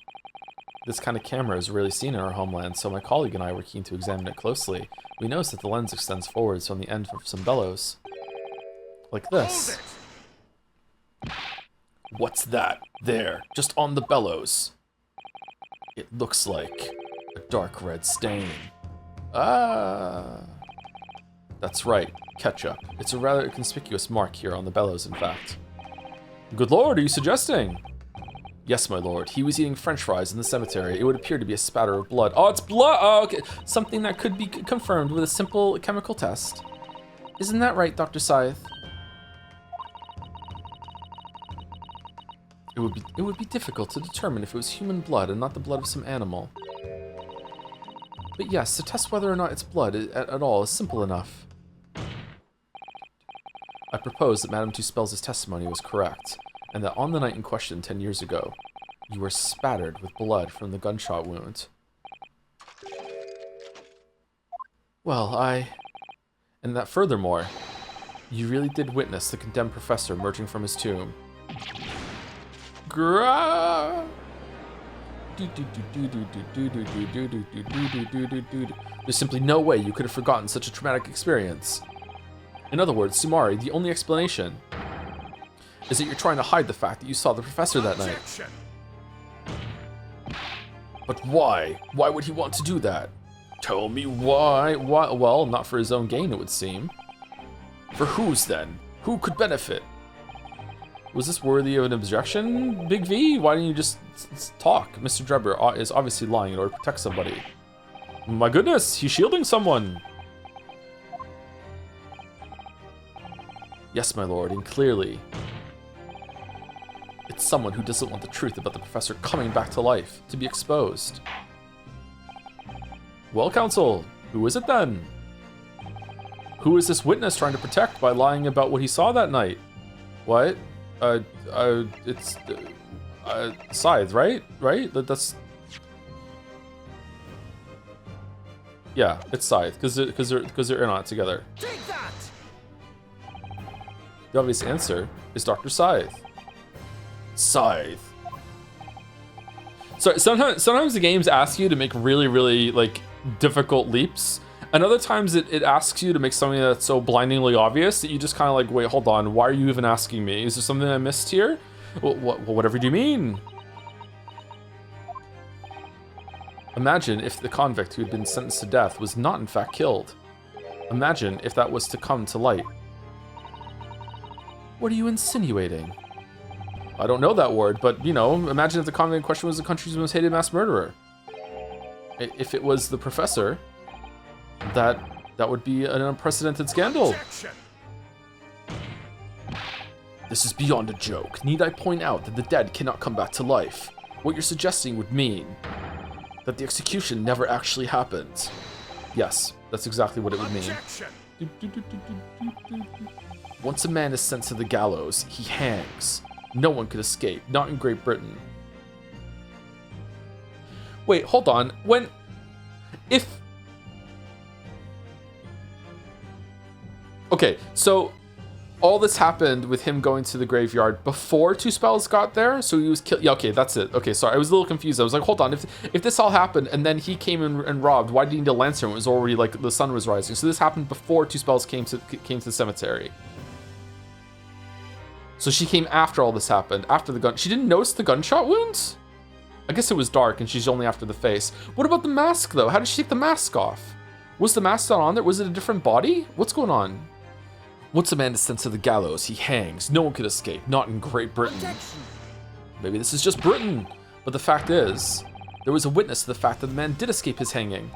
[SPEAKER 1] This kind of camera is rarely seen in our homeland, so my colleague and I were keen to examine it closely. We noticed that the lens extends forwards on the end of some bellows. Like this. What's that? There, just on the bellows. It looks like a dark red stain. Ah. That's right, ketchup. It's a rather conspicuous mark here on the bellows, in fact. Good lord, are you suggesting? Yes, my lord. He was eating french fries in the cemetery. It would appear to be a spatter of blood. Oh, it's blood! Oh, okay. Something that could be confirmed with a simple chemical test. Isn't that right, Dr. Scythe? It would be difficult to determine if it was human blood and not the blood of some animal. But yes, to test whether or not it's blood at all is simple enough. propose that Madame Tusspells' testimony was correct, and that on the night in question 10 years ago, you were spattered with blood from the gunshot wound. Well, and that furthermore, you really did witness the condemned professor emerging from his tomb. There's simply no way you could have forgotten such a traumatic experience. In other words, Sumari, the only explanation is that you're trying to hide the fact that you saw the professor that night. But why? Why would he want to do that? Tell me why? Why? Well, not for his own gain, it would seem. For whose then? Who could benefit? Was this worthy of an objection, Big V? Why didn't you just talk? Mr. Drebber is obviously lying in order to protect somebody. My goodness, he's shielding someone. Yes, my lord, and clearly, it's someone who doesn't want the truth about the professor coming back to life, to be exposed. Well, counsel, who is it then? Who is this witness trying to protect by lying about what he saw that night? What? It's Scythe, right? Right? That's... Yeah, it's Scythe, because they're in on it together.
[SPEAKER 4] Take that!
[SPEAKER 1] The obvious answer is Dr. Scythe. Scythe. So sometimes the games ask you to make really, really, like, difficult leaps. And other times it asks you to make something that's so blindingly obvious that you just kind of like, wait, hold on, why are you even asking me? Is there something I missed here? Well, whatever do you mean? Imagine if the convict who had been sentenced to death was not in fact killed. Imagine if that was to come to light. What are you insinuating? I don't know that word, but, you know, imagine if the convict in question was the country's most hated mass murderer. If it was the professor, that would be an unprecedented scandal. This is beyond a joke. Need I point out that the dead cannot come back to life? What you're suggesting would mean that the execution never actually happened. Yes, that's exactly what it would mean. Once a man is sent to the gallows, he hangs. No one could escape, not in Great Britain. Wait, hold on. Okay, so all this happened with him going to the graveyard before Tusspells got there, so he was killed. Yeah, okay, that's it. Okay, sorry, I was a little confused. I was like, hold on, if this all happened and then he came and robbed, why did he need a lantern? It was already like the sun was rising. So this happened before Tusspells came to the cemetery. So she came after all this happened, after the gun. She didn't notice the gunshot wounds? I guess it was dark and she's only after the face. What about the mask though? How did she take the mask off? Was the mask not on there? Was it a different body? What's going on? Once a man is sent to the gallows, he hangs. No one could escape, not in Great Britain.
[SPEAKER 4] Objection.
[SPEAKER 1] Maybe this is just Britain. But the fact is, there was a witness to the fact that the man did escape his hanging.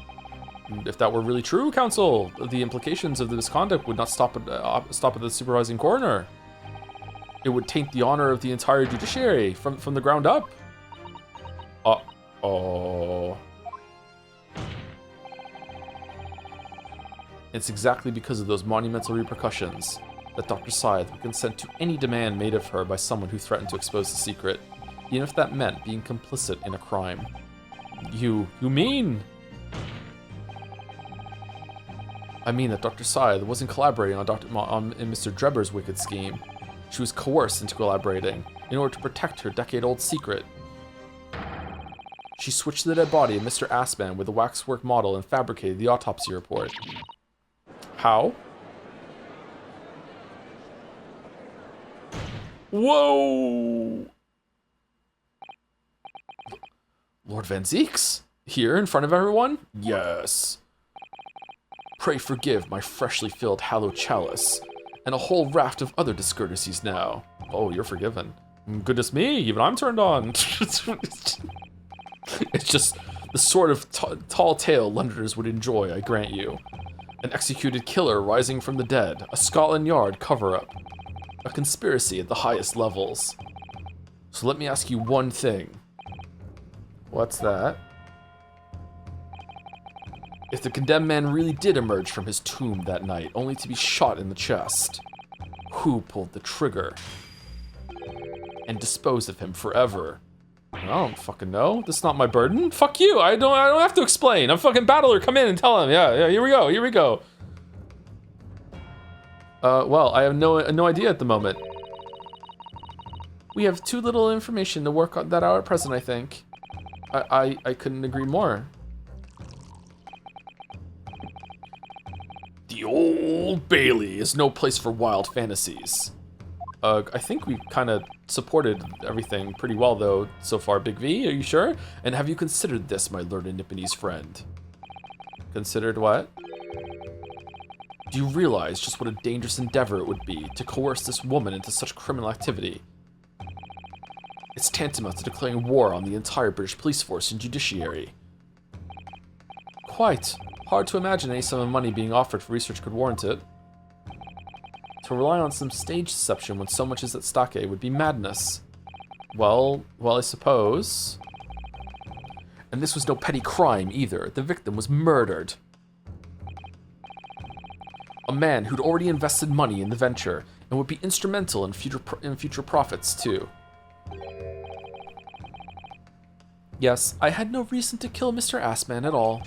[SPEAKER 1] And if that were really true, counsel, the implications of the misconduct would not stop at the supervising coroner. It would taint the honor of the entire judiciary from the ground up. Uh-oh. It's exactly because of those monumental repercussions that Dr. Scythe would consent to any demand made of her by someone who threatened to expose the secret, even if that meant being complicit in a crime. You mean? I mean that Dr. Scythe wasn't collaborating on Mr. Drebber's wicked scheme. She was coerced into collaborating in order to protect her decade-old secret. She switched the dead body of Mr. Assman with a waxwork model and fabricated the autopsy report. How? Whoa! Lord Van Zeeks? Here in front of everyone? Yes. Pray forgive my freshly filled hallowed chalice, and a whole raft of other discourtesies now. Oh, you're forgiven. Goodness me, even I'm turned on. It's just the sort of tall tale Londoners would enjoy, I grant you. An executed killer rising from the dead, a Scotland Yard cover-up, a conspiracy at the highest levels. So let me ask you one thing. What's that? If the condemned man really did emerge from his tomb that night, only to be shot in the chest, who pulled the trigger and dispose of him forever. I don't fucking know. This is not my burden. Fuck you. I don't have to explain. I'm fucking Battler. Come in and tell him. Yeah, here we go. Well, I have no idea at the moment. We have too little information to work on that out at present, I think. I couldn't agree more. The Old Bailey is no place for wild fantasies. I think we kind of supported everything pretty well, though, so far. Big V, are you sure? And have you considered this, my learned Nipponese friend? Considered what? Do you realize just what a dangerous endeavor it would be to coerce this woman into such criminal activity? It's tantamount to declaring war on the entire British police force and judiciary. Quite. Hard to imagine any sum of money being offered for research could warrant it. To rely on some stage deception when so much is at stake would be madness. Well, I suppose. And this was no petty crime either. The victim was murdered. A man who'd already invested money in the venture and would be instrumental in future profits too. Yes, I had no reason to kill Mr. Assman at all.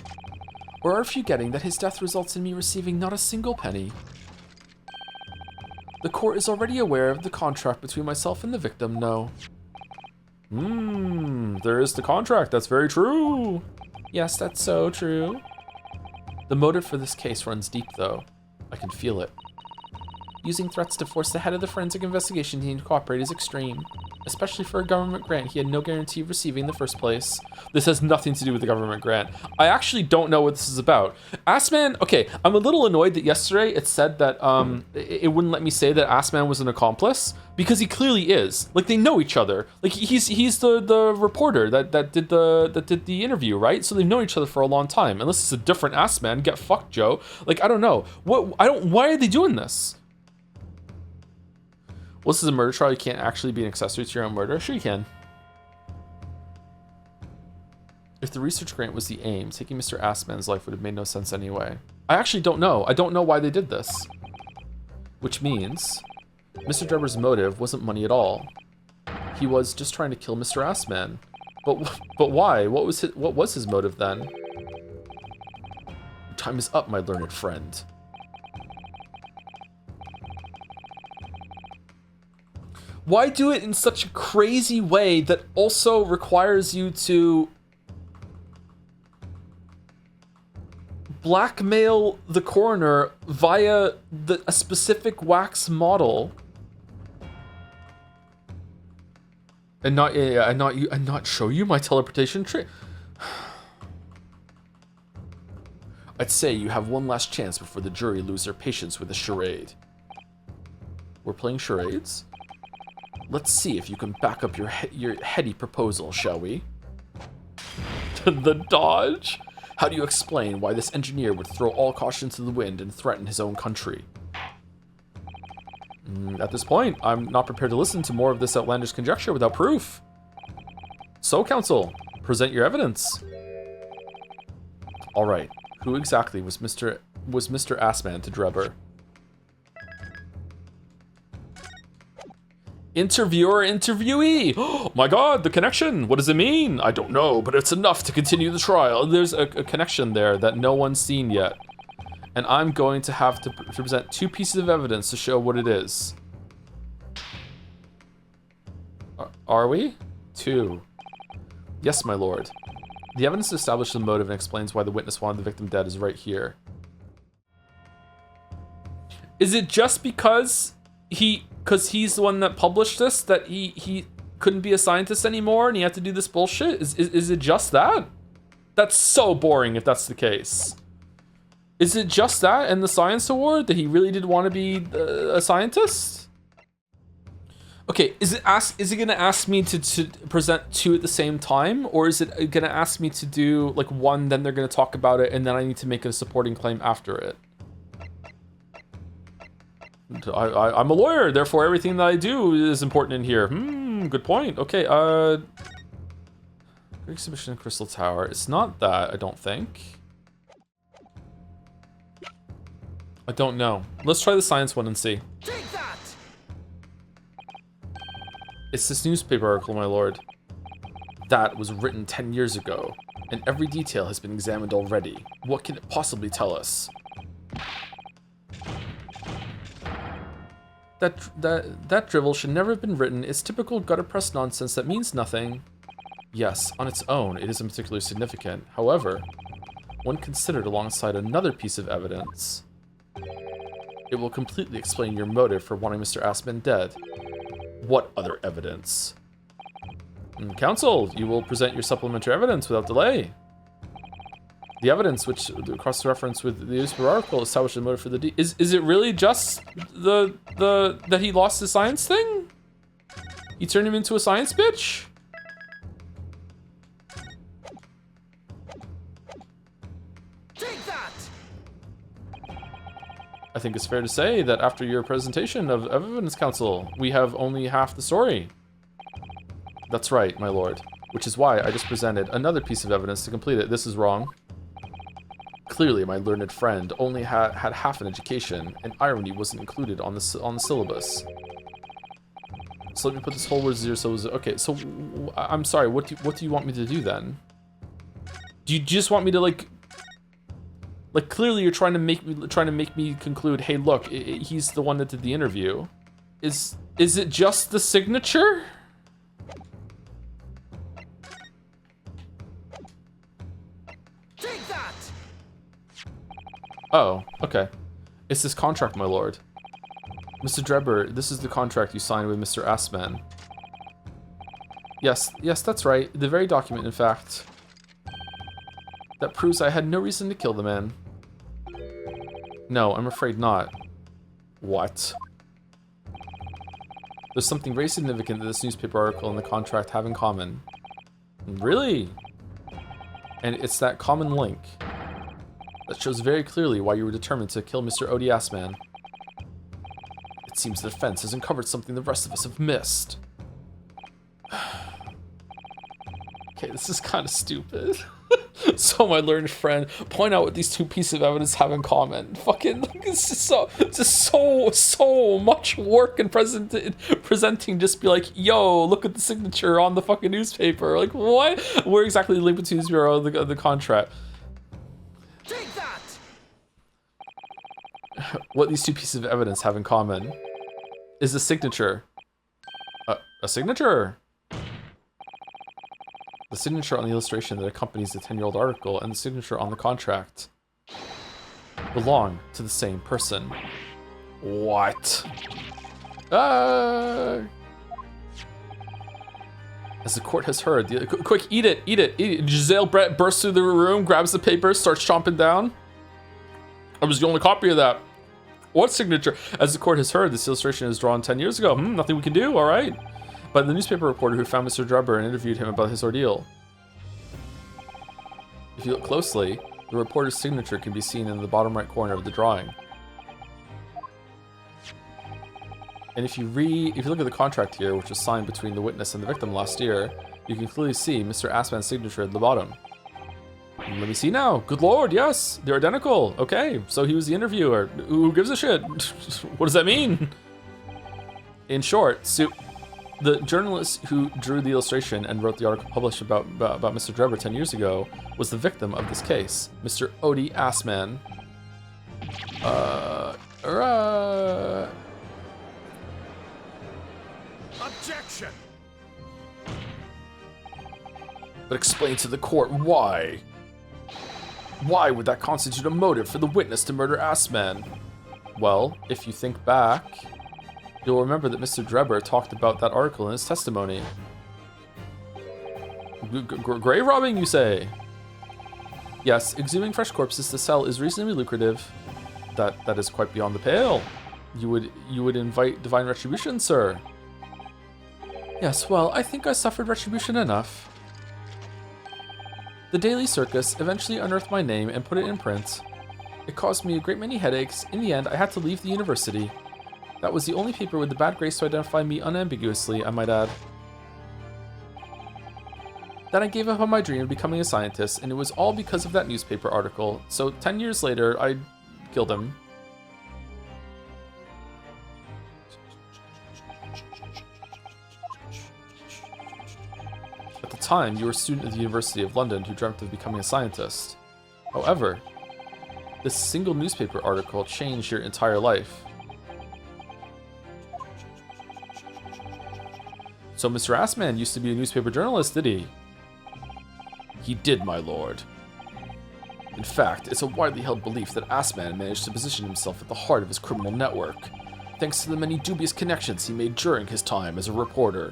[SPEAKER 1] Or are you forgetting that his death results in me receiving not a single penny? The court is already aware of the contract between myself and the victim, no. There is the contract, that's very true. Yes, that's so true. The motive for this case runs deep, though. I can feel it. Using threats to force the head of the forensic investigation team to cooperate is extreme, especially for a government grant he had no guarantee of receiving in the first place. This has nothing to do with the government grant. I actually don't know what this is about. Assman, okay, I'm a little annoyed that yesterday it said that it wouldn't let me say that Assman was an accomplice, because he clearly is. Like, they know each other. Like, he's the reporter that did the interview, right? So they've known each other for a long time. Unless it's a different Assman, get fucked, Joe. Like, I don't know. Why are they doing this? Well, this is a murder trial. You can't actually be an accessory to your own murder. Sure you can. If the research grant was the aim, taking Mr. Assman's life would have made no sense anyway. I actually don't know. I don't know why they did this. Which means Mr. Drebber's motive wasn't money at all. He was just trying to kill Mr. Assman. But why? What was his motive then? Time is up, my learned friend. Why do it in such a crazy way that also requires you to blackmail the coroner via a specific wax model and not show you my teleportation trick? I'd say you have one last chance before the jury lose their patience with the charade. We're playing charades? Let's see if you can back up your heady proposal, shall we? The dodge? How do you explain why this engineer would throw all caution to the wind and threaten his own country? At this point, I'm not prepared to listen to more of this outlandish conjecture without proof. So, counsel, present your evidence. All right, who exactly was Mr. Assman to Drebber? Interviewer, interviewee. Oh my god, the connection. What does it mean? I don't know, but it's enough to continue the trial. There's a connection there that no one's seen yet. And I'm going to have to present 2 pieces of evidence to show what it is. Are we? 2. Yes, my lord. The evidence to establish the motive and explains why the witness wanted the victim dead is right here. Is it just because he's the one that published this, that he couldn't be a scientist anymore and he had to do this bullshit? Is it just that? That's so boring if that's the case. Is it just that and the science award that he really did want to be a scientist? Okay, is it gonna ask me to present 2 at the same time, or is it gonna ask me to do like 1, then they're gonna talk about it, and then I need to make a supporting claim after it? I'm a lawyer, therefore everything that I do is important in here. Good point. Okay, Exhibition in Crystal Tower. It's not that, I don't think. I don't know. Let's try the science one and see.
[SPEAKER 4] Take that!
[SPEAKER 1] It's this newspaper article, my lord. That was written 10 years ago, and every detail has been examined already. What can it possibly tell us? That drivel should never have been written. It's typical gutter press nonsense that means nothing. Yes, on its own, it isn't particularly significant. However, when considered alongside another piece of evidence, it will completely explain your motive for wanting Mr. Assman dead. What other evidence? Counsel, you will present your supplementary evidence without delay. The evidence, which cross-reference with the newspaper article, established the motive for the deed. Is it really just the that he lost his science thing? He turned him into a science bitch?
[SPEAKER 4] Take that!
[SPEAKER 1] I think it's fair to say that after your presentation of evidence, counsel, we have only half the story. That's right, my lord. Which is why I just presented another piece of evidence to complete it. This is wrong. Clearly, my learned friend only had half an education, and irony wasn't included on the syllabus. So let me put this whole word zero. So okay. So I'm sorry. What do you want me to do then? Do you just want me to like clearly you're trying to make me conclude? Hey, look, he's the one that did the interview. Is it just the signature? Oh, okay. It's this contract, my lord. Mr. Drebber, this is the contract you signed with Mr. Assman. Yes, that's right. The very document, in fact, that proves I had no reason to kill the man. No, I'm afraid not. What? There's something very significant that this newspaper article and the contract have in common. Really? And it's that common link that shows very clearly why you were determined to kill Mr. Odie Assman. It seems the defense has uncovered something the rest of us have missed. Okay, this is kind of stupid. So my learned friend, point out what these two pieces of evidence have in common. Fucking, it's just so much work in presenting. Just be like, yo, look at the signature on the fucking newspaper. Like, what? Where exactly the link between the contract?
[SPEAKER 4] Take that!
[SPEAKER 1] What these two pieces of evidence have in common is a signature. A signature? The signature on the illustration that accompanies the 10-year-old article and the signature on the contract belong to the same person. What? As the court has heard, quick, eat it. Giselle Brett bursts through the room, grabs the paper, starts chomping down. I was the only copy of that. What signature? As the court has heard, this illustration is drawn 10 years ago. Nothing we can do, all right. But the newspaper reporter who found Mr. Drebber and interviewed him about his ordeal. If you look closely, the reporter's signature can be seen in the bottom right corner of the drawing. And if you look at the contract here, which was signed between the witness and the victim last year, you can clearly see Mr. Assman's signature at the bottom. Let me see now. Good lord, yes, they're identical. Okay, so he was the interviewer. Who gives a shit? What does that mean? In short, the journalist who drew the illustration and wrote the article published about Mr. Drebber 10 years ago was the victim of this case, Mr. Odie Assman.
[SPEAKER 4] Objection!
[SPEAKER 1] But explain to the court why. Why would that constitute a motive for the witness to murder Assman? Well, if you think back, you'll remember that Mr. Drebber talked about that article in his testimony. Grave robbing, you say? Yes, exhuming fresh corpses to sell is reasonably lucrative. That is quite beyond the pale. You would invite divine retribution, sir? Yes, well, I think I suffered retribution enough. The Daily Circus eventually unearthed my name and put it in print. It caused me a great many headaches. In the end, I had to leave the university. That was the only paper with the bad grace to identify me unambiguously, I might add. Then I gave up on my dream of becoming a scientist, and it was all because of that newspaper article. So 10 years later, I killed him. time, you were a student at the University of London who dreamt of becoming a scientist. However, this single newspaper article changed your entire life. So Mr. Assman used to be a newspaper journalist, did he? He did, my lord. In fact, it's a widely held belief that Assman managed to position himself at the heart of his criminal network, thanks to the many dubious connections he made during his time as a reporter.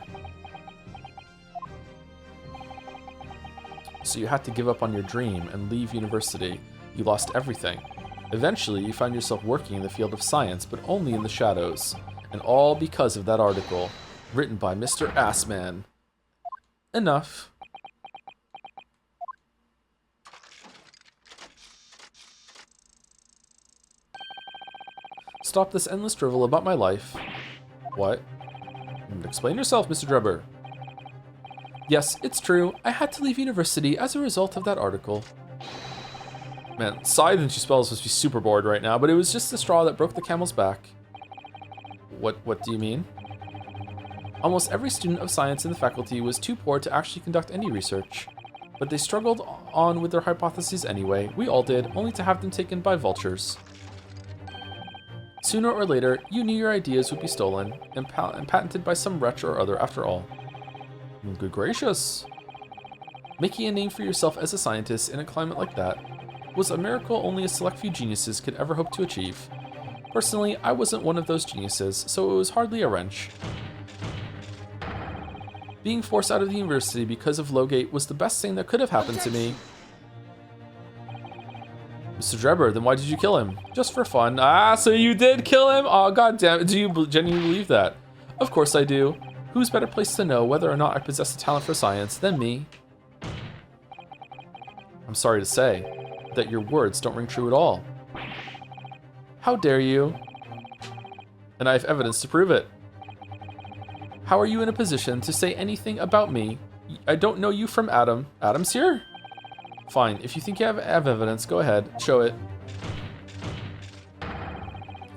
[SPEAKER 1] So you had to give up on your dream and leave university. You lost everything. Eventually, you found yourself working in the field of science, but only in the shadows. And all because of that article, written by Mr. Assman. Enough. Stop this endless drivel about my life. What? Explain yourself, Mr. Drebber. Yes, it's true. I had to leave university as a result of that article. Man, Scythe and Tusspells must be super bored right now, but it was just the straw that broke the camel's back. What do you mean? Almost every student of science in the faculty was too poor to actually conduct any research. But they struggled on with their hypotheses anyway. We all did, only to have them taken by vultures. Sooner or later, you knew your ideas would be stolen and patented by some wretch or other after all. Good gracious. Making a name for yourself as a scientist in a climate like that was a miracle only a select few geniuses could ever hope to achieve. Personally, I wasn't one of those geniuses, so it was hardly a wrench. Being forced out of the university because of Lowgate was the best thing that could have happened to me. Mr. Drebber, then why did you kill him? Just for fun. Ah, so you did kill him? Oh, goddamn! Do you genuinely believe that? Of course I do. Who's better placed to know whether or not I possess a talent for science than me? I'm sorry to say that your words don't ring true at all. How dare you? And I have evidence to prove it. How are you in a position to say anything about me? I don't know you from Adam. Adam's here? Fine, if you think you have evidence, go ahead, show it.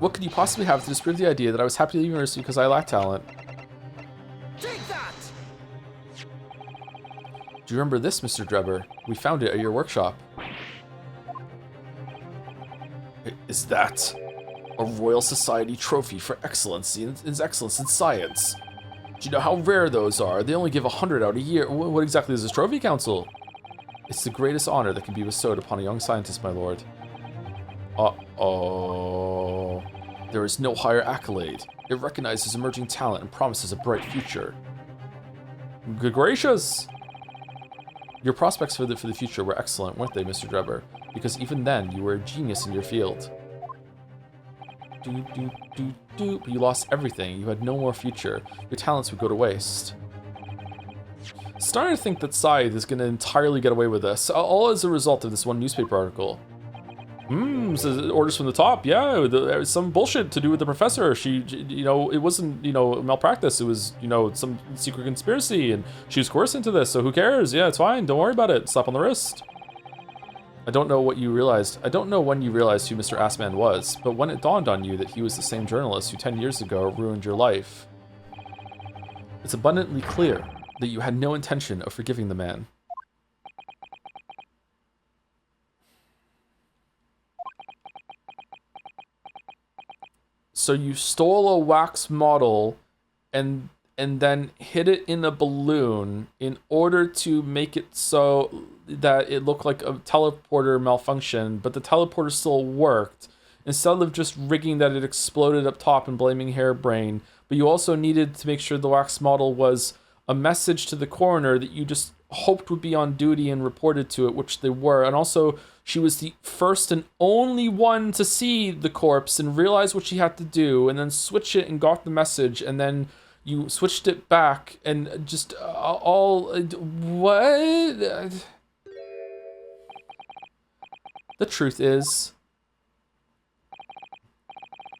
[SPEAKER 1] What could you possibly have to disprove the idea that I was happy to leave university because I lack talent?
[SPEAKER 4] Take that!
[SPEAKER 1] Do you remember this, Mr. Drebber? We found it at your workshop. Is that a Royal Society trophy for excellence in science? Do you know how rare those are? They only give 100 out a year. What exactly is this trophy, Council? It's the greatest honor that can be bestowed upon a young scientist, my lord. Uh-oh. There is no higher accolade. It recognizes emerging talent and promises a bright future. Good gracious! Your prospects for the future were excellent, weren't they, Mr. Drebber? Because even then, you were a genius in your field. But you lost everything. You had no more future. Your talents would go to waste. Starting to think that Scythe is going to entirely get away with this, all as a result of this one newspaper article. Says orders from the top. Yeah, there was some bullshit to do with the professor. She, it wasn't, malpractice. It was, some secret conspiracy, and she was coerced into this. So who cares? Yeah, it's fine. Don't worry about it. Slap on the wrist. I don't know what you realized. I don't know when you realized who Mr. Assman was, but when it dawned on you that he was the same journalist who 10 years ago ruined your life, it's abundantly clear that you had no intention of forgiving the man. So you stole a wax model and then hid it in a balloon in order to make it so that it looked like a teleporter malfunction, but the teleporter still worked. Instead of just rigging that it exploded up top and blaming Hairbrain, but you also needed to make sure the wax model was a message to the coroner that you just hoped would be on duty and reported to it, which they were. And also, she was the first and only one to see the corpse and realize what she had to do, and then switch it and got the message, and then you switched it back, and just what? The truth is,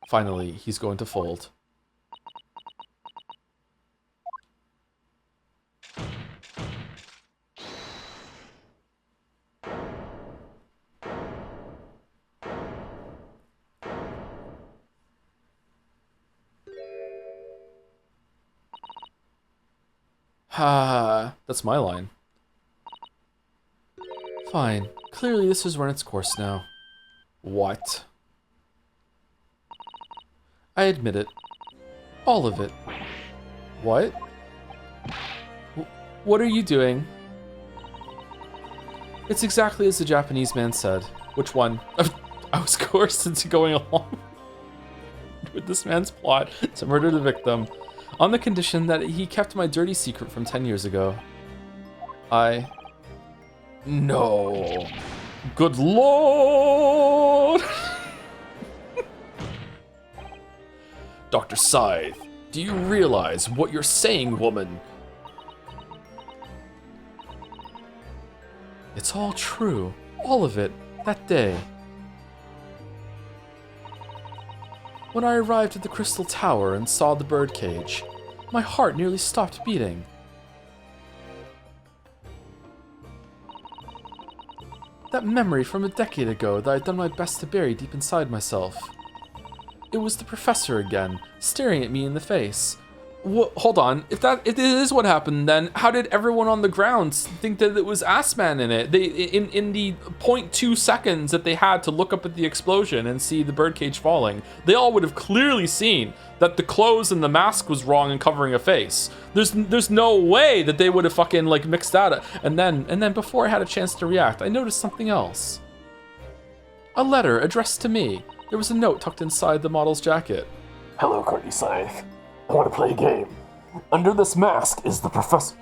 [SPEAKER 1] finally, he's going to fold. That's my line. Fine. Clearly this has run its course now. What? I admit it. All of it. What? What are you doing? It's exactly as the Japanese man said. Which one? I was coerced into going along with this man's plot to murder the victim on the condition that he kept my dirty secret from 10 years ago. No. Good lord! Dr. Scythe, do you realize what you're saying, woman? It's all true. All of it. That day. When I arrived at the Crystal Tower and saw the birdcage, my heart nearly stopped beating. That memory from a decade ago that I'd done my best to bury deep inside myself. It was the professor again, staring at me in the face. Hold on, if it is what happened, then how did everyone on the ground think that it was Assman in it? In the 0.2 seconds that they had to look up at the explosion and see the birdcage falling, they all would have clearly seen that the clothes and the mask was wrong and covering a face. There's no way that they would have fucking like mixed that up. And then before I had a chance to react, I noticed something else. A letter addressed to me. There was a note tucked inside the model's jacket.
[SPEAKER 5] Hello, Courtney Scythe. I want to play a game. Under this mask is the professor.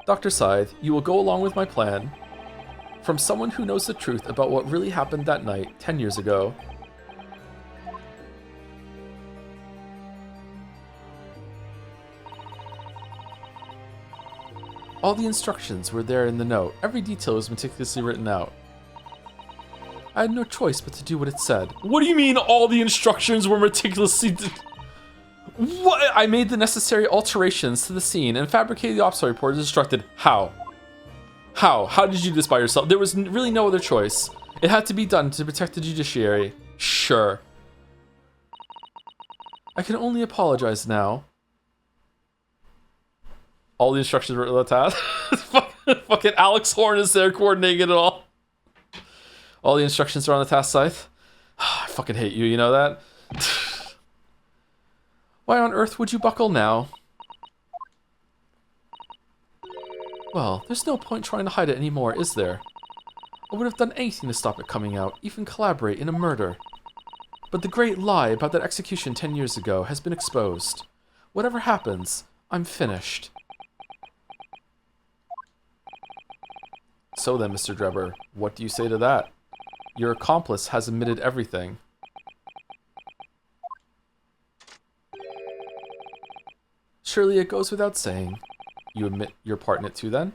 [SPEAKER 1] Dr. Scythe, you will go along with my plan. From someone who knows the truth about what really happened that night, 10 years ago. All the instructions were there in the note. Every detail was meticulously written out. I had no choice but to do what it said. What do you mean all the instructions were meticulously... What? I made the necessary alterations to the scene and fabricated the OPSI report as instructed. How? How did you do this by yourself? There was really no other choice. It had to be done to protect the judiciary. Sure. I can only apologize now. All the instructions were on the task. Fucking Alex Horn is there coordinating it all. All the instructions are on the task site. I fucking hate you, you know that? Why on earth would you buckle now? Well, there's no point trying to hide it anymore, is there? I would have done anything to stop it coming out, even collaborate in a murder. But the great lie about that execution 10 years ago has been exposed. Whatever happens, I'm finished. So then, Mr. Drebber, what do you say to that? Your accomplice has admitted everything. Surely it goes without saying. You admit your part in it too, then?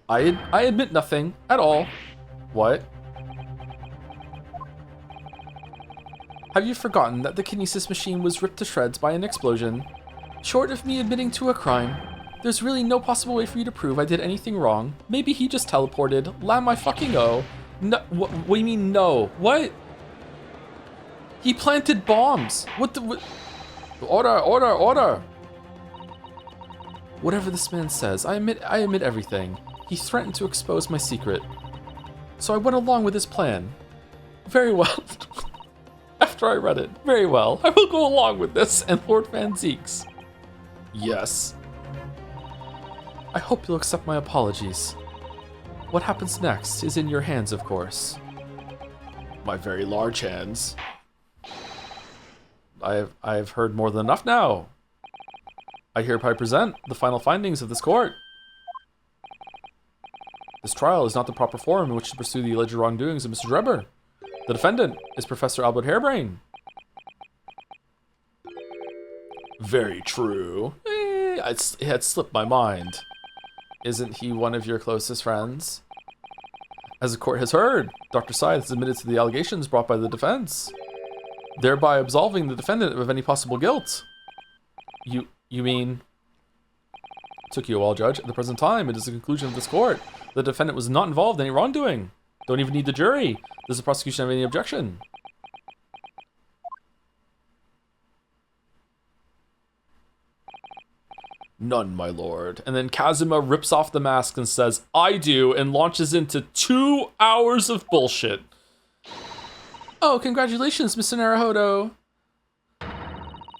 [SPEAKER 1] I admit nothing at all. What? Have you forgotten that the kinesis machine was ripped to shreds by an explosion? Short of me admitting to a crime, there's really no possible way for you to prove I did anything wrong. Maybe he just teleported. Lamb my fucking O. No, what do you mean no? What? He planted bombs. What the... Order. Whatever this man says, I admit everything. He threatened to expose my secret. So I went along with his plan. Very well. After I read it, very well. I will go along with this and Lord Van Zeeks. Yes. I hope you'll accept my apologies. What happens next is in your hands, of course. My very large hands. I've heard more than enough now. I hereby present the final findings of this court. This trial is not the proper forum in which to pursue the alleged wrongdoings of Mr. Drebber. The defendant is Professor Albert Harebrain. Very true. It had slipped my mind. Isn't he one of your closest friends? As the court has heard, Dr. Scythe has admitted to the allegations brought by the defense, thereby absolving the defendant of any possible guilt. You mean... Took you a while, Judge. At the present time, it is the conclusion of this court. The defendant was not involved in any wrongdoing. Don't even need the jury. Does the prosecution have any objection? None, my lord. And then Kazuma rips off the mask and says, I do, and launches into 2 hours of bullshit. Oh, congratulations, Mr. Naruhodo.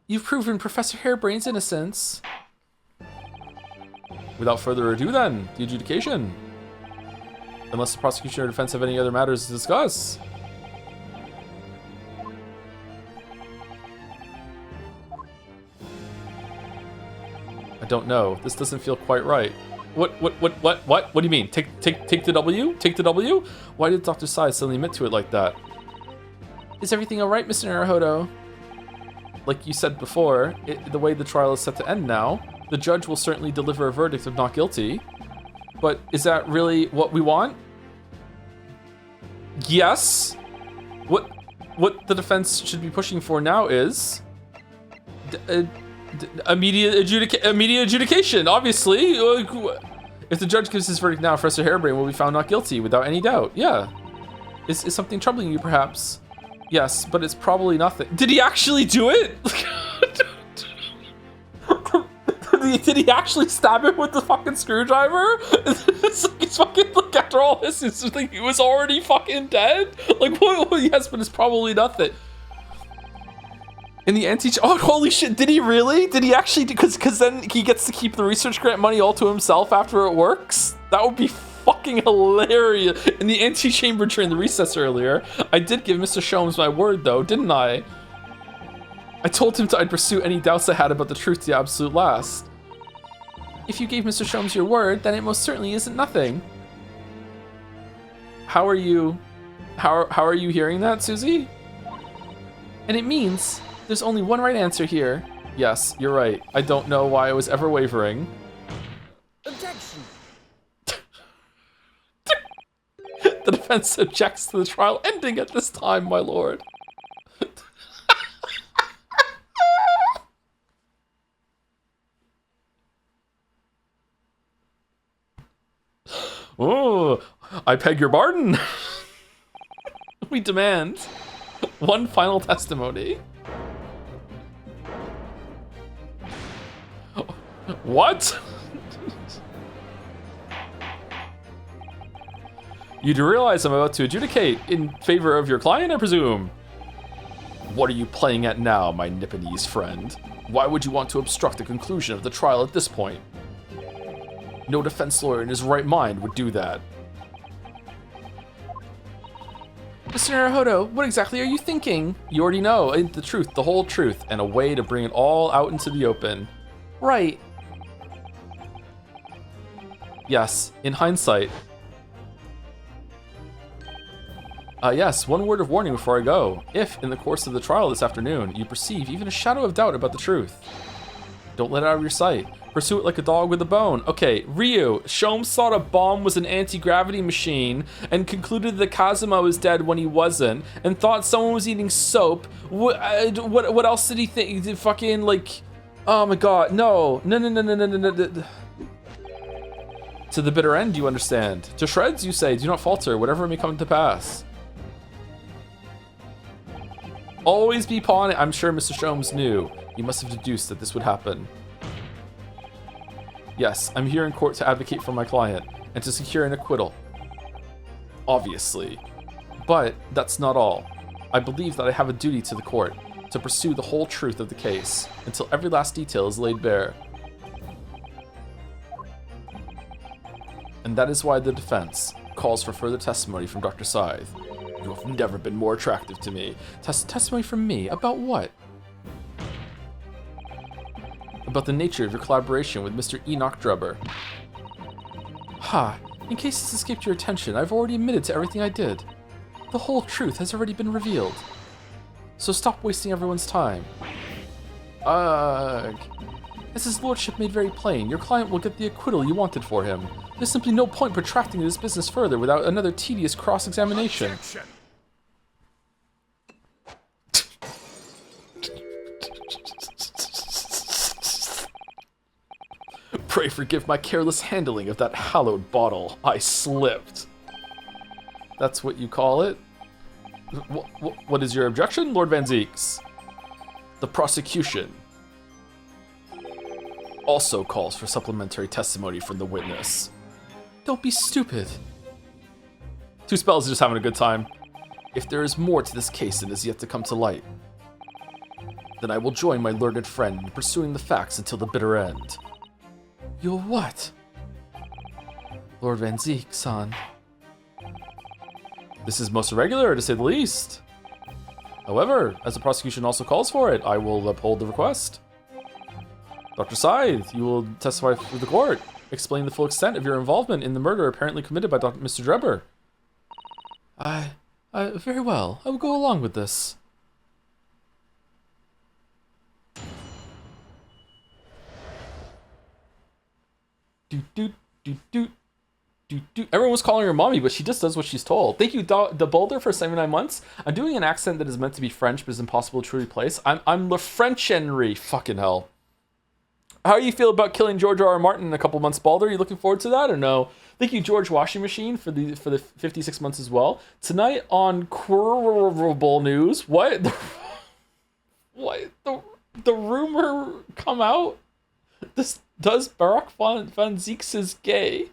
[SPEAKER 1] You've proven Professor Hairbrain's innocence. Without further ado then, the adjudication. Unless the prosecution or defense have any other matters to discuss. I don't know. This doesn't feel quite right. What do you mean? Take the W? Take the W? Why did Dr. Sai suddenly admit to it like that? Is everything alright, Mr. Naruhodo? Like you said before, the way the trial is set to end now, the judge will certainly deliver a verdict of not guilty. But is that really what we want? Yes. What the defense should be pushing for now is immediate adjudication, obviously. If the judge gives his verdict now, Professor Hairbrain will be found not guilty without any doubt. Yeah. Is something troubling you, perhaps? Yes, but it's probably nothing. Did he actually do it? Did he actually stab him with the fucking screwdriver? It's fucking, like, after all this, it's like he was already fucking dead? Like, what? Yes, but it's probably nothing. In the oh, holy shit, did he really? Did he actually? Because then he gets to keep the research grant money all to himself after it works? That would be fucking hilarious. In the antechamber during the recess earlier, I did give Mr. Sholmes my word though, didn't I? I told him I'd pursue any doubts I had about the truth to the absolute last. If you gave Mr. Sholmes your word, then it most certainly isn't nothing. How are you hearing that, Susie? And it means there's only one right answer here. Yes, you're right. I don't know why I was ever wavering.
[SPEAKER 4] Objection.
[SPEAKER 1] The defense objects to the trial ending at this time, my lord. Oh, I beg your pardon. We demand one final testimony. What? You do realize I'm about to adjudicate in favor of your client, I presume? What are you playing at now, my Nipponese friend? Why would you want to obstruct the conclusion of the trial at this point? No defense lawyer in his right mind would do that. Mr. Naruhodo, what exactly are you thinking? You already know, the truth, the whole truth, and a way to bring it all out into the open. Right. Yes, in hindsight. Yes, one word of warning before I go. If, in the course of the trial this afternoon, you perceive even a shadow of doubt about the truth, don't let it out of your sight. Pursue it like a dog with a bone. Okay, Ryu, Sholmes thought a bomb was an anti-gravity machine and concluded that Kazuma was dead when he wasn't, and thought someone was eating soap. What else did he think? Did fucking, like, oh my god, no. To the bitter end, you understand. To shreds, you say, do not falter, whatever may come to pass. Always be pawning. I'm sure Mr. Sholmes knew. He must have deduced that this would happen. Yes, I'm here in court to advocate for my client and to secure an acquittal. Obviously. But that's not all. I believe that I have a duty to the court to pursue the whole truth of the case until every last detail is laid bare. And that is why the defense calls for further testimony from Dr. Scythe. You have never been more attractive to me. Testimony from me? About what? About the nature of your collaboration with Mr. Enoch Drubber. Ha! In case this escaped your attention, I've already admitted to everything I did. The whole truth has already been revealed. So stop wasting everyone's time. Ugh. As his lordship made very plain, your client will get the acquittal you wanted for him. There's simply no point protracting this business further without another tedious cross-examination.
[SPEAKER 4] Objection.
[SPEAKER 1] Pray forgive my careless handling of that hallowed bottle. I slipped. That's what you call it? What is your objection, Lord Van Zeeks? The prosecution. also calls for supplementary testimony from the witness. Don't be stupid. Tusspells is just having a good time. If there is more to this case than is yet to come to light, then I will join my learned friend in pursuing the facts until the bitter end. You'll what? Lord Van Zeek-san. This is most irregular, to say the least. However, as the prosecution also calls for it, I will uphold the request. Dr. Scythe, you will testify for the court. Explain the full extent of your involvement in the murder apparently committed by Mr. Drebber. Very well. I will go along with this. Everyone was calling her mommy, but she just does what she's told. Thank you, the Boulder, for 79 months. I'm doing an accent that is meant to be French, but is impossible to truly place. I'm Le French Henry. Fucking hell. How do you feel about killing George R. R. Martin in a couple months, Balder? Are you looking forward to that or no? Thank you, George Washing Machine, for the 56 months as well. Tonight on Quirrable News, what? The rumor come out? Does Barack Van Zeeks is gay?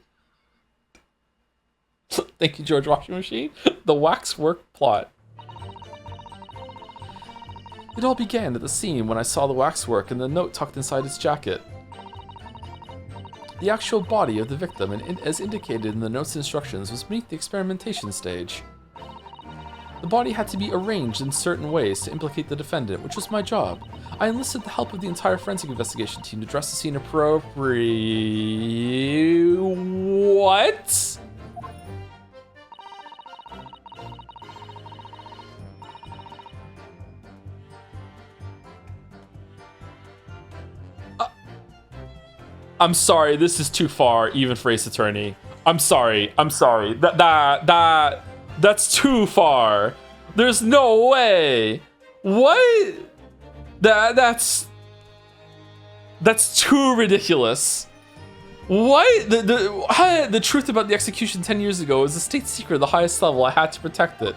[SPEAKER 1] Thank you, George Washing Machine. The Waxwork plot. It all began at the scene when I saw the waxwork and the note tucked inside its jacket. The actual body of the victim, as indicated in the note's instructions, was beneath the experimentation stage. The body had to be arranged in certain ways to implicate the defendant, which was my job. I enlisted the help of the entire forensic investigation team to dress the scene appropriately. What? I'm sorry, this is too far, even for Ace Attorney. I'm sorry. That's too far. There's no way. What? That's too ridiculous. What? The truth about the execution 10 years ago is a state secret, the highest level. I had to protect it.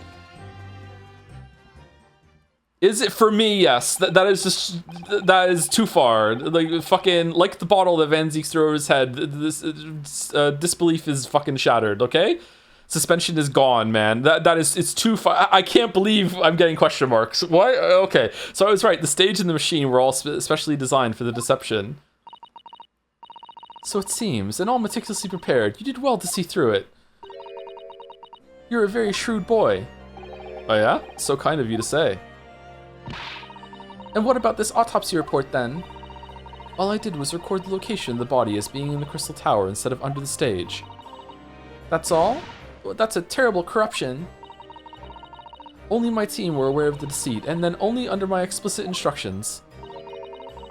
[SPEAKER 1] Is it for me? Yes. That is too far. Like fucking like the bottle that Van Zeek threw over his head. This disbelief is fucking shattered. Okay, suspension is gone, man. It's too far. I can't believe I'm getting question marks. What? Okay, so I was right. The stage and the machine were all specially designed for the deception. So it seems, and all meticulously prepared. You did well to see through it. You're a very shrewd boy. Oh yeah? So kind of you to say. And what about this autopsy report then? All I did was record the location of the body as being in the Crystal Tower instead of under the stage. That's all? Well, that's a terrible corruption. Only my team were aware of the deceit, and then only under my explicit instructions.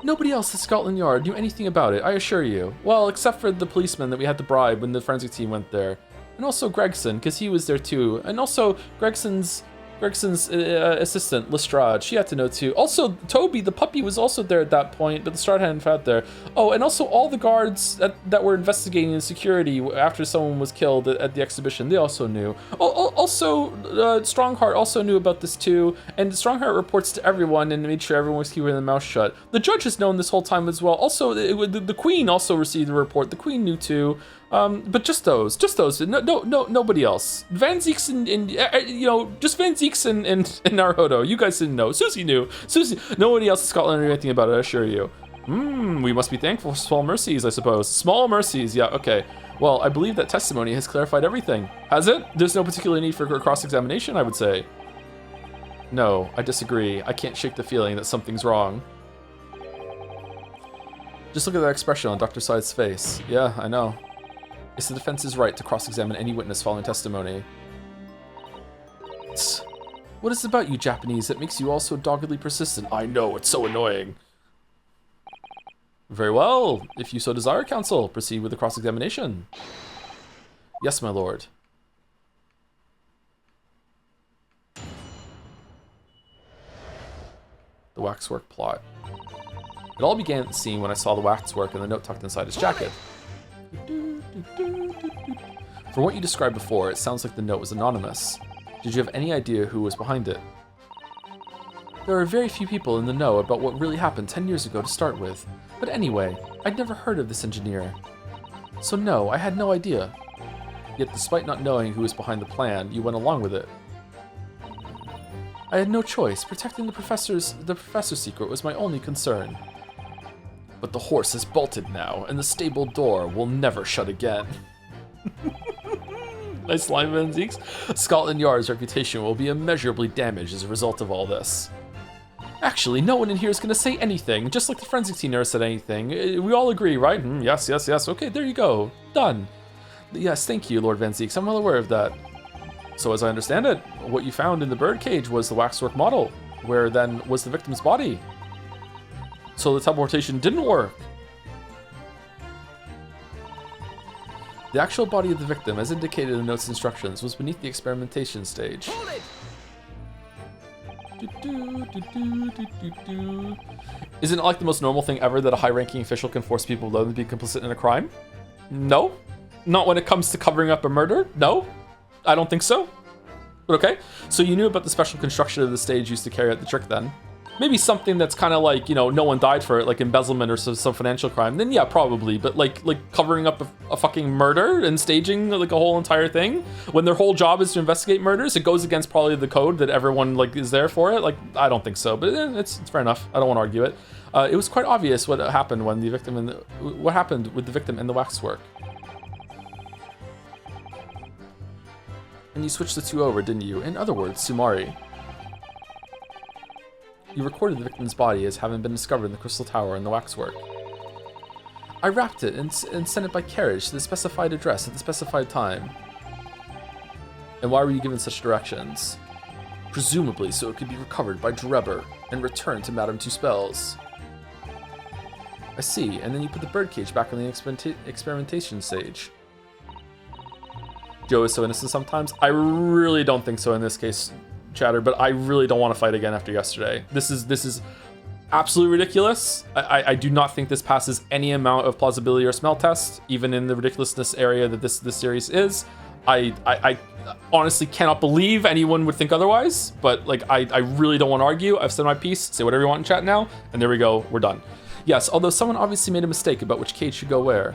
[SPEAKER 1] Nobody else at Scotland Yard knew anything about it, I assure you. Well, except for the policeman that we had to bribe when the forensic team went there. And also Gregson, because he was there too. And also Gregson's assistant, Lestrade, she had to know too. Also, Toby, the puppy, was also there at that point, but Lestrade hadn't found there. Oh, and also all the guards that were investigating in security after someone was killed at the exhibition, they also knew. Also, Strongheart also knew about this too, and Strongheart reports to everyone and made sure everyone was keeping their mouth shut. The judge has known this whole time as well. Also, the Queen also received the report. The Queen knew too. But just those. No, nobody else. Van Zeeks and just Van Zeeks and Naruto. You guys didn't know. Susie knew. Nobody else in Scotland knew anything about it, I assure you. We must be thankful for small mercies, I suppose. Small mercies, yeah, okay. Well, I believe that testimony has clarified everything. Has it? There's no particular need for cross-examination, I would say. No, I disagree. I can't shake the feeling that something's wrong. Just look at that expression on Dr. Scythe's face. Yeah, I know. It's the defense's right to cross-examine any witness following testimony. What is it about you Japanese that makes you all so doggedly persistent? I know, it's so annoying. Very well. If you so desire, counsel, proceed with the cross-examination. Yes, my lord. The waxwork plot. It all began at the scene when I saw the waxwork and the note tucked inside his jacket. From what you described before, it sounds like the note was anonymous. Did you have any idea who was behind it? There are very few people in the know about what really happened 10 years ago to start with. But anyway, I'd never heard of this engineer. So no, I had no idea. Yet despite not knowing who was behind the plan, you went along with it. I had no choice. Protecting the professor's secret was my only concern. But the horse is bolted now, and the stable door will never shut again. Nice line, Van Zeeks. Scotland Yard's reputation will be immeasurably damaged as a result of all this. Actually, no one in here is going to say anything, just like the forensic team never said anything. We all agree, right? Yes, yes, yes. Okay, there you go. Done. Yes, thank you, Lord Van Zeeks. I'm well aware of that. So as I understand it, what you found in the birdcage was the waxwork model, where then was the victim's body. So the teleportation didn't work. The actual body of the victim, as indicated in the notes and instructions, was beneath the experimentation stage. Isn't it like the most normal thing ever that a high-ranking official can force people below them to be complicit in a crime? No. Not when it comes to covering up a murder? No. I don't think so. But okay. So you knew about the special construction of the stage used to carry out the trick then. Maybe something that's kind of like, you know, no one died for it, like embezzlement or some financial crime. Then yeah, probably. But like covering up a fucking murder and staging like a whole entire thing when their whole job is to investigate murders, it goes against probably the code that everyone like is there for it. Like, I don't think so, but it's fair enough. I don't want to argue it. It was quite obvious what happened when the victim what happened with the victim in the waxwork. And you switched the two over, didn't you? In other words, Sumari. You recorded the victim's body as having been discovered in the Crystal Tower in the waxwork. I wrapped it and sent it by carriage to the specified address at the specified time. And why were you given such directions? Presumably so it could be recovered by Drebber and returned to Madame Tusspells. I see, and then you put the birdcage back on the experimentation stage. Joe is so innocent sometimes. I really don't think so in this case, Chatter, but I really don't want to fight again after yesterday. This is absolutely ridiculous. I do not think this passes any amount of plausibility or smell test, even in the ridiculousness area that this series is. I honestly cannot believe anyone would think otherwise, but like I really don't want to argue. I've said my piece. Say whatever you want in chat now, and there we go. We're done. Yes, although someone obviously made a mistake about which cage should go where.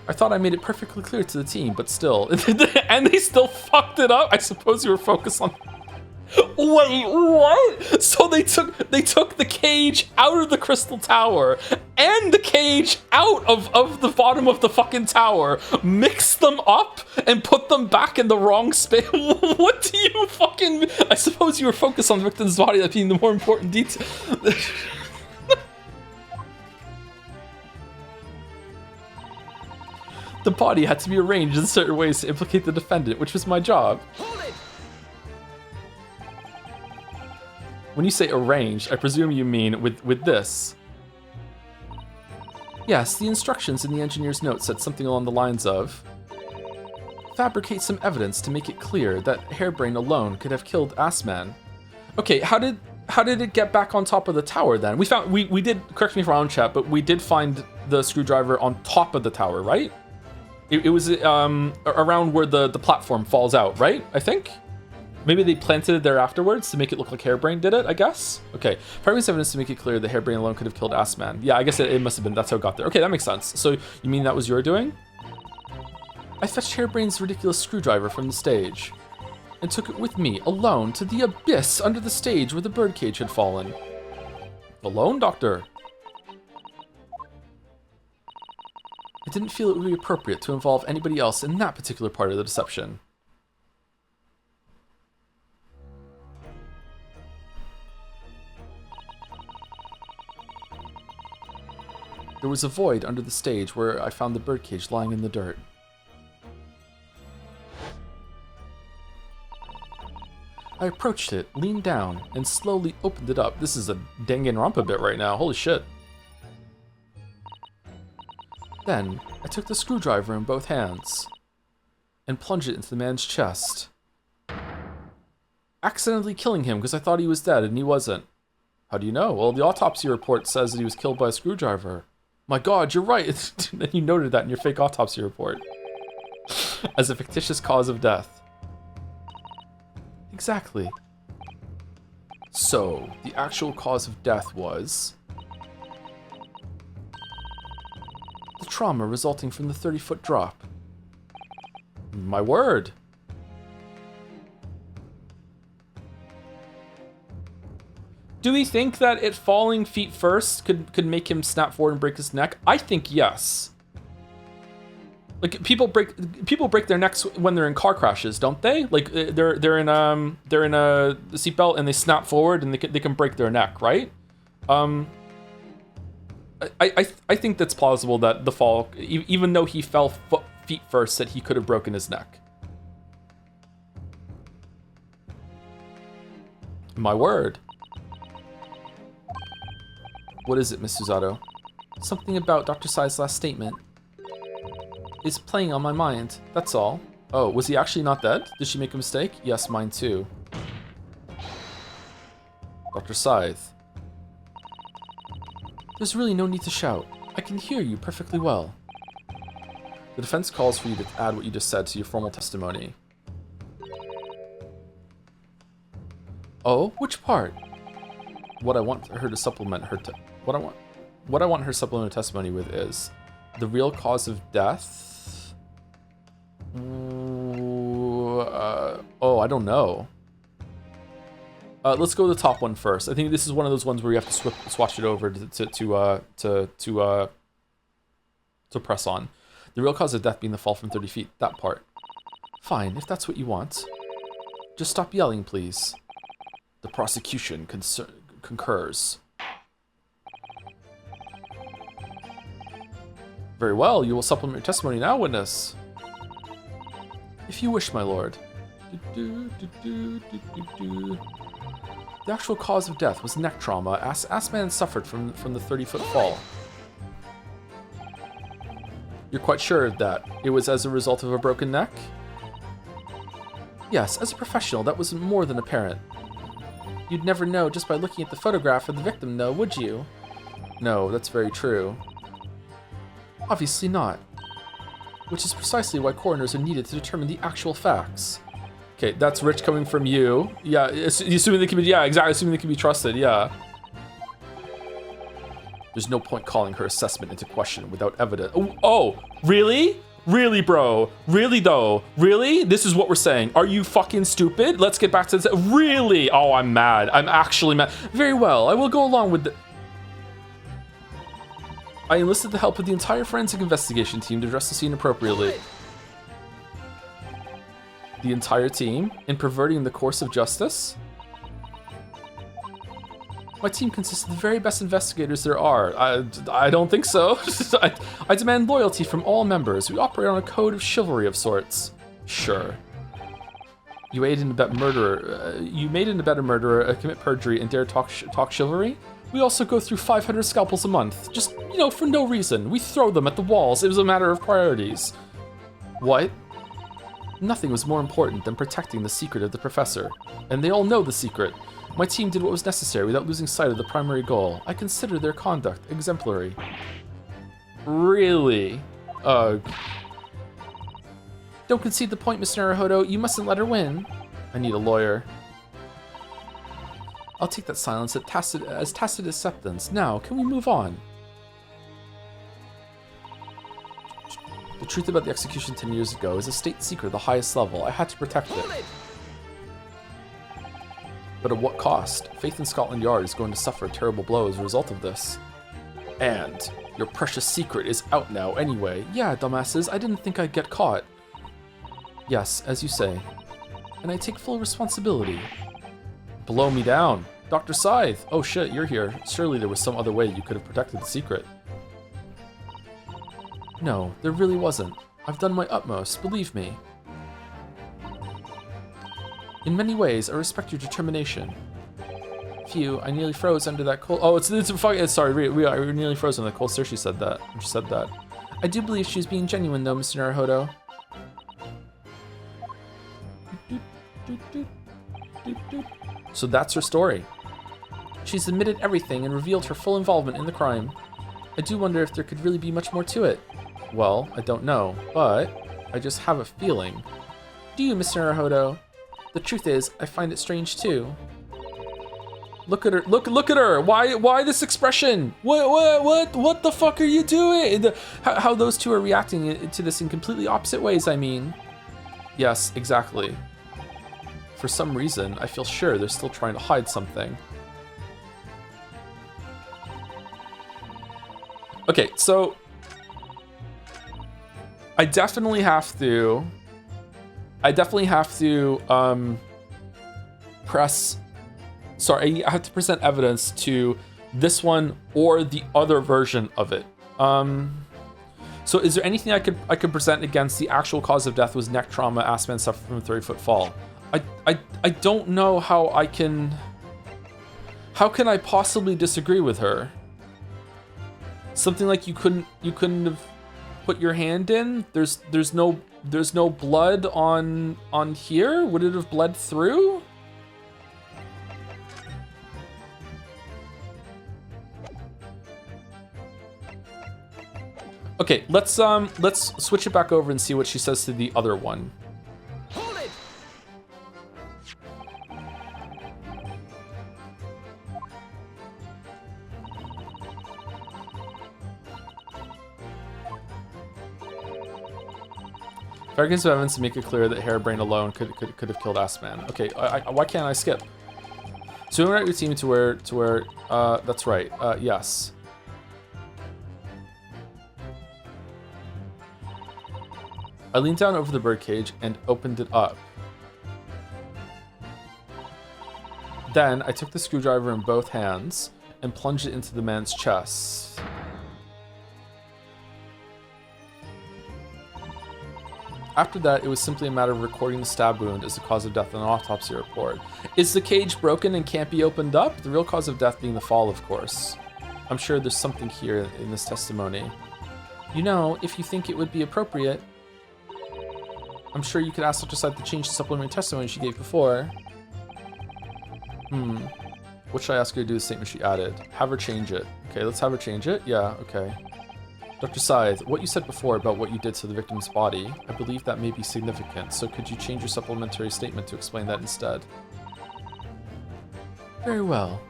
[SPEAKER 1] I thought I made it perfectly clear to the team, but still. And they still fucked it up? I suppose you were focused on... Wait, what? So they took the cage out of the Crystal Tower and the cage out of the bottom of the fucking tower, mixed them up, and put them back in the wrong space. What do you fucking... I suppose you were focused on the victim's body, that being the more important detail. The body had to be arranged in certain ways to implicate the defendant, which was my job. When you say arranged, I presume you mean with this. Yes, the instructions in the engineer's note said something along the lines of, fabricate some evidence to make it clear that Hairbrain alone could have killed Assman. Okay, how did it get back on top of the tower then? We did, correct me if I'm wrong, chat, but we did find the screwdriver on top of the tower, right? It was around where the platform falls out, right? I think? Maybe they planted it there afterwards to make it look like Hairbrain did it, I guess? Okay. Primary evidence to make it clear that Hairbrain alone could have killed Assman. Yeah, I guess it must have been. That's how it got there. Okay, that makes sense. So you mean that was your doing? I fetched Hairbrain's ridiculous screwdriver from the stage and took it with me, alone, to the abyss under the stage where the birdcage had fallen. Alone, Doctor? I didn't feel it would be appropriate to involve anybody else in that particular part of the deception. There was a void under the stage where I found the birdcage lying in the dirt. I approached it, leaned down, and slowly opened it up. This is a Danganronpa bit right now, holy shit. Then, I took the screwdriver in both hands and plunged it into the man's chest, accidentally killing him because I thought he was dead and he wasn't. How do you know? Well, the autopsy report says that he was killed by a screwdriver. My god, you're right! And you noted that in your fake autopsy report as a fictitious cause of death. Exactly. So, the actual cause of death was... trauma resulting from the 30-foot drop. My word. Do we think that it falling feet first could make him snap forward and break his neck? I think yes. Like people break their necks when they're in car crashes, don't they? Like they're in a seatbelt and they snap forward and they can break their neck, right? I think that's plausible that the fall, even though he fell feet first, that he could have broken his neck. My word. What is it, Miss Susato? Something about Dr. Sai's last statement is playing on my mind, that's all. Oh, was he actually not dead? Did she make a mistake? Yes, mine too. Dr. Scythe. There's really no need to shout. I can hear you perfectly well. The defense calls for you to add what you just said to your formal testimony. Oh, which part? What I want her to supplement her what I want her supplemental testimony with is the real cause of death. Oh, I don't know. Let's go to the top one first. I think this is one of those ones where you have to swatch it over to press on. The real cause of death being the fall from 30 feet. That part. Fine, if that's what you want. Just stop yelling, please. The prosecution concurs. Very well, you will supplement your testimony now, witness. If you wish, my lord. The actual cause of death was neck trauma. Assman suffered from the 30-foot fall. You're quite sure of that? It was as a result of a broken neck? Yes, as a professional, that was more than apparent. You'd never know just by looking at the photograph of the victim, though, would you? No, that's very true. Obviously not. Which is precisely why coroners are needed to determine the actual facts. Okay, that's rich coming from you. Yeah, assuming they can be, yeah, exactly, assuming they can be trusted, yeah. There's no point calling her assessment into question without evidence. Oh, really? Really, bro? Really, though? Really? This is what we're saying. Are you fucking stupid? Let's get back to this. Really? Oh, I'm mad. I'm actually mad. Very well, I will go along with the... I enlisted the help of the entire forensic investigation team to address the scene appropriately. The entire team? In perverting the course of justice? My team consists of the very best investigators there are. I don't think so. I demand loyalty from all members. We operate on a code of chivalry of sorts. Sure. You aid and abet murderer. You made and abet a murderer, commit perjury, and dare talk chivalry? We also go through 500 scalpels a month. Just, you know, for no reason. We throw them at the walls. It was a matter of priorities. What? Nothing was more important than protecting the secret of the professor. And they all know the secret. My team did what was necessary without losing sight of the primary goal. I consider their conduct exemplary. Really? Ugh. Don't concede the point, Mr. Naruhodo. You mustn't let her win. I need a lawyer. I'll take that silence as tacit acceptance. Now, can we move on? The truth about the execution 10 years ago is a state secret at the highest level. I had to protect it. But at what cost? Faith in Scotland Yard is going to suffer a terrible blow as a result of this. And your precious secret is out now anyway. Yeah, dumbasses, I didn't think I'd get caught. Yes, as you say. And I take full responsibility. Blow me down. Dr. Scythe! Oh shit, you're here. Surely there was some other way you could have protected the secret. No, there really wasn't. I've done my utmost, believe me. In many ways, I respect your determination. Phew, I nearly froze under that cold... Oh, sorry, we are nearly frozen under that cold stare. She said that. I do believe she was being genuine, though, Mr. Naruhodo. So that's her story. She's admitted everything and revealed her full involvement in the crime. I do wonder if there could really be much more to it. Well, I don't know, but I just have a feeling. Do you, Mr. Naruhodo? The truth is, I find it strange too. Look at her. Look at her. Why this expression? What the fuck are you doing? How those two are reacting to this in completely opposite ways, I mean. Yes, exactly. For some reason, I feel sure they're still trying to hide something. Okay, so I definitely have to I have to present evidence to this one or the other version of it. So is there anything I could present against the actual cause of death was neck trauma, asked man suffered from a 30-foot fall? I don't know how can I possibly disagree with her? Something like you couldn't have put your hand in? There's no blood on here? Would it have bled through? Okay, let's switch it back over and see what she says to the other one.
[SPEAKER 4] Hold it!
[SPEAKER 1] Fairgrounds of evidence to make it clear that harebrained alone could have killed Assman. Okay, why can't I skip? So we went your team to where that's right. Yes. I leaned down over the birdcage and opened it up. Then I took the screwdriver in both hands and plunged it into the man's chest. After that, it was simply a matter of recording the stab wound as the cause of death in an autopsy report. Is the cage broken and can't be opened up? The real cause of death being the fall, of course. I'm sure there's something here in this testimony. You know, if you think it would be appropriate, I'm sure you could ask Dr. Side to change the supplementary testimony she gave before. What should I ask her to do with the statement she added? Have her change it. Okay, let's have her change it. Yeah, okay. Dr. Scythe, what you said before about what you did to the victim's body, I believe that may be significant, so could you change your supplementary statement to explain that instead? Very well.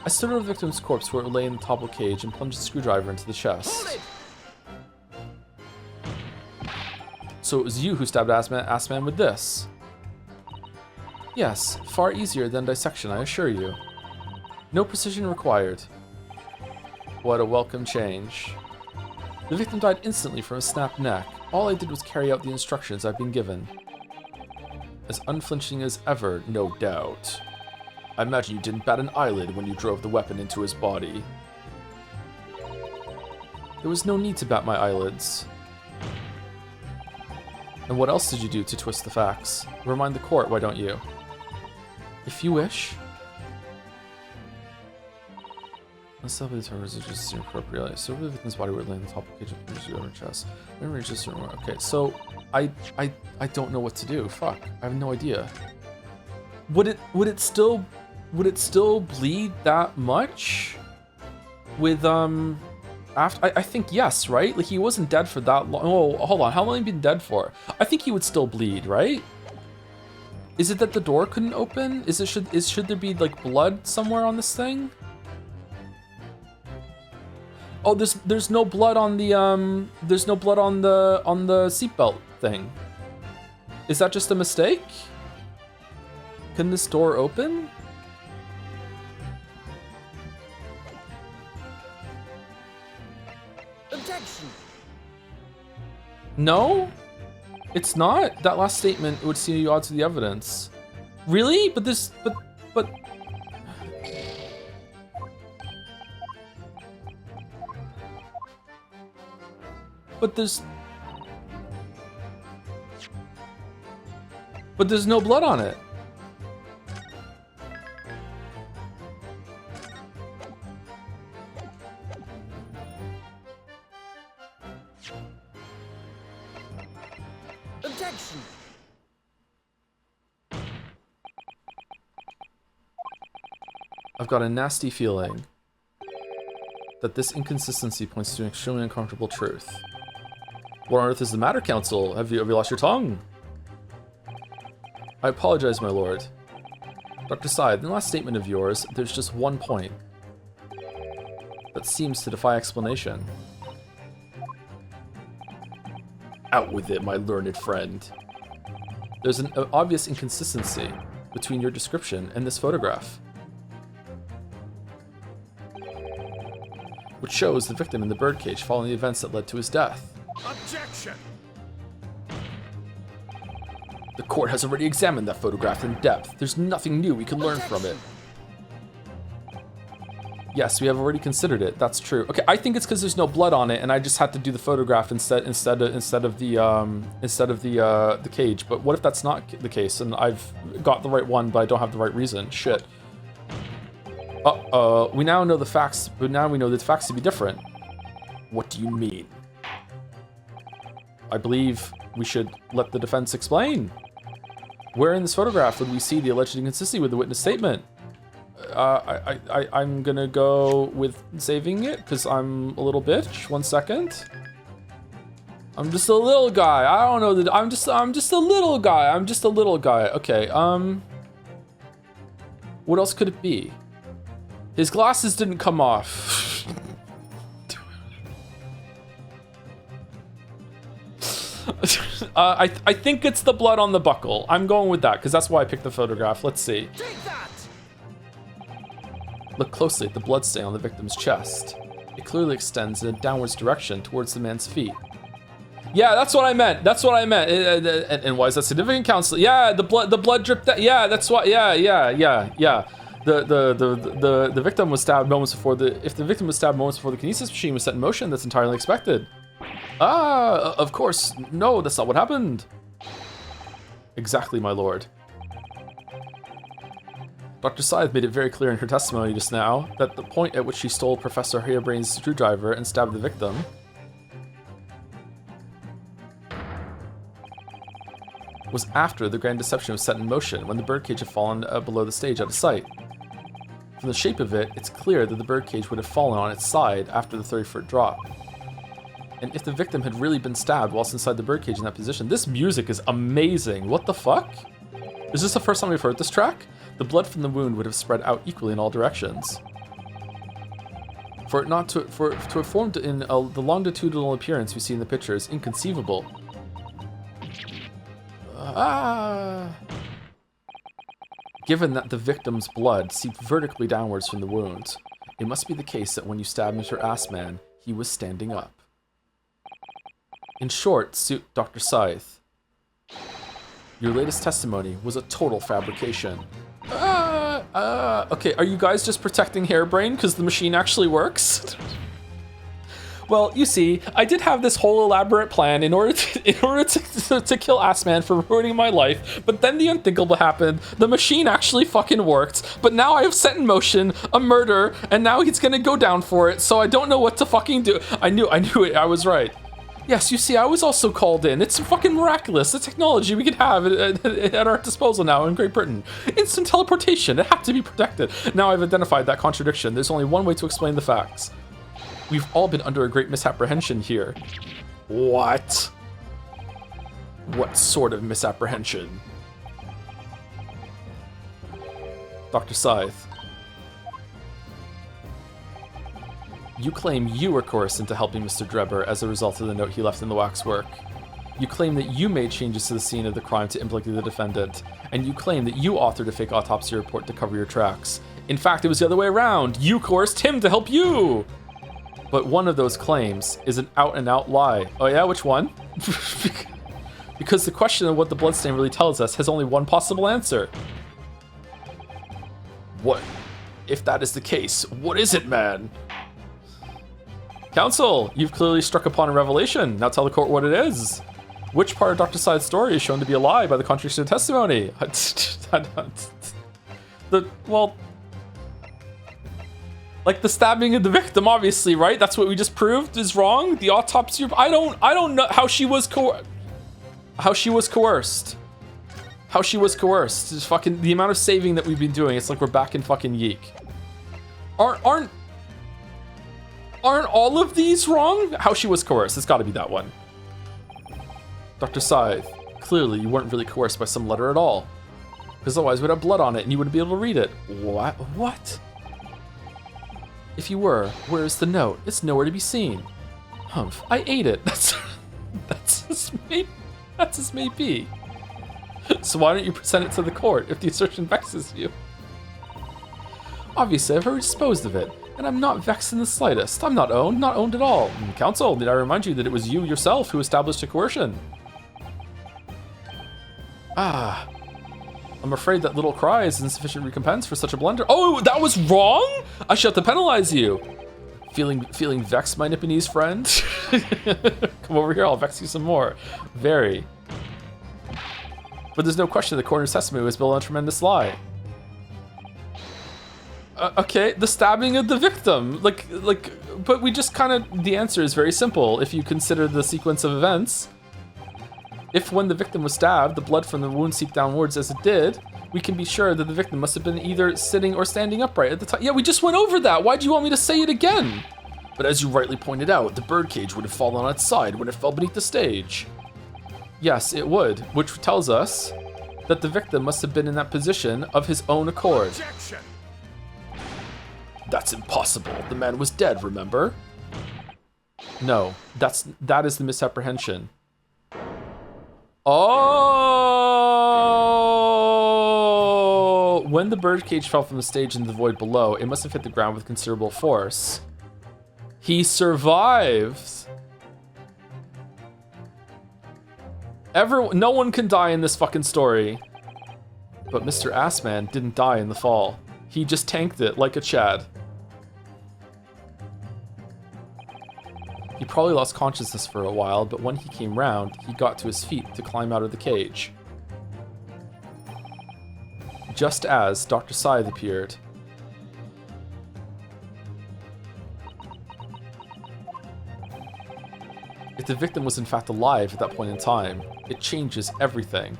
[SPEAKER 1] I stood over the victim's corpse where it lay in the toppled cage and plunged the screwdriver into the chest. So it was you who stabbed Assman with this? Yes, far easier than dissection, I assure you. No precision required. What a welcome change. The victim died instantly from a snapped neck. All I did was carry out the instructions I've been given. As unflinching as ever, no doubt. I imagine you didn't bat an eyelid when you drove the weapon into his body. There was no need to bat my eyelids. And what else did you do to twist the facts? Remind the court, why don't you? If you wish. Let's stop these horrors are just inappropriate. So the victim's body would lay in the top of the cage of the chest. Okay, so I don't know what to do. Fuck. I have no idea. Would it still bleed that much? With after I think yes, right? Like he wasn't dead for that long. Oh, hold on. How long have you been dead for? I think he would still bleed, right? Is it that the door couldn't open? Should there be like blood somewhere on this thing? Oh, there's no blood on the there's no blood on the seatbelt thing. Is that just a mistake? Can this door open?
[SPEAKER 4] Objection.
[SPEAKER 1] No? It's not? That last statement would seem to be odd to the evidence. Really? But there's but there's no blood on it.
[SPEAKER 4] Objection.
[SPEAKER 1] I've got a nasty feeling that this inconsistency points to an extremely uncomfortable truth. What on earth is the matter, counsel? Have you lost your tongue? I apologize, my lord. Dr. Side, in the last statement of yours, there's just one point that seems to defy explanation. Out with it, my learned friend. There's an obvious inconsistency between your description and this photograph, which shows the victim in the birdcage following the events that led to his death.
[SPEAKER 4] Objection!
[SPEAKER 1] The court has already examined that photograph in depth. There's nothing new we can learn from it. Yes, we have already considered it. That's true. Okay, I think it's because there's no blood on it, and I just had to do the photograph instead of the cage. But what if that's not the case, and I've got the right one, but I don't have the right reason? Shit. We now know the facts, but now we know the facts to be different. What do you mean? I believe we should let the defense explain. Where in this photograph would we see the alleged inconsistency with the witness statement? I'm gonna go with saving it because I'm a little bitch. 1 second. I'm just a little guy. I don't know that I'm just a little guy. I'm just a little guy. Okay. What else could it be? His glasses didn't come off. I think it's the blood on the buckle. I'm going with that because that's why I picked the photograph. Let's see.
[SPEAKER 4] Take that!
[SPEAKER 1] Look closely at the bloodstain on the victim's chest. It clearly extends in a downwards direction towards the man's feet. Yeah, that's what I meant. That's what I meant. And why is that significant, Counselor? Yeah, the blood dripped. Yeah, that's why. Yeah. The victim was stabbed moments before if the victim was stabbed moments before the kinesis machine was set in motion, that's entirely expected. Of course. No, that's not what happened. Exactly, my lord. Dr. Scythe made it very clear in her testimony just now that the point at which she stole Professor Harebrain's screwdriver and stabbed the victim was after the grand deception was set in motion, when the birdcage had fallen below the stage out of sight. From the shape of it, it's clear that the birdcage would have fallen on its side after the 30-foot drop. And if the victim had really been stabbed whilst inside the birdcage in that position, this music is amazing. What the fuck? Is this the first time we've heard this track? The blood from the wound would have spread out equally in all directions. For it not to have formed in the longitudinal appearance we see in the picture is inconceivable. Given that the victim's blood seeped vertically downwards from the wound, it must be the case that when you stabbed Mr. Assman, he was standing up. In short, suit Dr. Scythe, your latest testimony was a total fabrication. Okay, are you guys just protecting Harebrain because the machine actually works? Well, you see, I did have this whole elaborate plan in order to kill Assman for ruining my life, but then the unthinkable happened. The machine actually fucking worked, but now I have set in motion a murder, and now he's gonna go down for it, so I don't know what to fucking do. I knew it, I was right. Yes, you see, I was also called in. It's fucking miraculous, the technology we could have at our disposal now in Great Britain. Instant teleportation, it had to be protected. Now I've identified that contradiction. There's only one way to explain the facts. We've all been under a great misapprehension here. What? What sort of misapprehension? Dr. Scythe. You claim you were coerced into helping Mr. Drebber as a result of the note he left in the Waxwork. You claim that you made changes to the scene of the crime to implicate the defendant, and you claim that you authored a fake autopsy report to cover your tracks. In fact, it was the other way around. You coerced him to help you! But one of those claims is an out-and-out lie. Oh yeah, which one? Because the question of what the bloodstain really tells us has only one possible answer. What? If that is the case, what is it, man? Counsel, you've clearly struck upon a revelation. Now tell the court what it is. Which part of Dr. Scythe's story is shown to be a lie by the contradictory testimony? Like the stabbing of the victim, obviously, right? That's what we just proved is wrong. The autopsy. I don't know how she was coerced. How she was coerced. Just fucking the amount of saving that we've been doing. It's like we're back in fucking Yeek. Aren't all of these wrong? How she was coerced. It's got to be that one. Dr. Scythe, clearly you weren't really coerced by some letter at all. Because otherwise it would have blood on it and you wouldn't be able to read it. What? What? If you were, where's the note? It's nowhere to be seen. Humph, I ate it. That's as may be. So why don't you present it to the court if the assertion vexes you? Obviously, I've already disposed of it, and I'm not vexed in the slightest. I'm not owned at all. Counsel, need I remind you that it was you yourself who established a coercion? Ah, I'm afraid that little cry is insufficient recompense for such a blunder. Oh, that was wrong? I shall have to penalize you. Feeling vexed, my Nipponese friend? Come over here, I'll vex you some more. Very. But there's no question the coroner's testimony was built on a tremendous lie. Okay, the stabbing of the victim. But we just kind of, the answer is very simple if you consider the sequence of events. If when the victim was stabbed, the blood from the wound seeped downwards as it did, we can be sure that the victim must have been either sitting or standing upright at the time. Yeah, we just went over that. Why do you want me to say it again? But as you rightly pointed out, the birdcage would have fallen on its side when it fell beneath the stage. Yes, it would, which tells us that the victim must have been in that position of his own accord.
[SPEAKER 4] Objection!
[SPEAKER 1] That's impossible. The man was dead, remember? No, that is the misapprehension. Oh! When the birdcage fell from the stage into the void below, it must have hit the ground with considerable force. He survived. No one can die in this fucking story. But Mr. Assman didn't die in the fall. He just tanked it like a Chad. He probably lost consciousness for a while, but when he came round, he got to his feet to climb out of the cage. Just as Dr. Scythe appeared. If the victim was in fact alive at that point in time, it changes everything.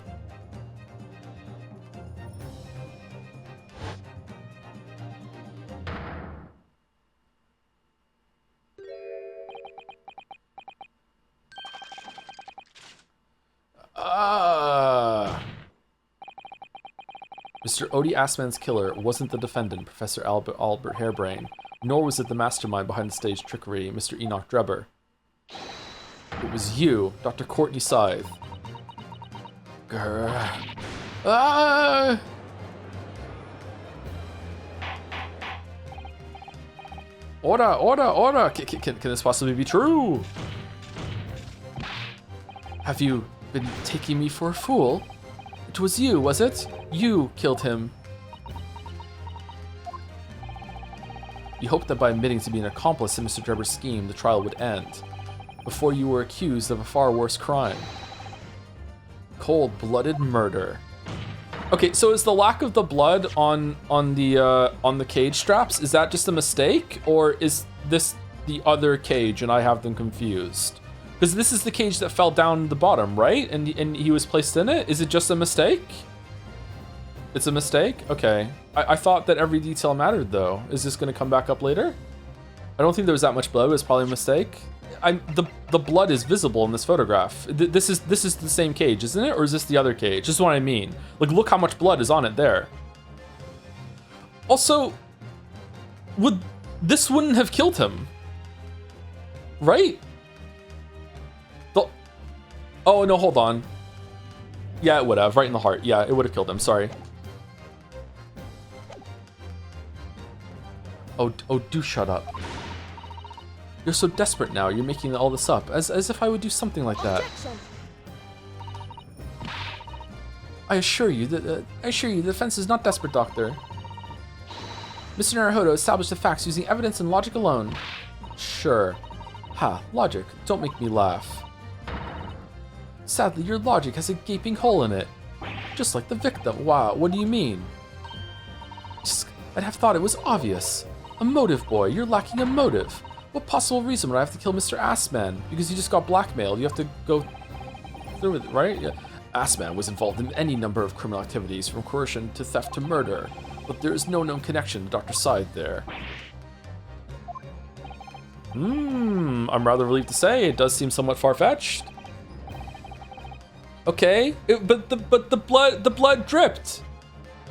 [SPEAKER 1] Mr. Odie Assman's killer wasn't the defendant, Professor Albert Harebrain, nor was it the mastermind behind the stage trickery, Mr. Enoch Drebber. It was you, Dr. Courtney Scythe. Grr. Ah! Order! Can this possibly be true? Have you been taking me for a fool? It was you, was it? You killed him. You hoped that by admitting to be an accomplice in Mr. Drebber's scheme, the trial would end, before you were accused of a far worse crime. Cold-blooded murder. Okay, so is the lack of the blood on the cage straps, is that just a mistake, or is this the other cage and I have them confused? Because this is the cage that fell down the bottom, right? And he was placed in it? Is it just a mistake? It's a mistake? Okay. I thought that every detail mattered, though. Is this going to come back up later? I don't think there was that much blood. It was probably a mistake. The blood is visible in this photograph. This is the same cage, isn't it? Or is this the other cage? This is what I mean. Like, look how much blood is on it there. Also, this wouldn't have killed him, right? Oh, no, hold on. Yeah, it would have. Right in the heart. Yeah, it would have killed him. Sorry. Oh, do shut up. You're so desperate now. You're making all this up. As if I would do something like that.
[SPEAKER 4] Objection!
[SPEAKER 1] I assure you, the defense is not desperate, Doctor. Mr. Naruhodo established the facts using evidence and logic alone. Sure. Ha, logic. Don't make me laugh. Sadly, your logic has a gaping hole in it. Just like the victim. Wow, what do you mean? I'd have thought it was obvious. A motive, boy. You're lacking a motive. What possible reason would I have to kill Mr. Assman? Because you just got blackmailed. You have to go through with it, right? Yeah. Assman was involved in any number of criminal activities, from coercion to theft to murder. But there is no known connection to Dr. Scythe there. I'm rather relieved to say it does seem somewhat far-fetched. Okay, but the blood dripped.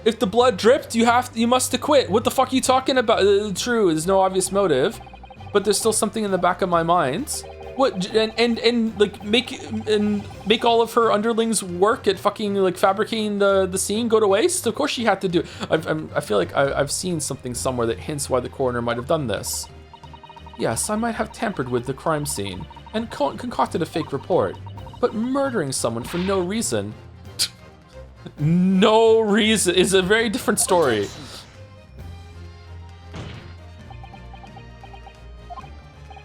[SPEAKER 1] If the blood dripped, you must acquit. What the fuck are you talking about? True, there's no obvious motive, but there's still something in the back of my mind. What and like make all of her underlings work at fucking like fabricating the scene go to waste? Of course she had to do it. I feel like I've seen something somewhere that hints why the coroner might have done this. Yes, I might have tampered with the crime scene and concocted a fake report, but murdering someone for no reason, no reason, is a very different story.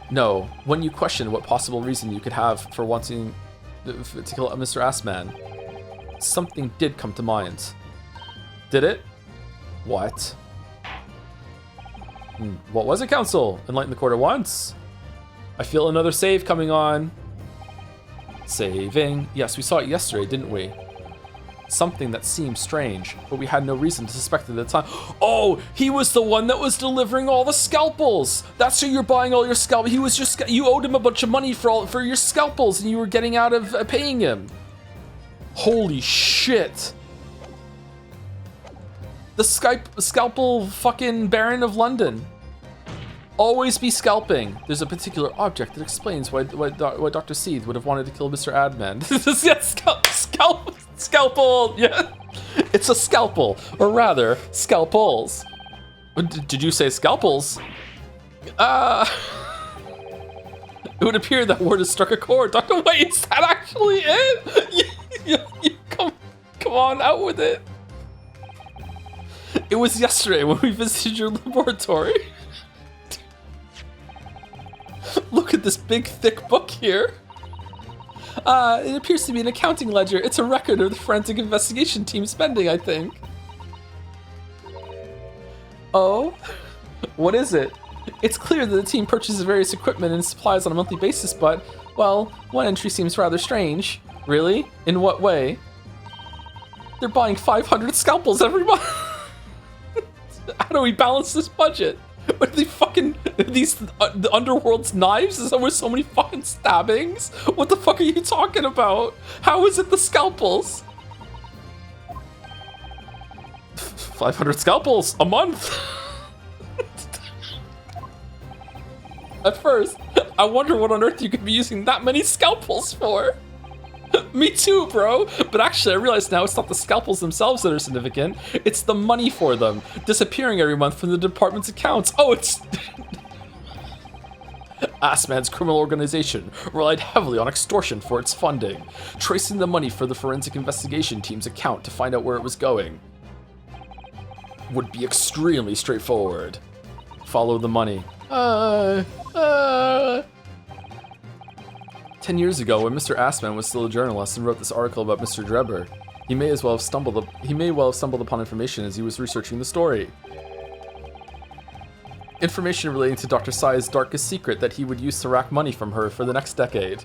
[SPEAKER 1] No, when you question what possible reason you could have for wanting to kill Mr. Assman, something did come to mind. Did it? What? What was it, Counsel? Enlighten the court at once. I feel another save coming on. Saving. Yes, we saw it yesterday, didn't we? Something that seemed strange, but we had no reason to suspect it at the time. Oh, he was the one that was delivering all the scalpels. That's who you're buying all your scalpels. He was just, you owed him a bunch of money for your scalpels, and you were getting out of paying him. Holy shit. The scalpel fucking Baron of London. Always be scalping. There's a particular object that explains why Dr. Seeth would have wanted to kill Mr. Adman. Scalpel. Yeah, it's a scalpel, or rather, scalpels. Did you say scalpels? It would appear that word has struck a chord. Dr. Wait, is that actually it? you come on, out with it. It was yesterday when we visited your laboratory. Look at this big, thick book here. It appears to be an accounting ledger. It's a record of the forensic investigation team spending, I think. Oh? What is it? It's clear that the team purchases various equipment and supplies on a monthly basis, but, well, one entry seems rather strange. Really? In what way? They're buying 500 scalpels every month. How do we balance this budget? What are they fucking, the underworld's knives? Is there with so many fucking stabbings? What the fuck are you talking about? How is it the scalpels? 500 scalpels a month. At first, I wonder what on earth you could be using that many scalpels for. Me too, bro. But actually, I realize now it's not the scalpels themselves that are significant. It's the money for them, disappearing every month from the department's accounts. Oh, it's... Assman's criminal organization relied heavily on extortion for its funding, tracing the money for the forensic investigation team's account to find out where it was going would be extremely straightforward. Follow the money. 10 years ago, when Mr. Assman was still a journalist and wrote this article about Mr. Drebber, he may well have stumbled upon information as he was researching the story. Information relating to Dr. Sai's darkest secret that he would use to rack money from her for the next decade.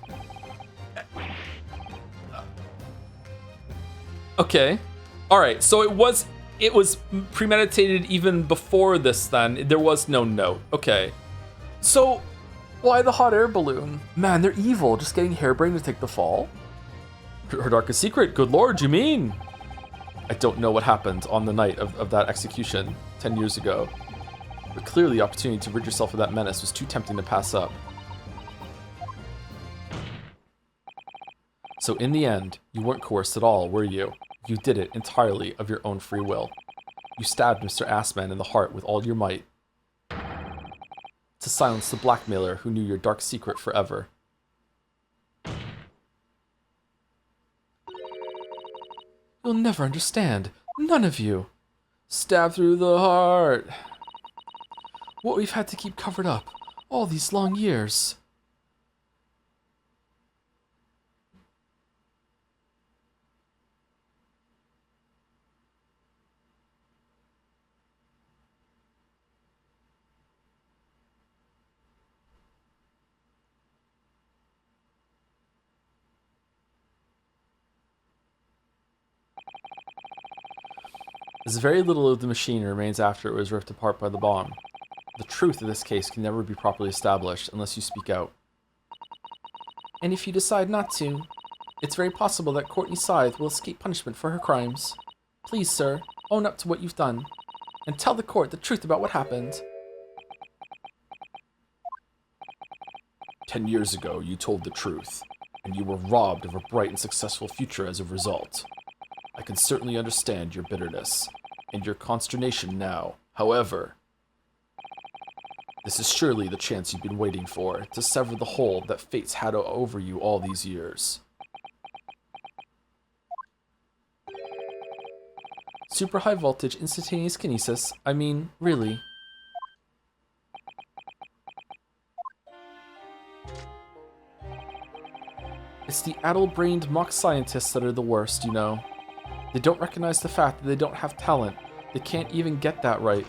[SPEAKER 1] Okay. Alright, so it was premeditated even before this then. There was no note. Okay. So, why the hot air balloon? Man, they're evil, just getting harebrained to take the fall. Her darkest secret, good lord, you mean? I don't know what happened on the night of that execution 10 years ago. But clearly the opportunity to rid yourself of that menace was too tempting to pass up. So in the end, you weren't coerced at all, were you? You did it entirely of your own free will. You stabbed Mr. Assman in the heart with all your might, to silence the blackmailer who knew your dark secret forever. You'll never understand. None of you. Stabbed through the heart. What we've had to keep covered up all these long years. As very little of the machine remains after it was ripped apart by the bomb. The truth of this case can never be properly established unless you speak out. And if you decide not to, it's very possible that Courtney Scythe will escape punishment for her crimes. Please, sir, own up to what you've done, and tell the court the truth about what happened.
[SPEAKER 5] 10 years ago, you told the truth, and you were robbed of a bright and successful future as a result. I can certainly understand your bitterness, and your consternation now. However, this is surely the chance you've been waiting for, to sever the hold that fate's had over you all these years.
[SPEAKER 1] Super high voltage instantaneous kinesis. I mean, really. It's the addle-brained mock scientists that are the worst, you know. They don't recognize the fact that they don't have talent. They can't even get that right.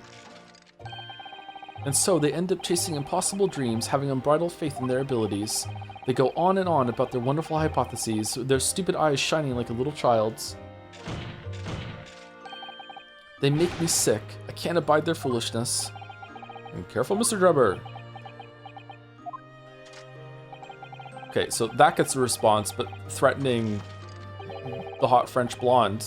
[SPEAKER 1] And so they end up chasing impossible dreams, having unbridled faith in their abilities. They go on and on about their wonderful hypotheses, their stupid eyes shining like a little child's. They make me sick. I can't abide their foolishness. And careful, Mr. Drubber. Okay, so that gets a response, but threatening the hot French blonde.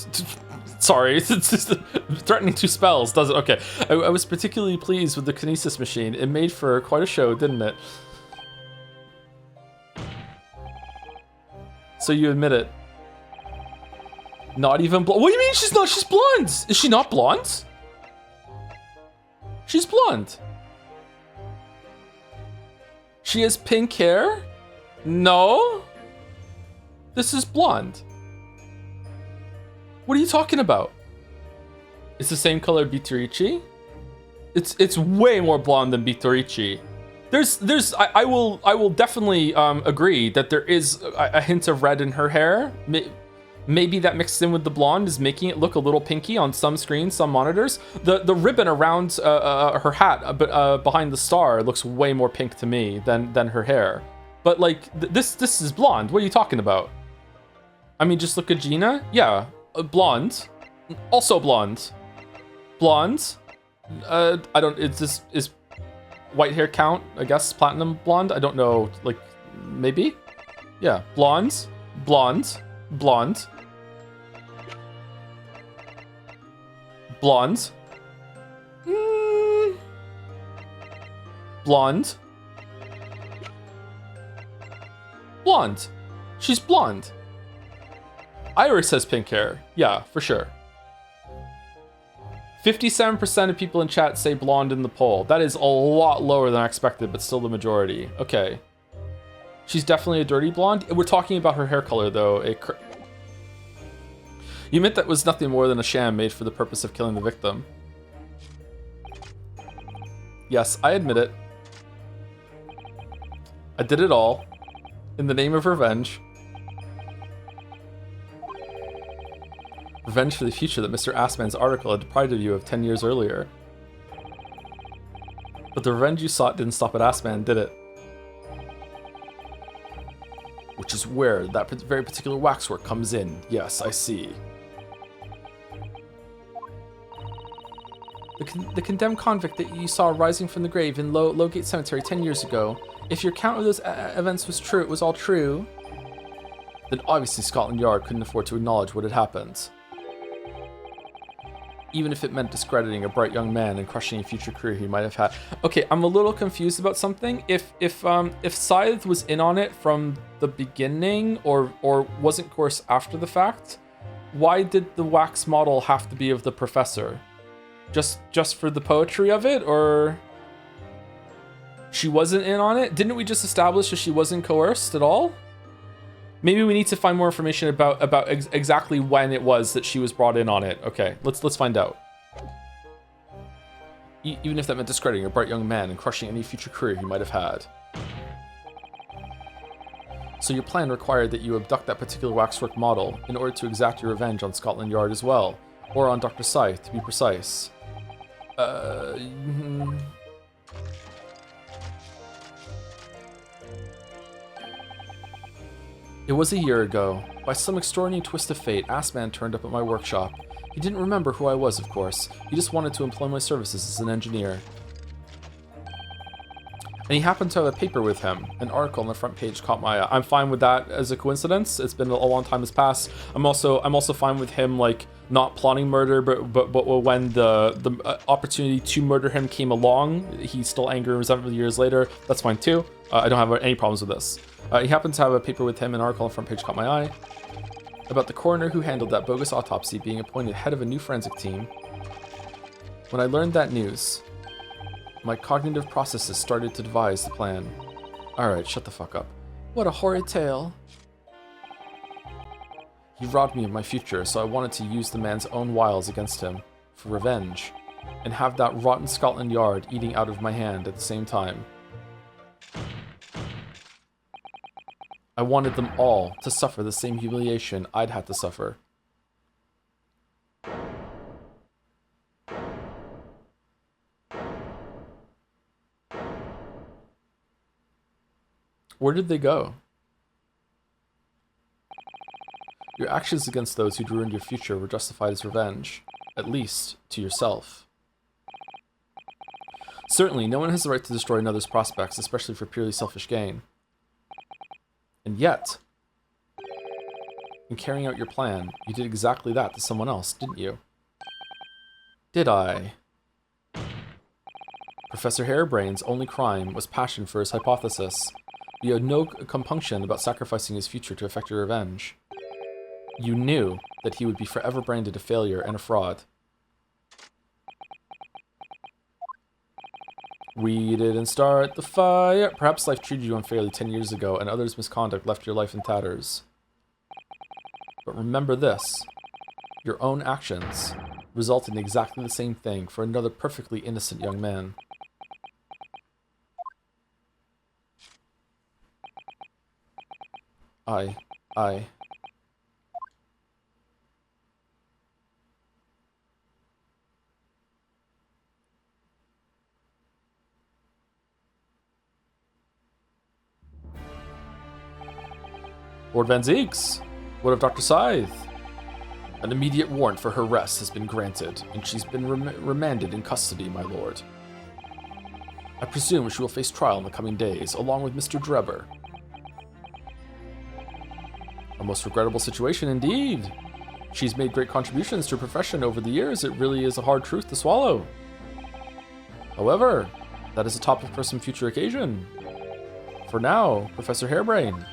[SPEAKER 1] Sorry, it's just threatening Tusspells does it. Okay, I was particularly pleased with the kinesis machine. It made for quite a show, didn't it? So you admit it. Not even blonde. What do you mean she's not? She's blonde. Is she not blonde? She's blonde. She has pink hair? No. This is blonde. What are you talking about? It's the same color Bitorici? It's way more blonde than Bitorici. I will definitely agree that there is a hint of red in her hair. Maybe that mixed in with the blonde is making it look a little pinky on some screens, some monitors. The ribbon around her hat behind the star looks way more pink to me than her hair. But like this is blonde. What are you talking about? I mean, just look at Gina. Yeah, blonde, also blonde, blonde. I don't. It's this is white hair count. I guess platinum blonde. I don't know. Like maybe. Yeah, blonde, blonde, blonde. Blonde. Blonde. Blonde. She's blonde. Iris has pink hair. Yeah, for sure. 57% of people in chat say blonde in the poll. That is a lot lower than I expected, but still the majority. Okay. She's definitely a dirty blonde. We're talking about her hair color, though. You meant that was nothing more than a sham made for the purpose of killing the victim. Yes, I admit it. I did it all in the name of revenge. Revenge for the future that Mr. Assman's article had deprived of you of 10 years earlier. But the revenge you sought didn't stop at Assman, did it? Which is where that very particular waxwork comes in. Yes, I see. The condemned convict that you saw rising from the grave in Lowgate Cemetery 10 years ago. If your account of those events was true, it was all true, then obviously Scotland Yard couldn't afford to acknowledge what had happened. Even if it meant discrediting a bright young man and crushing a future career he might have had. Okay, I'm a little confused about something. If Scythe was in on it from the beginning, or wasn't course after the fact, why did the wax model have to be of the professor? Just for the poetry of it, or she wasn't in on it? Didn't we just establish that she wasn't coerced at all? Maybe we need to find more information about exactly when it was that she was brought in on it. Okay, let's find out. Even if that meant discrediting a bright young man and crushing any future career he might have had. So your plan required that you abduct that particular waxwork model in order to exact your revenge on Scotland Yard as well, or on Dr. Scythe, to be precise. It was a year ago. By some extraordinary twist of fate, Assman turned up at my workshop. He didn't remember who I was, of course. He just wanted to employ my services as an engineer. And he happened to have a paper with him. An article on the front page caught my eye. I'm fine with that as a coincidence. It's been a long time has passed. I'm also fine with him like not plotting murder, but when the opportunity to murder him came along, he's still angry and resentful years later. That's fine too. I don't have any problems with this. He happened to have a paper with him. An article on the front page caught my eye about the coroner who handled that bogus autopsy being appointed head of a new forensic team. When I learned that news, my cognitive processes started to devise the plan. Alright, shut the fuck up. What a horrid tale. He robbed me of my future, so I wanted to use the man's own wiles against him, for revenge, and have that rotten Scotland Yard eating out of my hand at the same time. I wanted them all to suffer the same humiliation I'd had to suffer. Where did they go? Your actions against those who'd ruined your future were justified as revenge, at least to yourself. Certainly, no one has the right to destroy another's prospects, especially for purely selfish gain. And yet, in carrying out your plan, you did exactly that to someone else, didn't you? Did I? Professor Harebrain's only crime was passion for his hypothesis. He had no compunction about sacrificing his future to effect your revenge. You knew that he would be forever branded a failure and a fraud. We didn't start the fire. Perhaps life treated you unfairly 10 years ago, and others' misconduct left your life in tatters. But remember this. Your own actions result in exactly the same thing for another perfectly innocent young man. I... Lord Van Zeeks, what of Dr. Scythe? An immediate warrant for her arrest has been granted, and she's been remanded in custody, my lord. I presume she will face trial in the coming days, along with Mr. Drebber. A most regrettable situation indeed. She's made great contributions to her profession over the years. It really is a hard truth to swallow. However, that is a topic for some future occasion. For now, Professor Harebrain.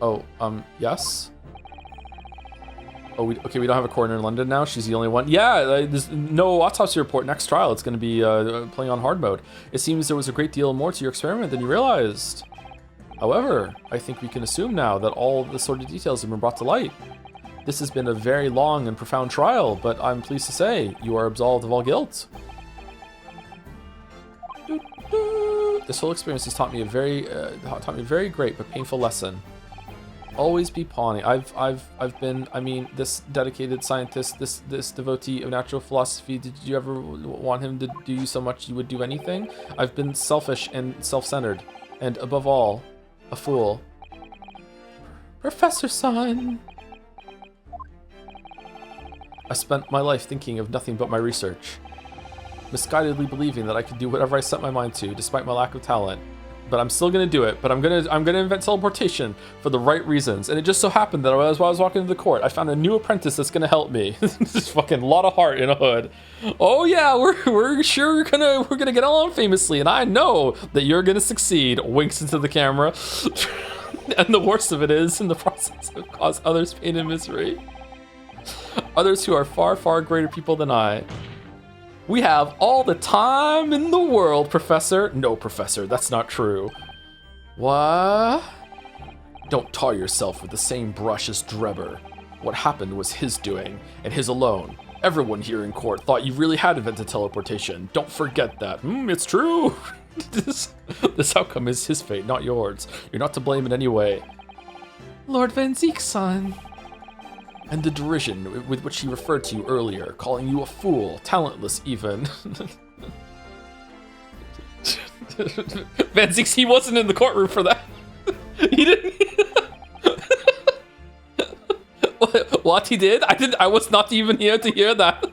[SPEAKER 1] Oh, yes? Oh, we don't have a coroner in London now? She's the only one? Yeah, there's no autopsy report next trial. It's going to be playing on hard mode. It seems there was a great deal more to your experiment than you realized. However, I think we can assume now that all the sort of details have been brought to light. This has been a very long and profound trial, but I'm pleased to say you are absolved of all guilt. This whole experience has taught me a very great but painful lesson. Always be pawning. I've been, this dedicated scientist, this devotee of natural philosophy. Did you ever want him to do you so much you would do anything? I've been selfish and self-centered, and above all, a fool. Professor Son. I spent my life thinking of nothing but my research, misguidedly believing that I could do whatever I set my mind to, despite my lack of talent. But I'm still gonna do it. But I'm gonna invent teleportation for the right reasons. And it just so happened that while I was walking into the court, I found a new apprentice that's gonna help me. This is fucking lot of heart in a hood. Oh yeah, we're sure we're gonna get along famously, and I know that you're gonna succeed. Winks into the camera. And the worst of it is, in the process, it cause others pain and misery. Others who are far, far greater people than I. We have all the time in the world, Professor. No, Professor, that's not true. What? Don't tar yourself with the same brush as Drebber. What happened was his doing, and his alone. Everyone here in court thought you really had invented teleportation. Don't forget that. It's true. This outcome is his fate, not yours. You're not to blame in any way. Lord Van Zeek's son. And the derision with which he referred to you earlier, calling you a fool, talentless even. Van Zeeks, he wasn't in the courtroom for that. He didn't. What he did? I was not even here to hear that.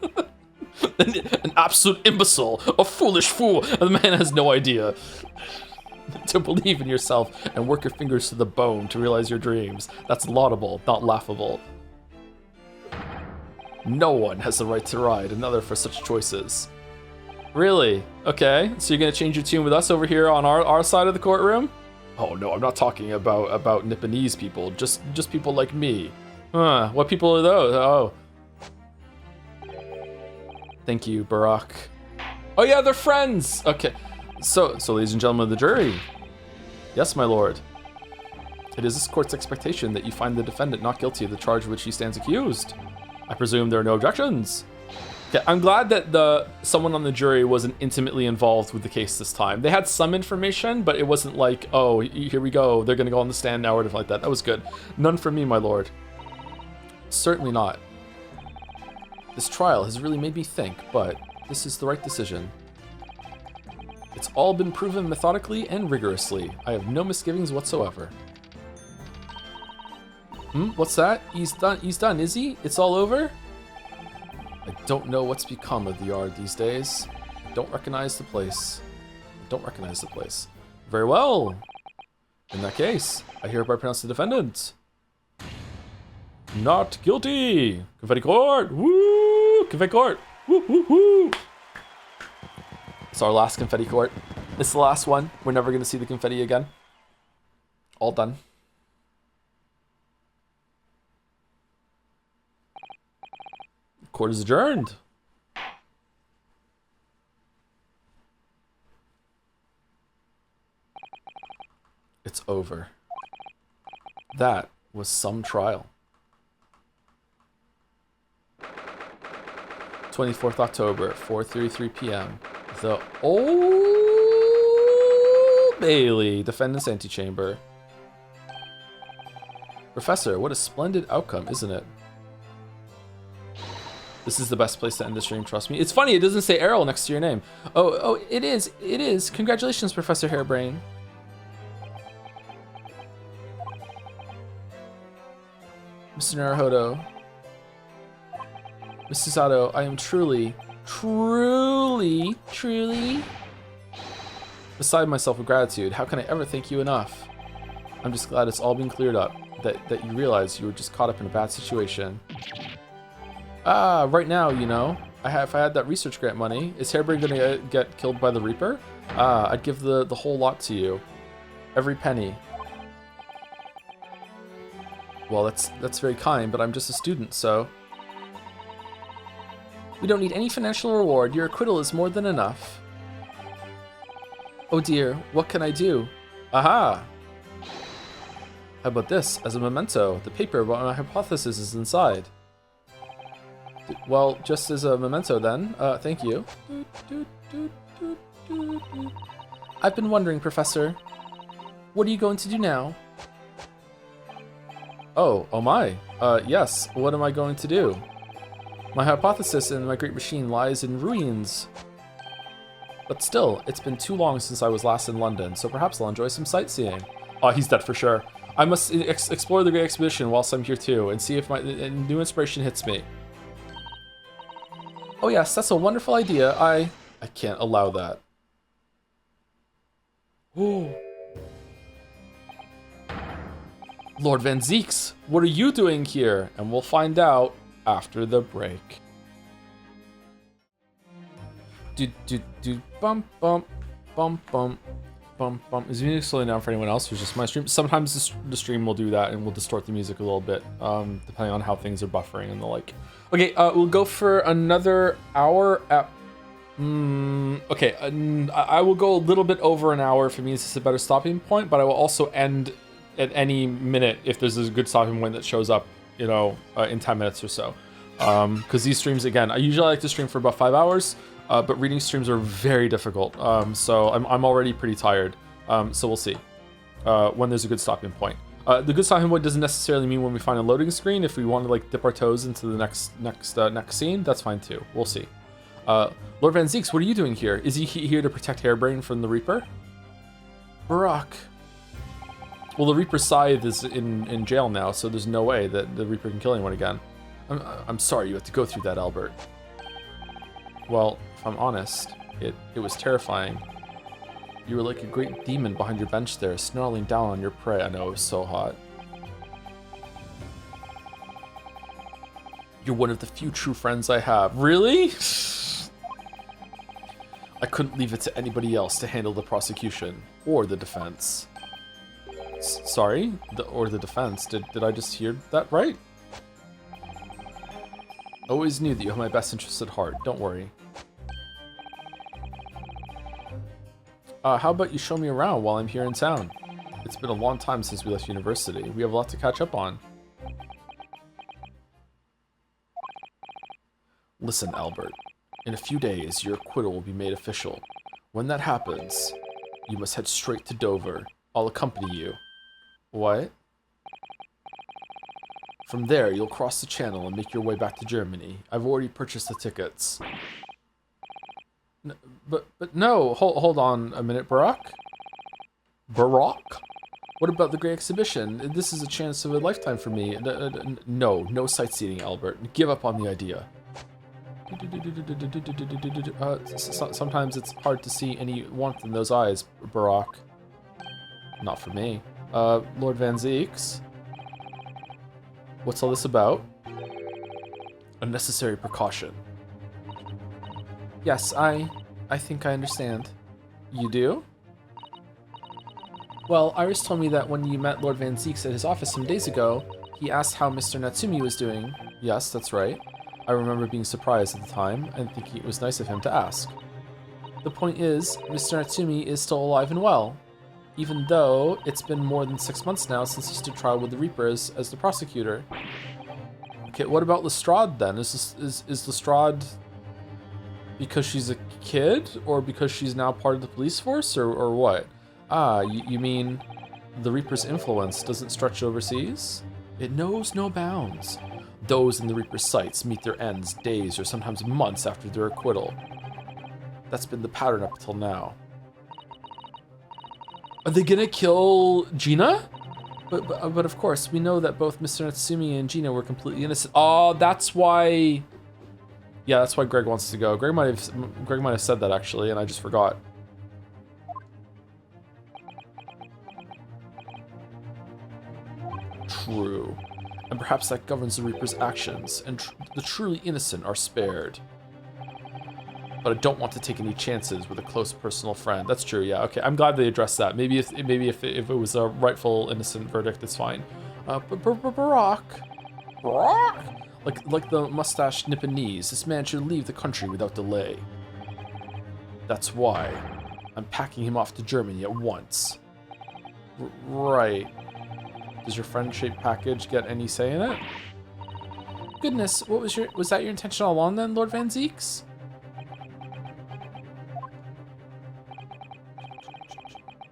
[SPEAKER 5] absolute imbecile, a foolish fool, and the man has no idea. To believe in yourself and work your fingers to the bone to realize your dreams. That's laudable, not laughable. No one has the right to ride another for such choices. Really? Okay, so you're gonna change your tune with us over here on our side of the courtroom? Oh no, I'm not talking about Nipponese people, just people like me. Huh, what people are those? Oh. Thank you, Barack. Oh yeah, they're friends! Okay, so ladies and gentlemen of the jury. Yes, my lord. It is this court's expectation that you find the defendant not guilty of the charge of which he stands accused. I presume there are no objections. Okay, I'm glad that someone on the jury wasn't intimately involved with the case this time. They had some information, but it wasn't like, oh, here we go, they're gonna go on the stand now or anything like that. That was good. None from me, my lord. Certainly not. This trial has really made me think, but this is the right decision. It's all been proven methodically and rigorously. I have no misgivings whatsoever. What's that? He's done, is he? It's all over? I don't know what's become of the yard these days. I don't recognize the place. Very well. In that case, I hereby pronounce the defendant not guilty. Confetti court. Woo! Confetti court. Woo, woo, woo. It's our last confetti court. It's the last one. We're never going to see the confetti again. All done. Court is adjourned. It's over. That was some trial. 24th October, 4:33 p.m. The Old Bailey, defendant's antechamber. Professor, what a splendid outcome, isn't it? This is the best place to end the stream, trust me. It's funny, it doesn't say Errol next to your name. Oh, it is. Congratulations, Professor Hairbrain. Mr. Naruhodo. Mrs. Sato, I am truly beside myself with gratitude. How can I ever thank you enough? I'm just glad it's all been cleared up, that you realize you were just caught up in a bad situation. Right now, you know, if I had that research grant money, is Hairbrain gonna get killed by the Reaper? I'd give the whole lot to you. Every penny. Well, that's very kind, but I'm just a student, so... We don't need any financial reward. Your acquittal is more than enough. Oh dear, what can I do? Aha! How about this, as a memento? The paper about my hypothesis is inside. Well, just as a memento then, thank you. I've been wondering, Professor, what are you going to do now? Oh my. Yes, what am I going to do? My hypothesis in my great machine lies in ruins. But still, it's been too long since I was last in London, so perhaps I'll enjoy some sightseeing. Oh, he's dead for sure. I must explore the Great Exhibition whilst I'm here too, and see if my new inspiration hits me. Oh yes, that's a wonderful idea. I can't allow that. Ooh. Lord Van Zeeks, what are you doing here? And we'll find out after the break. Bum bum bum bum bum bum. Is the music slowing down for anyone else? Or just my stream? Sometimes the stream will do that and we'll distort the music a little bit, depending on how things are buffering and the like. Okay, we'll go for another hour at... okay, I will go a little bit over an hour if it means it's a better stopping point, but I will also end at any minute if there's a good stopping point that shows up, you know, in 10 minutes or so. Because these streams, again, I usually like to stream for about 5 hours, but reading streams are very difficult. So I'm already pretty tired. So we'll see when there's a good stopping point. The good stopping point doesn't necessarily mean when we find a loading screen. If we want to like dip our toes into the next scene, that's fine too. We'll see. Lord Van Zeeks, what are you doing here? Is he here to protect Hairbrain from the Reaper? Barack. Well, the Reaper's scythe is in jail now, so there's no way that the Reaper can kill anyone again. I'm sorry you had to go through that, Albert. Well,
[SPEAKER 1] if I'm honest. It was terrifying. You were like a great demon behind your bench there, snarling down on your prey. I know, it was so hot. You're one of the few true friends I have. Really? I couldn't leave it to anybody else to handle the prosecution or the defense. Sorry? Or the defense. Did I just hear that right? I always knew that you have my best interests at heart. Don't worry. How about you show me around while I'm here in town? It's been a long time since we left university. We have a lot to catch up on. Listen, Albert. In a few days, your acquittal will be made official. When that happens, you must head straight to Dover. I'll accompany you. What? From there, you'll cross the channel and make your way back to Germany. I've already purchased the tickets. But no, hold on a minute, Barack. Barack? What about the Great Exhibition? This is a chance of a lifetime for me. No sightseeing, Albert. Give up on the idea. Sometimes it's hard to see any warmth in those eyes, Barack. Not for me. Lord Van Zeeks? What's all this about? A necessary precaution. Yes, I think I understand. You do? Well, Iris told me that when you met Lord Van Zeeks at his office some days ago, he asked how Mr. Natsumi was doing. Yes, that's right. I remember being surprised at the time and thinking it was nice of him to ask. The point is, Mr. Natsumi is still alive and well, even though it's been more than 6 months now since he stood trial with the Reapers as the prosecutor. Okay, what about Lestrade then? Is Lestrade because she's a kid, or because she's now part of the police force, or what? Ah, you mean the Reaper's influence doesn't stretch overseas? It knows no bounds. Those in the Reaper's sights meet their ends days or sometimes months after their acquittal. That's been the pattern up until now. Are they gonna kill Gina? But of course, we know that both Mr. Natsumi and Gina were completely innocent. Oh, that's why... Yeah, that's why Greg wants to go. Greg might have said that, actually, and I just forgot. True. And perhaps that governs the Reaper's actions, and the truly innocent are spared. But I don't want to take any chances with a close personal friend. That's true, yeah. Okay, I'm glad they addressed that. Maybe if it was a rightful innocent verdict, it's fine. Barack? Like the mustached Nipponese, this man should leave the country without delay. That's why I'm packing him off to Germany at once. Right. Does your friend-shaped package get any say in it? Goodness, was that your intention all along then, Lord Van Zeeks?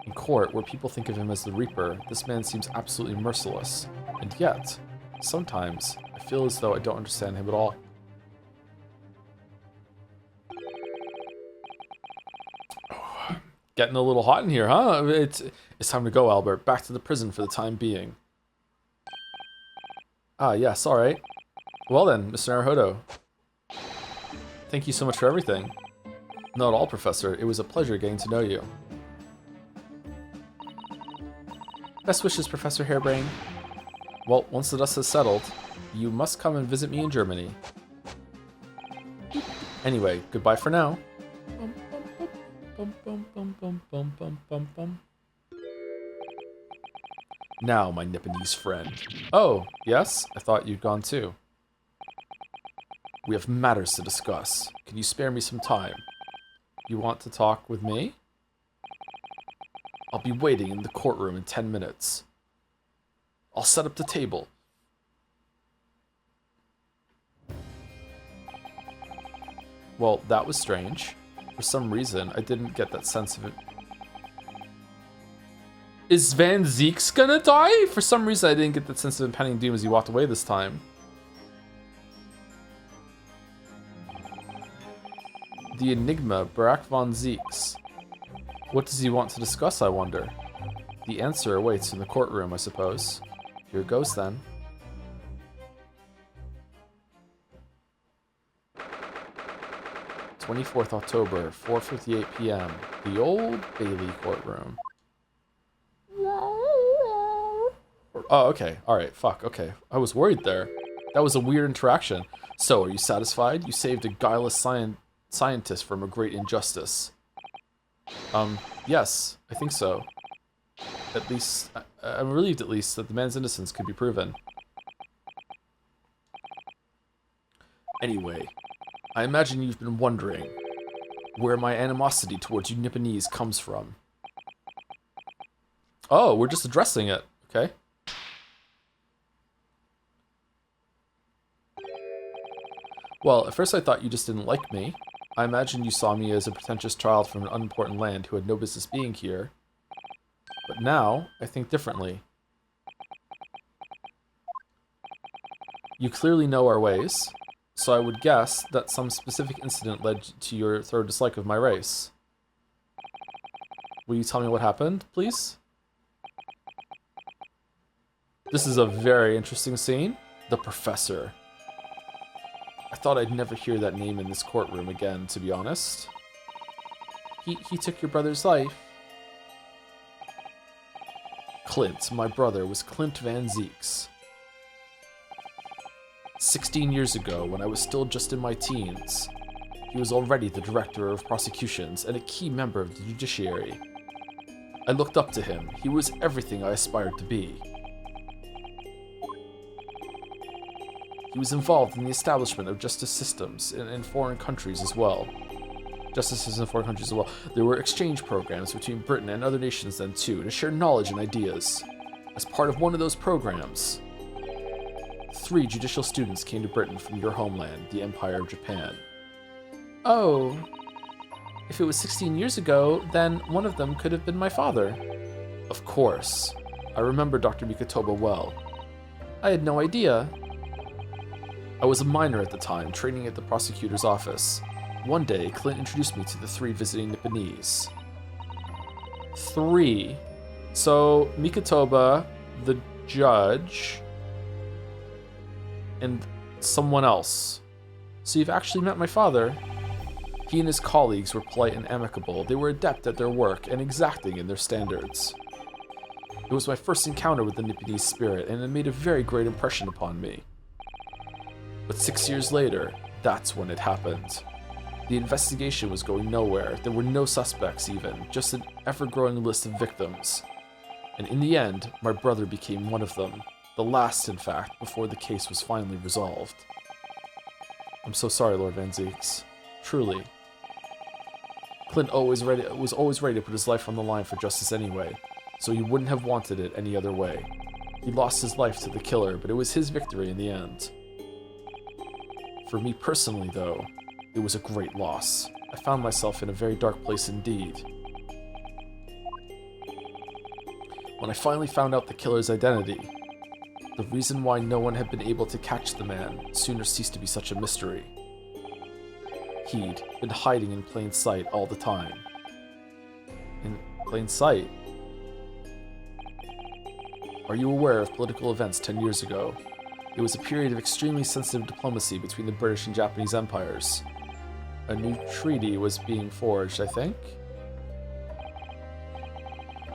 [SPEAKER 1] In court, where people think of him as the Reaper, this man seems absolutely merciless. And yet, sometimes, I feel as though I don't understand him at all. Oh, getting a little hot in here, huh? It's time to go, Albert. Back to the prison for the time being. Ah, yes, alright. Well then, Mr. Naruhodo. Thank you so much for everything. Not at all, Professor. It was a pleasure getting to know you. Best wishes, Professor Hairbrain. Well, once the dust has settled, you must come and visit me in Germany. Anyway, goodbye for now. Now, my Nipponese friend. Oh, yes? I thought you'd gone too. We have matters to discuss. Can you spare me some time? You want to talk with me? I'll be waiting in the courtroom in 10 minutes. I'll set up the table. Well, that was strange. For some reason, I didn't get that sense of it. Is Van Zeeks gonna die? For some reason, I didn't get that sense of impending doom as he walked away this time. The enigma, Barack Von Zeeks. What does he want to discuss, I wonder? The answer awaits in the courtroom, I suppose. Here goes then. 24th October, 4:58 p.m. The Old Bailey Courtroom. Oh, okay. All right. Fuck. Okay. I was worried there. That was a weird interaction. So, are you satisfied? You saved a guileless scientist from a great injustice. Yes, I think so. At least, I'm relieved at least that the man's innocence could be proven. Anyway, I imagine you've been wondering where my animosity towards you Nipponese comes from. Oh, we're just addressing it. Okay. Well, at first I thought you just didn't like me. I imagined you saw me as a pretentious child from an unimportant land who had no business being here. But now, I think differently. You clearly know our ways, so I would guess that some specific incident led to your thorough dislike of my race. Will you tell me what happened, please? This is a very interesting scene. The Professor. I thought I'd never hear that name in this courtroom again, to be honest. He took your brother's life. Clint, my brother, was Clint Van Zeeks. 16 years ago, when I was still just in my teens, he was already the director of prosecutions and a key member of the judiciary. I looked up to him. He was everything I aspired to be. He was involved in the establishment of justice systems in foreign countries as well. Justices in foreign countries as well. There were exchange programs between Britain and other nations then too, to share knowledge and ideas. As part of one of those programs, 3 judicial students came to Britain from your homeland, the Empire of Japan. Oh, if it was 16 years ago, then one of them could have been my father. Of course. I remember Dr. Mikotoba well. I had no idea. I was a minor at the time, training at the prosecutor's office. One day, Clint introduced me to the 3 visiting Nipponese. 3. So, Mikotoba, the judge, and someone else. So you've actually met my father. He and his colleagues were polite and amicable. They were adept at their work and exacting in their standards. It was my first encounter with the Nipponese spirit, and it made a very great impression upon me. But 6 years later, that's when it happened. The investigation was going nowhere. There were no suspects even, just an ever-growing list of victims. And in the end, my brother became one of them. The last, in fact, before the case was finally resolved. I'm so sorry, Lord Van Zeeks. Truly. Clint was always ready to put his life on the line for justice anyway, so he wouldn't have wanted it any other way. He lost his life to the killer, but it was his victory in the end. For me personally, though, it was a great loss. I found myself in a very dark place indeed. When I finally found out the killer's identity, the reason why no one had been able to catch the man sooner ceased to be such a mystery. He'd been hiding in plain sight all the time. In plain sight? Are you aware of political events 10 years ago? It was a period of extremely sensitive diplomacy between the British and Japanese empires. A new treaty was being forged, I think?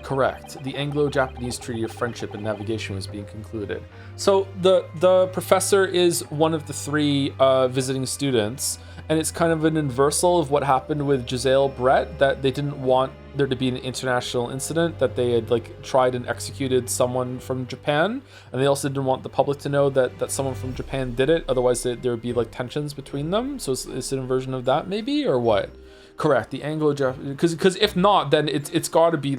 [SPEAKER 1] Correct. The Anglo-Japanese Treaty of Friendship and Navigation was being concluded. So the professor is one of the 3 visiting students, and it's kind of an inversal of what happened with Giselle Brett, that they didn't want there to be an international incident, that they had tried and executed someone from Japan, and they also didn't want the public to know that someone from Japan did it, otherwise there would be tensions between them. So it's an inversion of that maybe, or what? Correct. The Anglo-Japanese, because if not, then it's got to be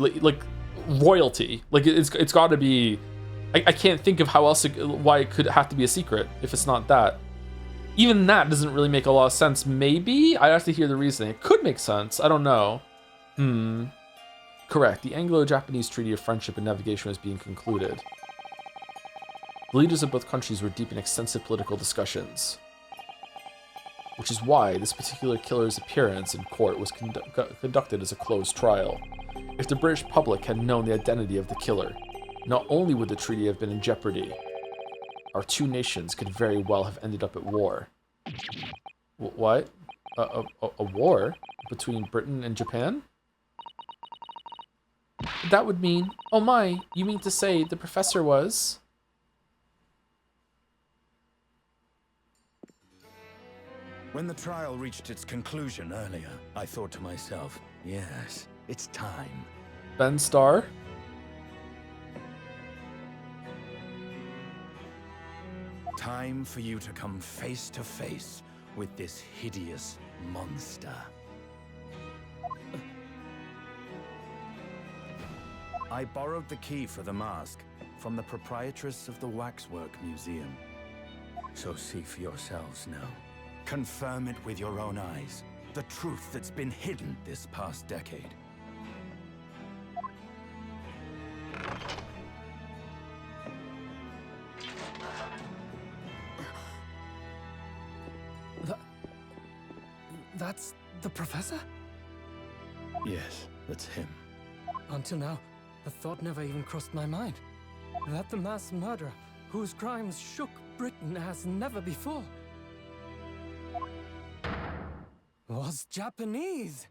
[SPEAKER 1] royalty. It's got to be. I can't think of how else why it could have to be a secret if it's not that. Even that doesn't really make a lot of sense. Maybe I have to hear the reasoning. It could make sense. I don't know. Correct. The Anglo-Japanese Treaty of Friendship and Navigation was being concluded. The leaders of both countries were deep in extensive political discussions, which is why this particular killer's appearance in court was conducted as a closed trial. If the British public had known the identity of the killer, not only would the treaty have been in jeopardy, our 2 nations could very well have ended up at war. What? A war between Britain and Japan? That would mean... Oh my, you mean to say the professor was...
[SPEAKER 6] When the trial reached its conclusion earlier, I thought to myself, yes, it's time.
[SPEAKER 1] Ben Starr?
[SPEAKER 6] Time for you to come face to face with this hideous monster. I borrowed the key for the mask from the proprietress of the Waxwork Museum. So see for yourselves now. Confirm it with your own eyes. The truth that's been hidden this past decade.
[SPEAKER 4] That's the professor?
[SPEAKER 6] Yes, that's him.
[SPEAKER 4] Until now, the thought never even crossed my mind. That the mass murderer, whose crimes shook Britain as never before, was Japanese.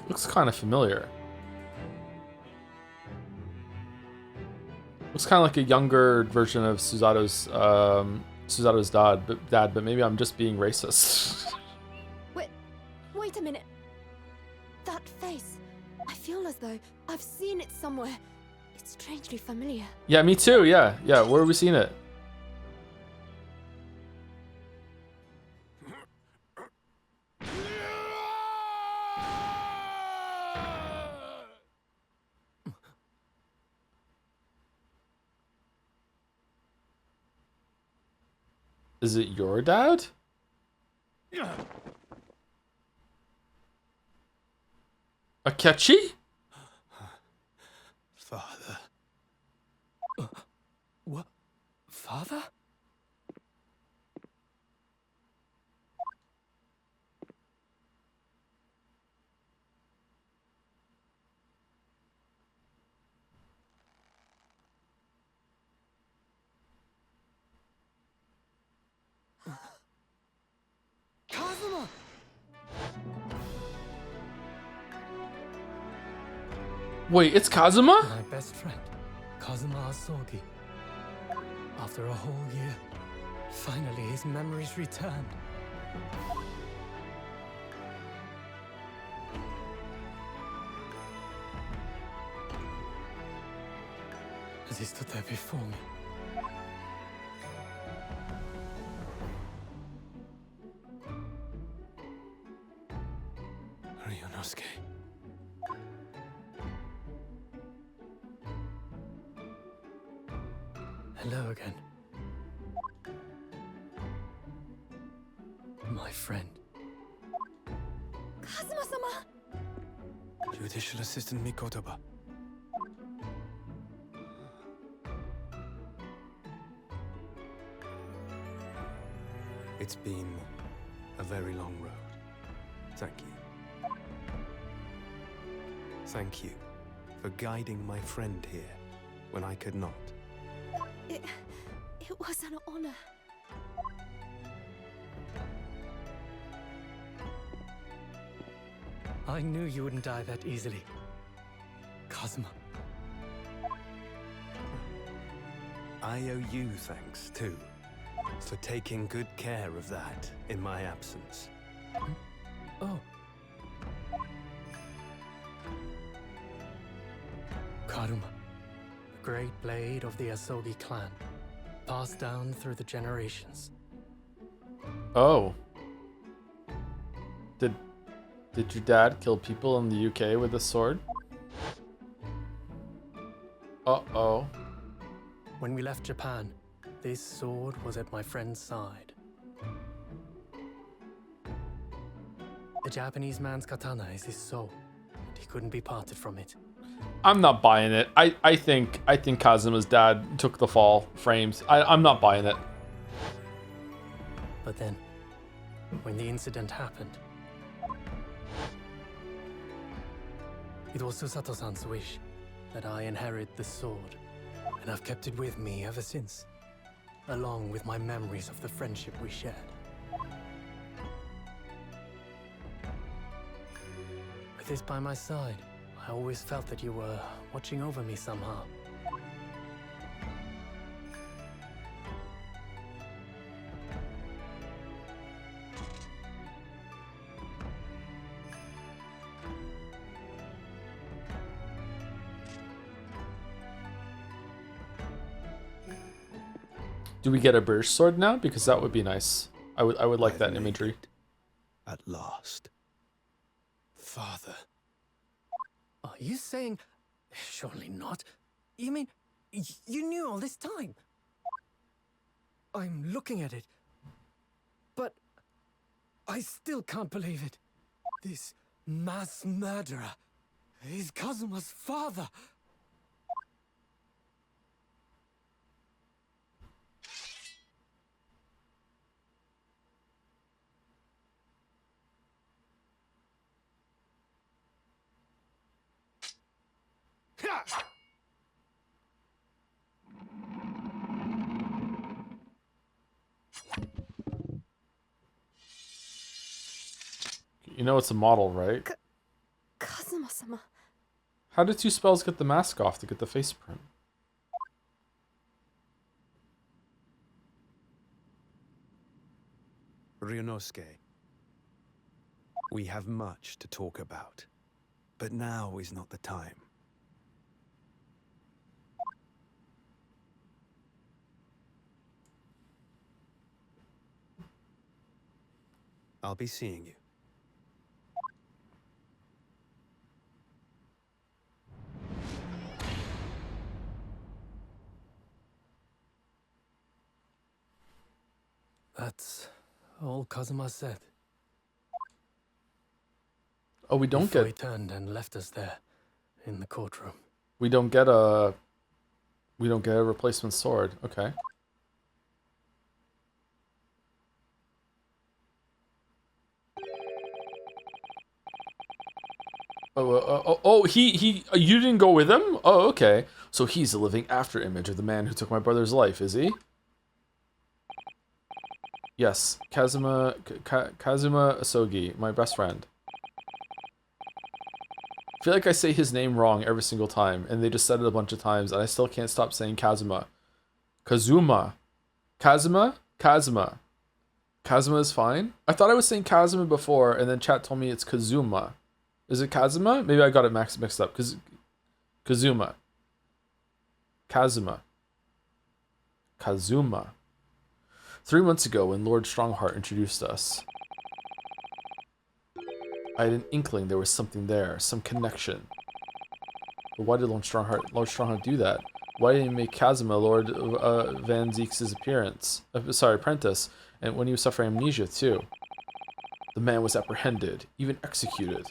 [SPEAKER 1] Looks kind of familiar. Looks kind of like a younger version of Susato's dad, but maybe I'm just being racist.
[SPEAKER 7] Wait a minute. That face. I feel as though I've seen it somewhere. It's strangely familiar.
[SPEAKER 1] Yeah, me too. Yeah. Where have we seen it? Is it your dad? Akechi?
[SPEAKER 6] Father.
[SPEAKER 4] What? Father? Kazuma!
[SPEAKER 1] Wait, it's Kazuma?
[SPEAKER 4] My best friend, Kazuma Asogi. After a whole year, finally his memories returned. As he stood there before me. Ryunosuke. Hello again. My friend.
[SPEAKER 7] Kazuma-sama!
[SPEAKER 6] Judicial Assistant Mikotoba. It's been a very long road. Thank you. Thank you for guiding my friend here when I could not.
[SPEAKER 7] It was an honor.
[SPEAKER 4] I knew you wouldn't die that easily. Kazuma.
[SPEAKER 6] I owe you thanks, too, for taking good care of that in my absence.
[SPEAKER 4] Oh. Karuma. The great blade of the Asogi clan. Passed down through the generations.
[SPEAKER 1] Oh. Did your dad kill people in the UK with a sword? Uh-oh.
[SPEAKER 4] When we left Japan, this sword was at my friend's side. The Japanese man's katana is his soul, and he couldn't be parted from it.
[SPEAKER 1] I'm not buying it. I think Kazuma's dad took the fall. Frames. I'm not buying it.
[SPEAKER 4] But then, when the incident happened, It was Susato-san's wish that I inherit the sword, and I've kept it with me ever since, along with my memories of the friendship we shared. With this by my side, I always felt that you were watching over me somehow.
[SPEAKER 1] Do we get a British sword now? Because that would be nice. I would like that
[SPEAKER 6] I've
[SPEAKER 1] imagery.
[SPEAKER 6] made it. At last. Father.
[SPEAKER 4] Are you saying... Surely not. You mean, you knew all this time? I'm looking at it, but I still can't believe it. This mass murderer is Kazuma's father.
[SPEAKER 1] You know it's a model, right?
[SPEAKER 7] Kazuma-sama.
[SPEAKER 1] How did Tusspells get the mask off to get the face print?
[SPEAKER 6] Ryunosuke, we have much to talk about, but now is not the time. I'll be seeing you.
[SPEAKER 4] That's all Kazuma said.
[SPEAKER 1] Oh, we don't
[SPEAKER 4] Before
[SPEAKER 1] get
[SPEAKER 4] he turned and left us there in the courtroom.
[SPEAKER 1] we don't get a replacement sword. Okay. You didn't go with him? Oh, okay. So he's the living after image of the man who took my brother's life, is he? Yes, Kazuma Asogi, my best friend. I feel like I say his name wrong every single time, and they just said it a bunch of times, and I still can't stop saying Kazuma. Kazuma. Kazuma? Kazuma. Kazuma is fine? I thought I was saying Kazuma before, and then chat told me it's Kazuma. Is it Kazuma? Maybe I got it mixed up. Kazuma. Kazuma. Kazuma. 3 months ago, when Lord Strongheart introduced us, I had an inkling there was something there, some connection. But why did Lord Strongheart do that? Why didn't he make Kazuma Lord Van Zeke's apprentice, and when he was suffering amnesia too? The man was apprehended, even executed,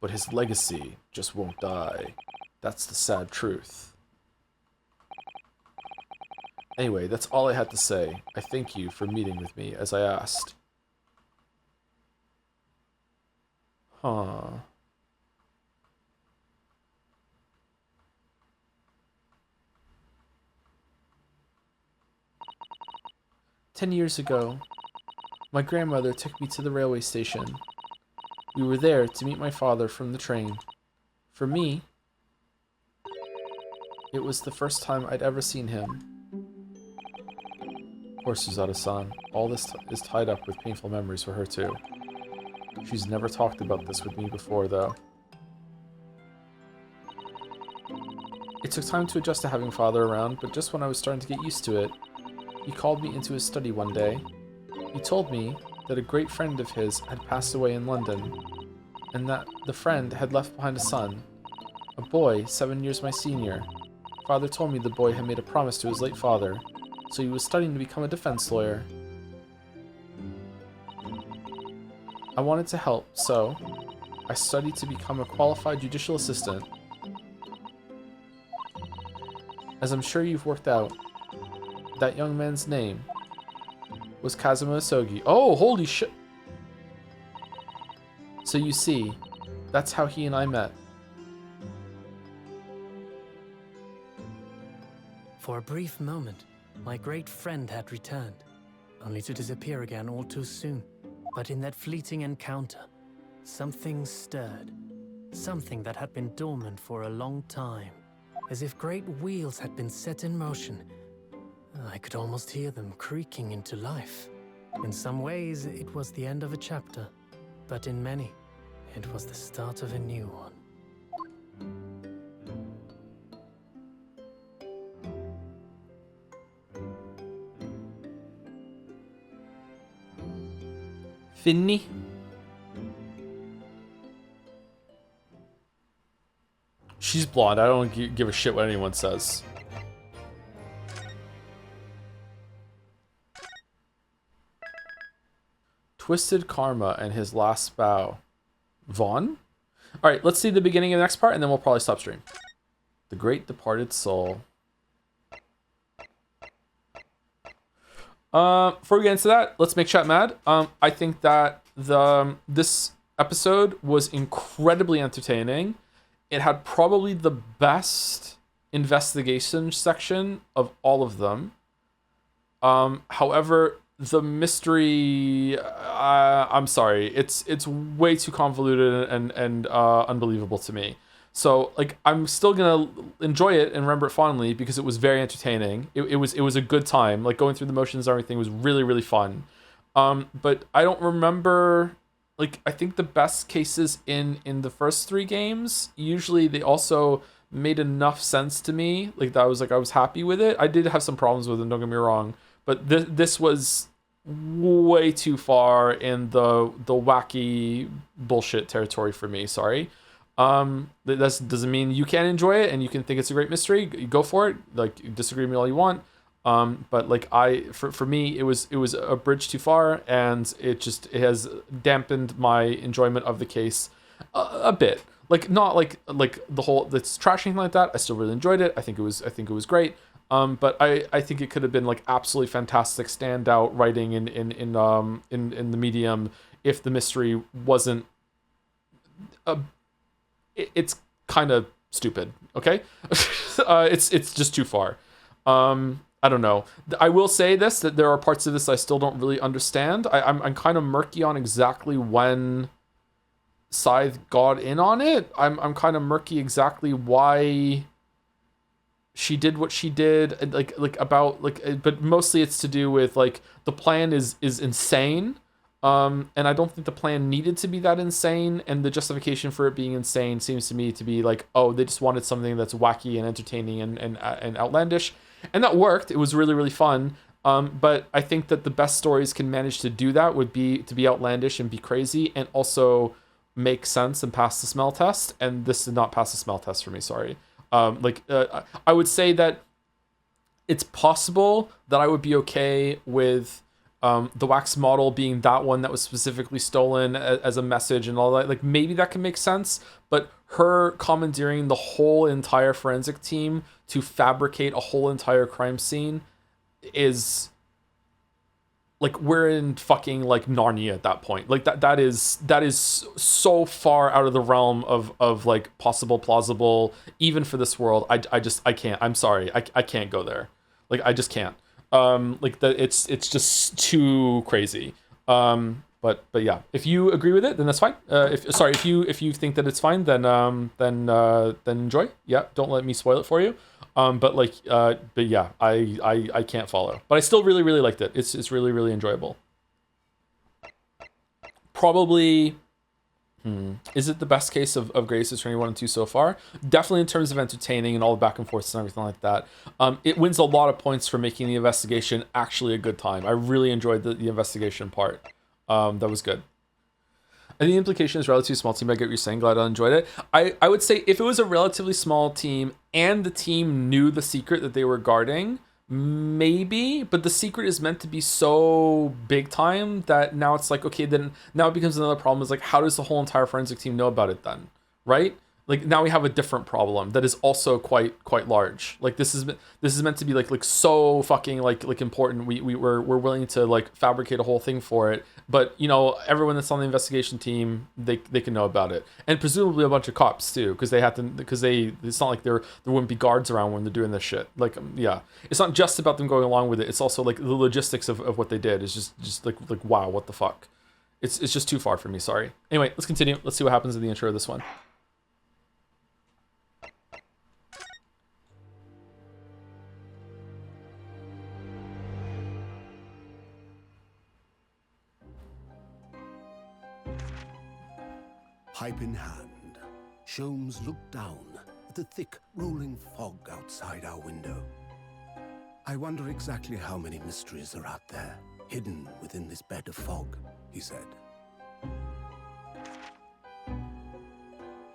[SPEAKER 1] but his legacy just won't die. That's the sad truth. Anyway, that's all I had to say. I thank you for meeting with me, as I asked. Huh. "10 years ago, my grandmother took me to the railway station. We were there to meet my father from the train. For me, it was the first time I'd ever seen him. Poor Susato-san. All this is tied up with painful memories for her too. She's never talked about this with me before, though. It took time to adjust to having father around, but just when I was starting to get used to it, he called me into his study one day. He told me that a great friend of his had passed away in London, and that the friend had left behind a son, a boy 7 years my senior. Father told me the boy had made a promise to his late father, so he was studying to become a defense lawyer. I wanted to help, so I studied to become a qualified judicial assistant. As I'm sure you've worked out, that young man's name was Kazuma Asogi. Oh, holy shit! So you see, that's how he and I met.
[SPEAKER 4] For a brief moment, my great friend had returned, only to disappear again all too soon. But in that fleeting encounter, something stirred. Something that had been dormant for a long time. As if great wheels had been set in motion. I could almost hear them creaking into life. In some ways, it was the end of a chapter. But in many, it was the start of a new one.
[SPEAKER 1] Finny. She's blonde. I don't give a shit what anyone says. Twisted Karma and his last bow. Vaughn? Alright, let's see the beginning of the next part and then we'll probably stop stream. The Great Departed Soul. Before we get into that, let's make chat mad. I think that this episode was incredibly entertaining. It had probably the best investigation section of all of them. However, the mystery, I'm sorry, it's way too convoluted and unbelievable to me. So like I'm still gonna enjoy it and remember it fondly because it was very entertaining. It was a good time. Like going through the motions and everything was really, really fun. But I don't remember, like I think the best cases in the first 3 games, usually they also made enough sense to me. Like that was like I was happy with it. I did have some problems with it, don't get me wrong. But this was way too far in the wacky bullshit territory for me, sorry. That doesn't mean you can't enjoy it and you can think it's a great mystery. Go for it. Like disagree with me all you want. But like for me, it was a bridge too far, and it has dampened my enjoyment of the case a bit. Like not like the whole that's trashing like that. I still really enjoyed it. I think it was great. But I think it could have been like absolutely fantastic standout writing in the medium if the mystery wasn't it's kind of stupid, okay? It's just too far. I don't know. I will say this, that there are parts of this I still don't really understand. I'm kind of murky on exactly when Scythe got in on it. I'm kind of murky exactly why she did what she did, but mostly it's to do with like the plan is insane. And I don't think the plan needed to be that insane, and the justification for it being insane seems to me to be like, oh, they just wanted something that's wacky and entertaining and outlandish, and that worked. It was really, really fun. But I think that the best stories can manage to do that would be to be outlandish and be crazy and also make sense and pass the smell test, and this did not pass the smell test for me, sorry. I would say that it's possible that I would be okay with the wax model being that one that was specifically stolen as a message and all that. Like maybe that can make sense, but her commandeering the whole entire forensic team to fabricate a whole entire crime scene is like, we're in fucking like Narnia at that point. Like that is so far out of the realm of like possible, plausible, even for this world. I can't. I'm sorry. I can't go there. Like I just can't. It's just too crazy. But yeah, if you agree with it, then that's fine. If you think that it's fine, then enjoy. Yeah, don't let me spoil it for you. But yeah, I can't follow. But I still really, really liked it. It's really, really enjoyable. Probably, is it the best case of Greatest Attorney 1 and 2 so far? Definitely in terms of entertaining and all the back and forths and everything like that. It wins a lot of points for making the investigation actually a good time. I really enjoyed the investigation part. That was good. I think the implication is relatively small team. I get what you're saying. Glad I enjoyed it. I would say if it was a relatively small team and the team knew the secret that they were guarding, maybe, but the secret is meant to be so big time that now it's like, okay, then now it becomes another problem is like, how does the whole entire forensic team know about it then? Right? like now we have a different problem that is also quite large. Like this is meant to be like so fucking like important. We're willing to like fabricate a whole thing for it. But you know, everyone that's on the investigation team, they can know about it, and presumably a bunch of cops too, because it's not like there wouldn't be guards around when they're doing this shit. Like yeah, it's not just about them going along with it. It's also like the logistics of what they did is just like wow, what the fuck. It's just too far for me. Sorry. Anyway, let's continue. Let's see what happens in the intro of this one.
[SPEAKER 8] Pipe in hand, Sholmes looked down at the thick, rolling fog outside our window. I wonder exactly how many mysteries are out there, hidden within this bed of fog, he said.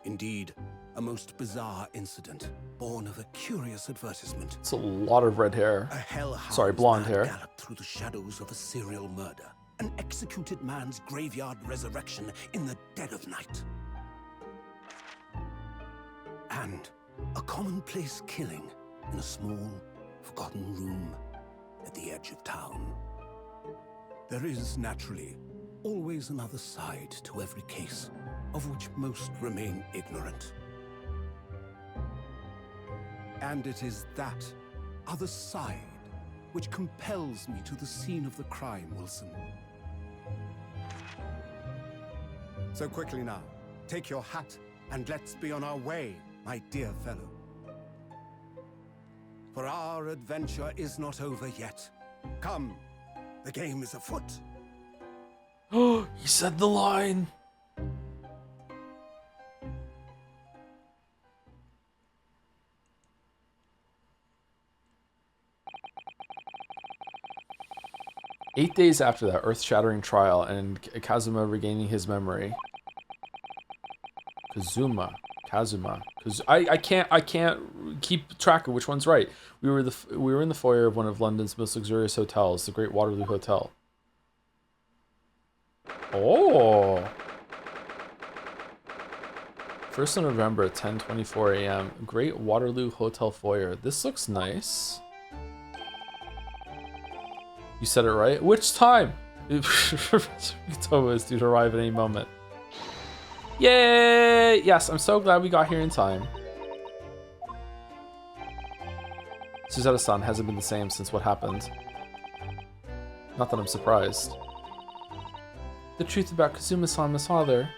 [SPEAKER 8] Indeed, a most bizarre incident, born of a curious advertisement.
[SPEAKER 1] It's a lot of red hair.
[SPEAKER 8] A hellhound
[SPEAKER 1] Sorry, blonde hair.
[SPEAKER 8] galloped through the shadows of a serial murder, an executed man's graveyard resurrection in the dead of night. And a commonplace killing in a small, forgotten room at the edge of town. There is, naturally, always another side to every case, of which most remain ignorant. And it is that other side which compels me to the scene of the crime, Wilson. So quickly now, take your hat and let's be on our way, my dear fellow. For our adventure is not over yet. Come, the game is afoot.
[SPEAKER 1] Oh, he said the line. Eight days after that earth-shattering trial and Kazuma regaining his memory. Kazuma. I can't keep track of which one's right. We were in the foyer of one of London's most luxurious hotels, the Great Waterloo Hotel. Oh. 1st of November at 10:24 a.m. Great Waterloo Hotel foyer. This looks nice. You said it right. Which time? Professor Mikotoba is due to arrive at any moment. Yay! Yes, I'm so glad we got here in time. Suzetta-san hasn't been the same since what happened. Not that I'm surprised. The truth about Kazuma-san, Miss Father.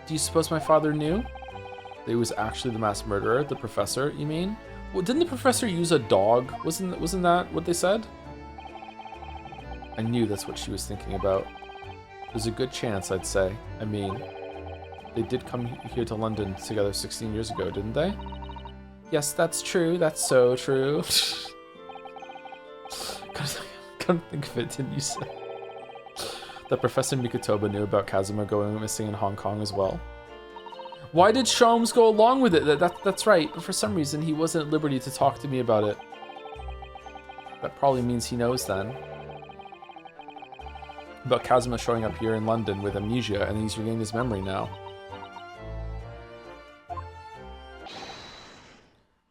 [SPEAKER 1] Do you suppose my father knew that he was actually the mass murderer? The professor, you mean? Well, didn't the professor use a dog? Wasn't that what they said? I knew that's what she was thinking about. There's a good chance, I'd say. I mean, they did come here to London together 16 years ago, didn't they? Yes, that's true. That's so true. Couldn't think of it, didn't you say? That Professor Mikotoba knew about Kazuma going missing in Hong Kong as well. Why did Sholmes go along with it? That's right, but for some reason he wasn't at liberty to talk to me about it. That probably means he knows then. About Kazuma showing up here in London with amnesia, and he's regained his memory now.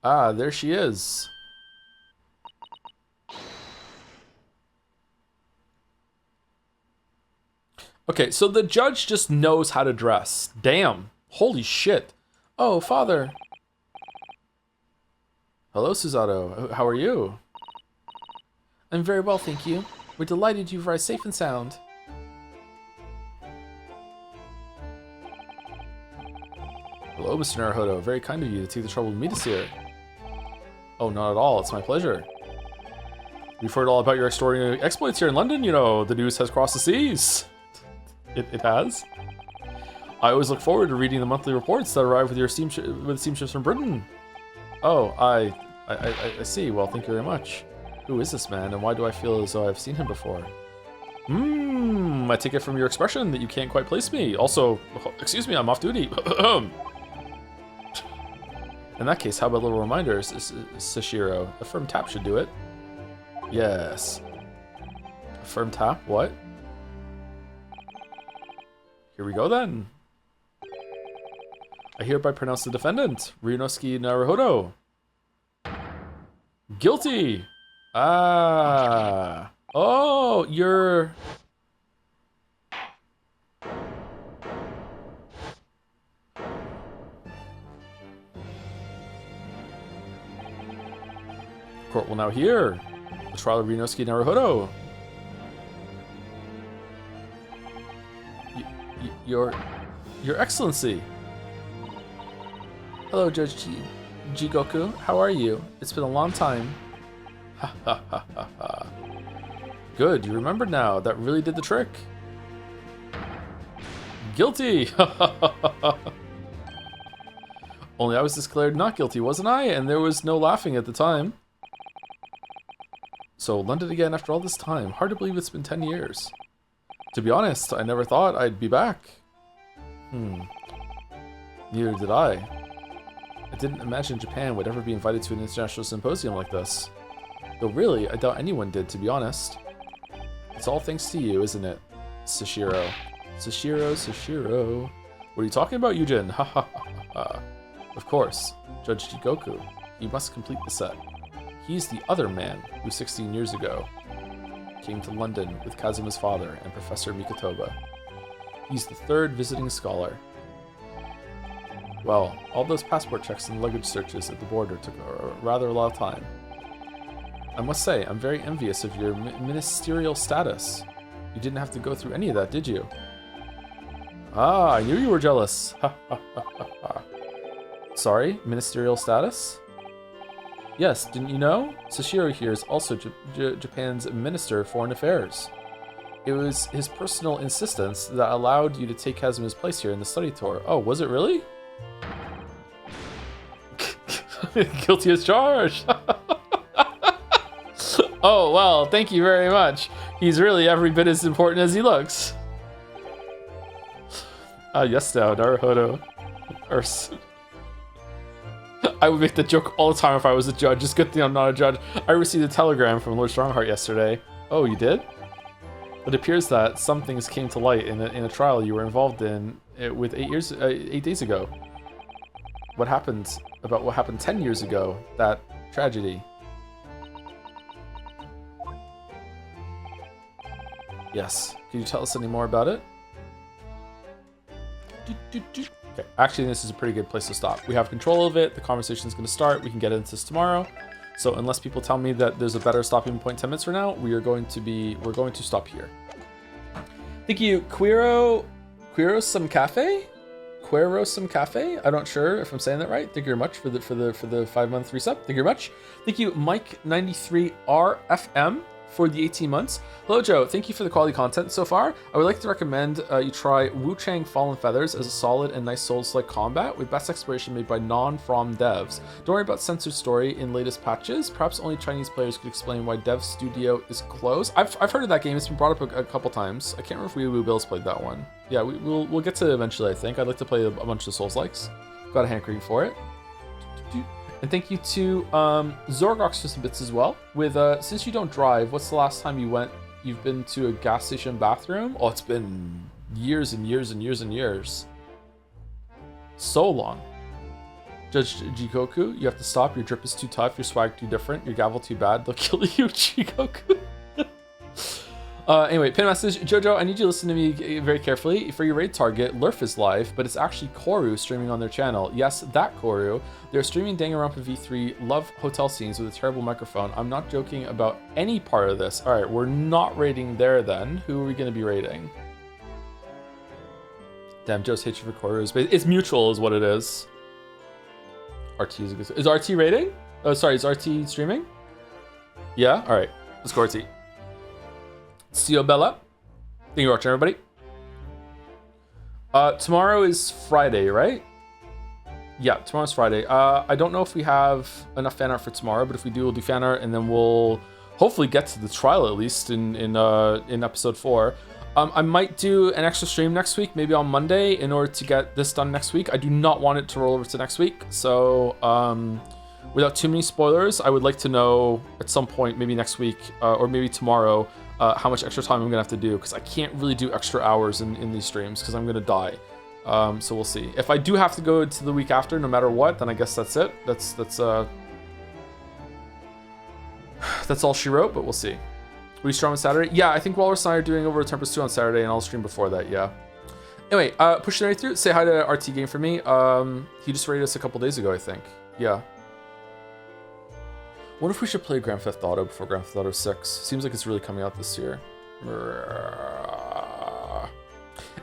[SPEAKER 1] Ah, there she is. Okay, so the judge just knows how to dress. Damn. Holy shit. Oh, father. Hello, Susato. How are you? I'm very well, thank you. We're delighted you've arrived safe and sound. Hello, Mr. Naruhodo. Very kind of you to take the trouble with me to see her. Oh, not at all. It's my pleasure. We've heard all about your extraordinary exploits here in London. You know, the news has crossed the seas. It has. I always look forward to reading the monthly reports that arrive with your steamships from Britain. Oh, I see. Well, thank you very much. Who is this man, and why do I feel as though I've seen him before? I take it from your expression that you can't quite place me. Also, excuse me, I'm off duty. In that case, how about a little reminder, Sashiro? A firm tap should do it. Yes. A firm tap? What? Here we go then. I hereby pronounce the defendant, Ryunosuke Naruhodo, guilty. Ah. Oh, you're... Court will now hear the trial of Ryunosuke Naruhodo. Your Excellency. Hello, Judge Jigoku. How are you? It's been a long time. Ha ha ha ha ha. Good, you remembered now. That really did the trick. Guilty! Only I was declared not guilty, wasn't I? And there was no laughing at the time. So, London again after all this time. Hard to believe it's been 10 years. To be honest, I never thought I'd be back. Neither did I. I didn't imagine Japan would ever be invited to an international symposium like this. Though really, I doubt anyone did, to be honest. It's all thanks to you, isn't it, Sashiro? Sashiro. What are you talking about, Yujin? Ha ha ha ha. Of course, Judge Jigoku. You must complete the set. He's the other man who 16 years ago came to London with Kazuma's father and Professor Mikotoba. He's the third visiting scholar. Well, all those passport checks and luggage searches at the border took rather a lot of time. I must say, I'm very envious of your ministerial status. You didn't have to go through any of that, did you? Ah, I knew you were jealous. Ha ha ha ha ha. Sorry, ministerial status? Yes, didn't you know? Sashiro here is also Japan's Minister of Foreign Affairs. It was his personal insistence that allowed you to take Kazuma's place here in the study tour. Oh, was it really? Guilty as charged. Oh, well, thank you very much. He's really every bit as important as he looks. Yes now, Naruhodo. I would make the joke all the time if I was a judge. It's a good thing I'm not a judge. I received a telegram from Lord Strongheart yesterday. Oh, you did? It appears that some things came to light in a trial you were involved in with 8 days ago. What happened 10 years ago, that tragedy. Yes. Can you tell us any more about it? Okay, actually this is a pretty good place to stop. We have control of it, the conversation is going to start, we can get into this tomorrow. So unless people tell me that there's a better stopping point 10 minutes from now, we're going to stop here. Thank you, Quero some cafe? Quero some cafe? I'm not sure if I'm saying that right. Thank you very much for the 5-month resub. Thank you very much. Thank you, Mike93RFM. For the 18 months. Hello, Joe. Thank you for the quality content so far. I would like to recommend you try Wu Chang Fallen Feathers as a solid and nice Souls-like combat with best exploration made by non-From devs. Don't worry about censored story in latest patches. Perhaps only Chinese players could explain why Dev Studio is closed. I've heard of that game. It's been brought up a couple times. I can't remember if we Bill's played that one. Yeah, we'll get to it eventually, I think. I'd like to play a bunch of Souls-likes. Got a hankering for it. And thank you to Zorgox for some bits as well. With since you don't drive, what's the last time you've been to a gas station bathroom? Oh, it's been years and years and years and years. So long. Judge Jigoku, you have to stop. Your drip is too tough. Your swag too different. Your gavel too bad. They'll kill you, Jigoku. Anyway, pin message. Jojo, I need you to listen to me very carefully. For your raid target, Lurf is live, but it's actually Koru streaming on their channel. Yes, that Koru. They're streaming Danganronpa V3 love hotel scenes with a terrible microphone. I'm not joking about any part of this. All right, we're not raiding there then. Who are we going to be raiding? Damn, Joe's hatred for Koru is... It's mutual is what it is. RT is a good... Is RT raiding? Oh, sorry, is RT streaming? Yeah? All right, let's go RT. See you, Bella. Thank you for watching, everybody. Tomorrow is Friday, right? Yeah, tomorrow's Friday. I don't know if we have enough fan art for tomorrow, but if we do, we'll do fan art, and then we'll hopefully get to the trial at least in episode 4. I might do an extra stream next week, maybe on Monday, in order to get this done next week. I do not want it to roll over to next week, so without too many spoilers, I would like to know at some point, maybe next week or maybe tomorrow, how much extra time I'm gonna have to do, because I can't really do extra hours in these streams because I'm gonna die. So we'll see. If I do have to go to the week after, no matter what, then I guess that's it. That's all she wrote, but we'll see. Will you stream on Saturday? Yeah, I think Walrus and I are doing Over the Tempest 2 on Saturday, and I'll stream before that, yeah. Anyway, pushing right through. Say hi to RT Game for me. He just rated us a couple days ago, I think. Yeah. Wonder if we should play Grand Theft Auto before Grand Theft Auto 6. Seems like it's really coming out this year.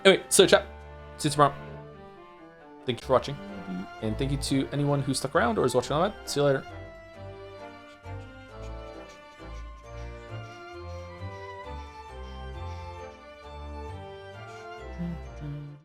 [SPEAKER 1] Anyway, so chat. See you tomorrow. Thank you for watching. And thank you to anyone who stuck around or is watching on that. See you later.